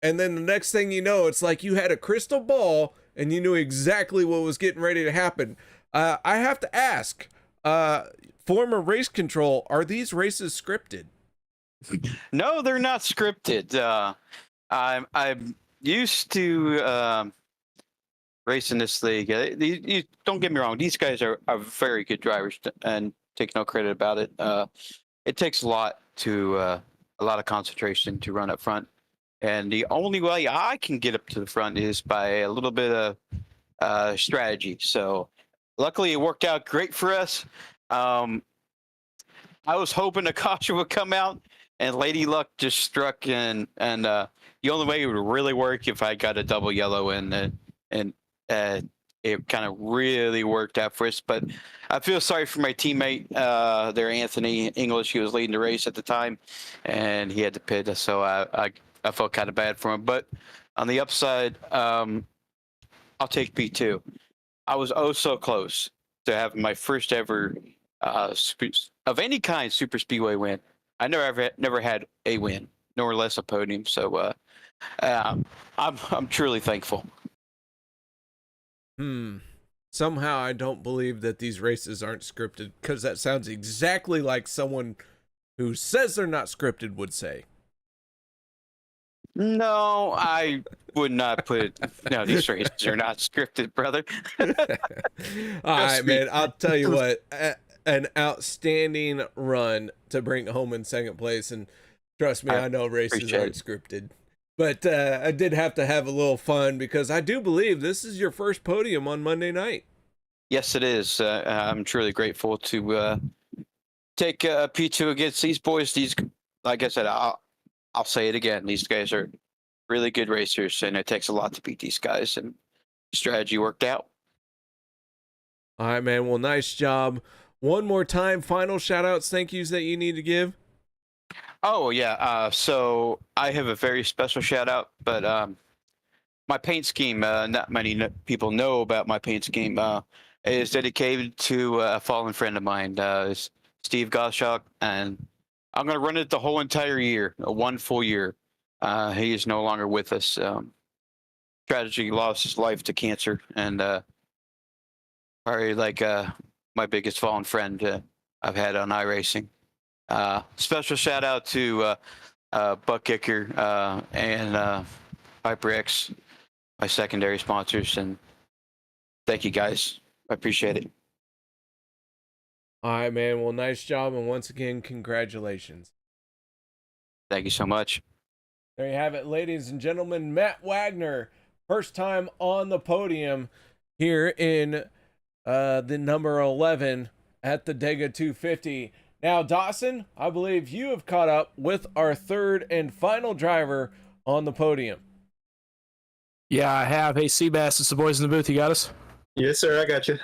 Speaker 5: And then the next thing you know, it's like you had a crystal ball and you knew exactly what was getting ready to happen. I have to ask, former race control, are these races scripted?
Speaker 10: No, they're not scripted. I'm used to racing this league. You don't get me wrong; these guys are very good drivers, and take no credit about it. It takes a lot of concentration to run up front, and the only way I can get up to the front is by a little bit of strategy. So, luckily, it worked out great for us. I was hoping a caution would come out, and Lady Luck just struck, and the only way it would really work if I got a double yellow and it kind of really worked out for us. But I feel sorry for my teammate there, Anthony English. He was leading the race at the time, and he had to pit, so I felt kind of bad for him. But on the upside, I'll take P2. I was oh so close to having my first ever of any kind super speedway win. I never had a win, nor less a podium. So I'm truly thankful.
Speaker 5: Somehow I don't believe that these races aren't scripted, because that sounds exactly like someone who says they're not scripted would say.
Speaker 10: No, I would not put. No, these races are not scripted, brother.
Speaker 5: All right, man. I'll tell you what. An outstanding run to bring home in second place, and trust me, I know races aren't scripted. But I did have to have a little fun, because I do believe this is your first podium on Monday night.
Speaker 10: Yes, it is. I'm truly grateful to take P2 against these boys. These, like I said, I'll say it again. These guys are really good racers, and it takes a lot to beat these guys, and strategy worked out.
Speaker 5: All right, man. Well, nice job. One more time, final shout-outs, thank yous that you need to give.
Speaker 10: Oh, yeah. So I have a very special shout-out, but my paint scheme, not many people know about my paint scheme, is dedicated to a fallen friend of mine, Steve Gottschalk, and I'm going to run it the whole entire year, one full year. He is no longer with us. Tragically lost his life to cancer, and probably like my biggest fallen friend I've had on iRacing. Special shout out to Buck Kicker and HyperX, my secondary sponsors, and thank you guys. I appreciate it.
Speaker 5: All right, man. Well, nice job, and once again, congratulations.
Speaker 10: Thank you so much.
Speaker 5: There you have it, ladies and gentlemen. Matt Wagner, first time on the podium here in the number 11 at the Dega 250. Now, Dawson, I believe you have caught up with our third and final driver on the podium.
Speaker 6: Yeah, I have. Hey, Seabass, it's the boys in the booth. You got us?
Speaker 11: Yes, sir. I got you.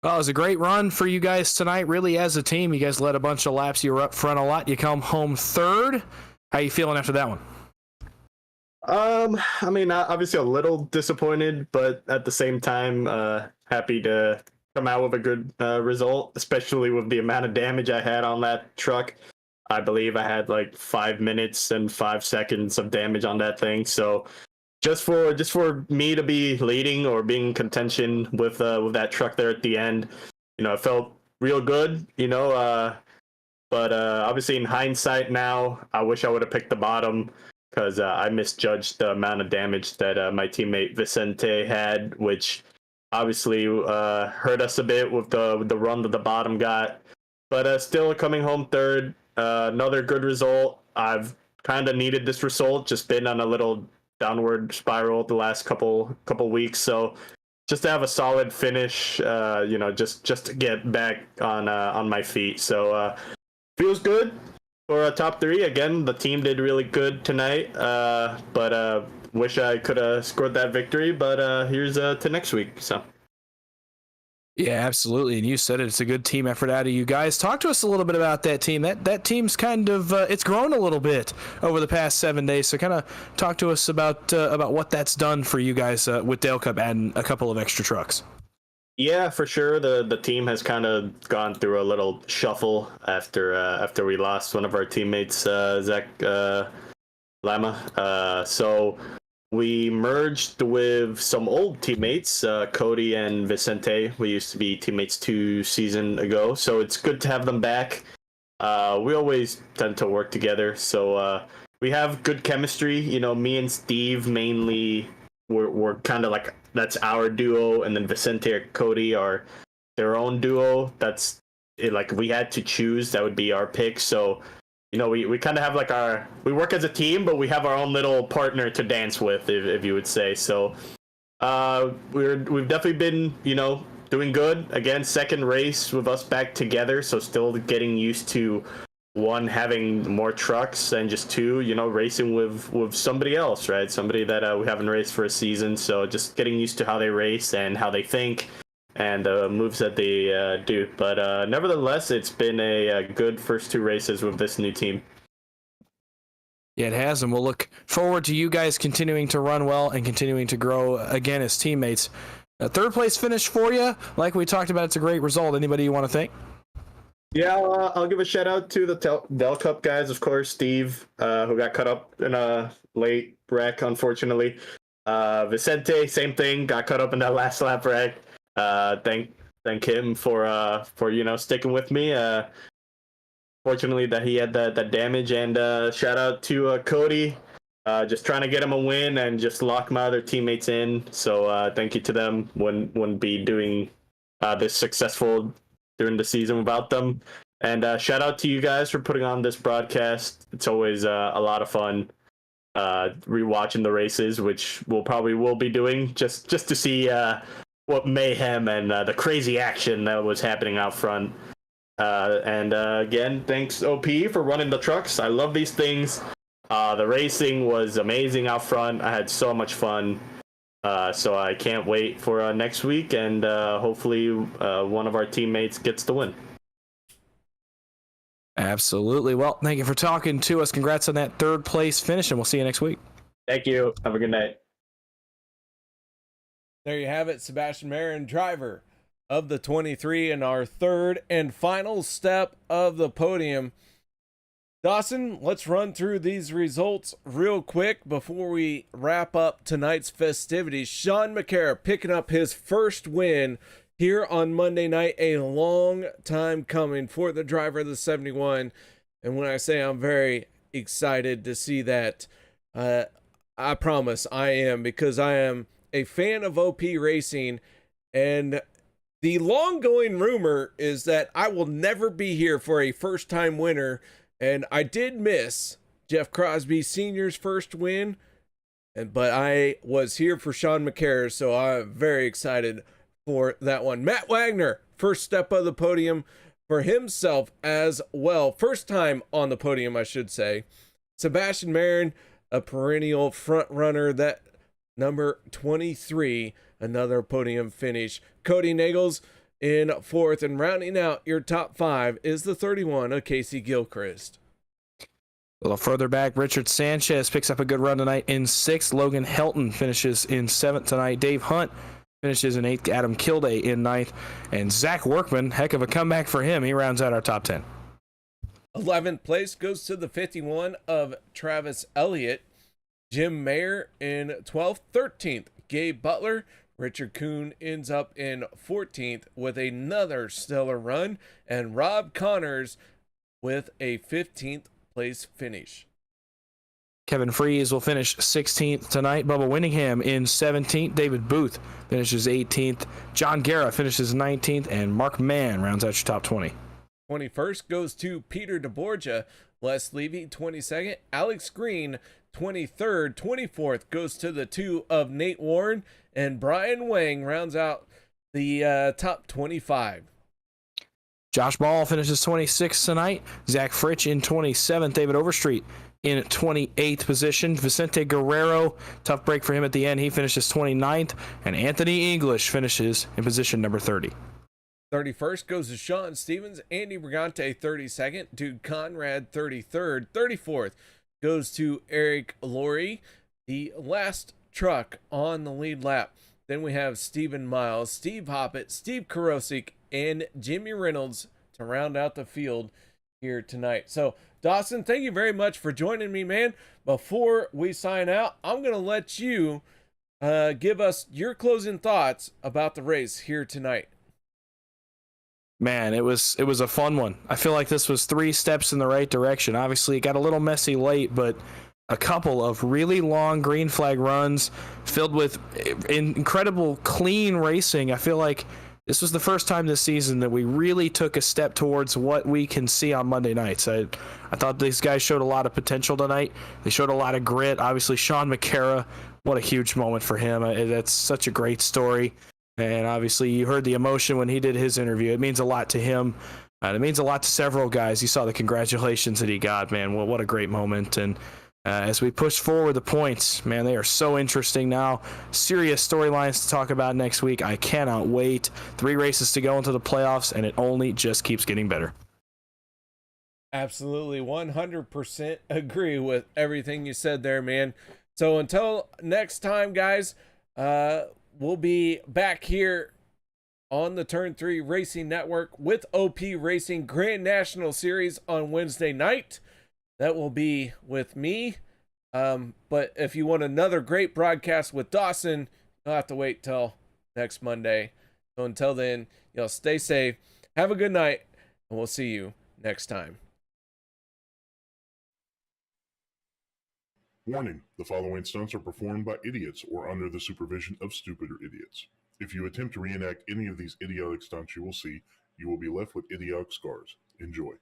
Speaker 6: Well, it was a great run for you guys tonight. Really, as a team, you guys led a bunch of laps. You were up front a lot. You come home third. How you feeling after that one?
Speaker 11: I mean, obviously a little disappointed, but at the same time, happy to come out with a good result, especially with the amount of damage I had on that truck. I believe I had like 5 minutes and 5 seconds of damage on that thing. So just for me to be leading or being in contention with that truck there at the end, you know, it felt real good, you know. But obviously in hindsight now, I wish I would have picked the bottom, because I misjudged the amount of damage that my teammate Vicente had, which obviously hurt us a bit with the run that the bottom got. But still coming home third, another good result. I've kind of needed this result, just been on a little downward spiral the last couple weeks. So just to have a solid finish, you know, just to get back on my feet. So feels good. For a top 3, again, the team did really good tonight, but wish I could have scored that victory, but here's to next week. So.
Speaker 6: Yeah, absolutely. And you said it. It's a good team effort out of you guys. Talk to us a little bit about that team. That team's kind of it's grown a little bit over the past 7 days. So kind of talk to us about what that's done for you guys with Dale Cup adding a couple of extra trucks.
Speaker 11: Yeah, for sure. The team has kind of gone through a little shuffle after we lost one of our teammates, Zach Lama. So we merged with some old teammates, Cody and Vicente. We used to be teammates 2 seasons ago, so it's good to have them back. We always tend to work together, so we have good chemistry. You know, me and Steve mainly, we're kind of like, that's our duo, and then Vicente or Cody are their own duo. That's it, like we had to choose, that would be our pick. So you know, we kind of have like we work as a team, but we have our own little partner to dance with, if you would say. So we've definitely been, you know, doing good. Again, second race with us back together, so still getting used to, 1, having more trucks, and just 2, you know, racing with somebody else, right? Somebody that we haven't raced for a season. So just getting used to how they race and how they think, and moves that they do. But nevertheless, it's been a good first 2 races with this new team.
Speaker 6: Yeah, it has, and we'll look forward to you guys continuing to run well and continuing to grow again as teammates. A 3rd place finish for you. Like we talked about, it's a great result. Anybody you want to thank?
Speaker 11: Yeah, I'll give a shout out to the Dell Cup guys, of course. Steve, who got cut up in a late wreck, unfortunately. Vicente, same thing, got cut up in that last lap wreck. Thank him for you know, sticking with me. Fortunately that he had that damage, and shout out to Cody, just trying to get him a win and just lock my other teammates in. So thank you to them. Wouldn't be doing this successful during the season without them. And shout out to you guys for putting on this broadcast. It's always a lot of fun rewatching the races, which will be doing just to see what mayhem and the crazy action that was happening out front. And again, thanks OP for running the trucks. I love these things. The racing was amazing out front. I had so much fun. So I can't wait for next week, and hopefully one of our teammates gets the win.
Speaker 6: Absolutely. Well, thank you for talking to us. Congrats on that 3rd place finish, and we'll see you next week.
Speaker 11: Thank you. Have a good night.
Speaker 5: There you have it, Sebastian Marin, driver of the 23, in our 3rd and final step of the podium. Dawson, let's run through these results real quick before we wrap up tonight's festivities. Sean McCarra picking up his first win here on Monday night, a long time coming for the driver of the 71. And when I say I'm very excited to see that, I promise I am, because I am a fan of OP Racing, and the long-going rumor is that I will never be here for a first-time winner. And I did miss Jeff Crosby Sr.'s first win, but I was here for Sean McCarra, so I'm very excited for that one. Matt Wagner, first step of the podium for himself as well. First time on the podium, I should say. Sebastian Marin, a perennial front runner, that number 23, another podium finish. Cody Nagels in 4th, and rounding out your top 5 is the 31 of Casey Gilchrist.
Speaker 6: A little further back, Richard Sanchez picks up a good run tonight in 6th. Logan Helton finishes in 7th tonight. Dave Hunt finishes in 8th. Adam Kilday in 9th. And Zach Workman, heck of a comeback for him. He rounds out our top 10.
Speaker 5: 11th place goes to the 51 of Travis Elliott. Jim Mayer in 12th. 13th, Gabe Butler. Richard Kuhn ends up in 14th with another stellar run, and Rob Connors with a 15th place finish.
Speaker 6: Kevin Freeze will finish 16th tonight. Bubba Winningham in 17th. David Booth finishes 18th. John Guerra finishes 19th, and Mark Mann rounds out your top 20.
Speaker 5: 21st goes to Peter DeBorgia. Les Levy, 22nd. Alex Green, 23rd. 24th goes to the 2 of Nate Warren, and Brian Wang rounds out the top 25.
Speaker 6: Josh Ball finishes 26th tonight. Zach Fritsch in 27th. David Overstreet in 28th position. Vicente Guerrero, tough break for him at the end. He finishes 29th. And Anthony English finishes in position number 30.
Speaker 5: 31st goes to Sean Stevens. Andy Brigante, 32nd. Dude Conrad, 33rd. 34th goes to Eric Laurie, the last truck on the lead lap. Then we have Stephen Miles, Steve Hoppett, Steve Karosik, and Jimmy Reynolds to round out the field here tonight. So, Dawson, thank you very much for joining me, man. Before we sign out, I'm going to let you give us your closing thoughts about the race here tonight.
Speaker 6: Man, it was a fun one. I feel like this was 3 steps in the right direction. Obviously, it got a little messy late, but a couple of really long green flag runs filled with incredible clean racing. I feel like this was the first time this season that we really took a step towards what we can see on Monday nights. I thought these guys showed a lot of potential tonight. They showed a lot of grit. Obviously, Sean McCara, what a huge moment for him. That's such a great story. And obviously, you heard the emotion when he did his interview. It means a lot to him. It means a lot to several guys. You saw the congratulations that he got, man. Well, what a great moment. And as we push forward the points, man, they are so interesting now. Serious storylines to talk about next week. I cannot wait. 3 races to go into the playoffs, and it only just keeps getting better.
Speaker 5: Absolutely, 100% agree with everything you said there, man. So until next time, guys, we'll be back here on the Turn 3 Racing Network with OP Racing Grand National Series on Wednesday night. That will be with me. But if you want another great broadcast with Dawson, you'll have to wait till next Monday. So until then, stay safe. Have a good night, and we'll see you next time.
Speaker 12: Warning, the following stunts are performed by idiots or under the supervision of stupider idiots. If you attempt to reenact any of these idiotic stunts you will see, you will be left with idiotic scars. Enjoy.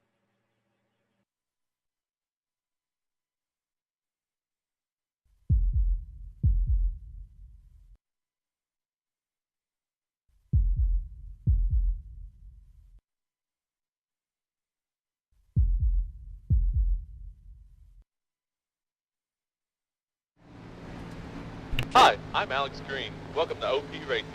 Speaker 13: Hi, I'm Alex Green. Welcome to OP Racing.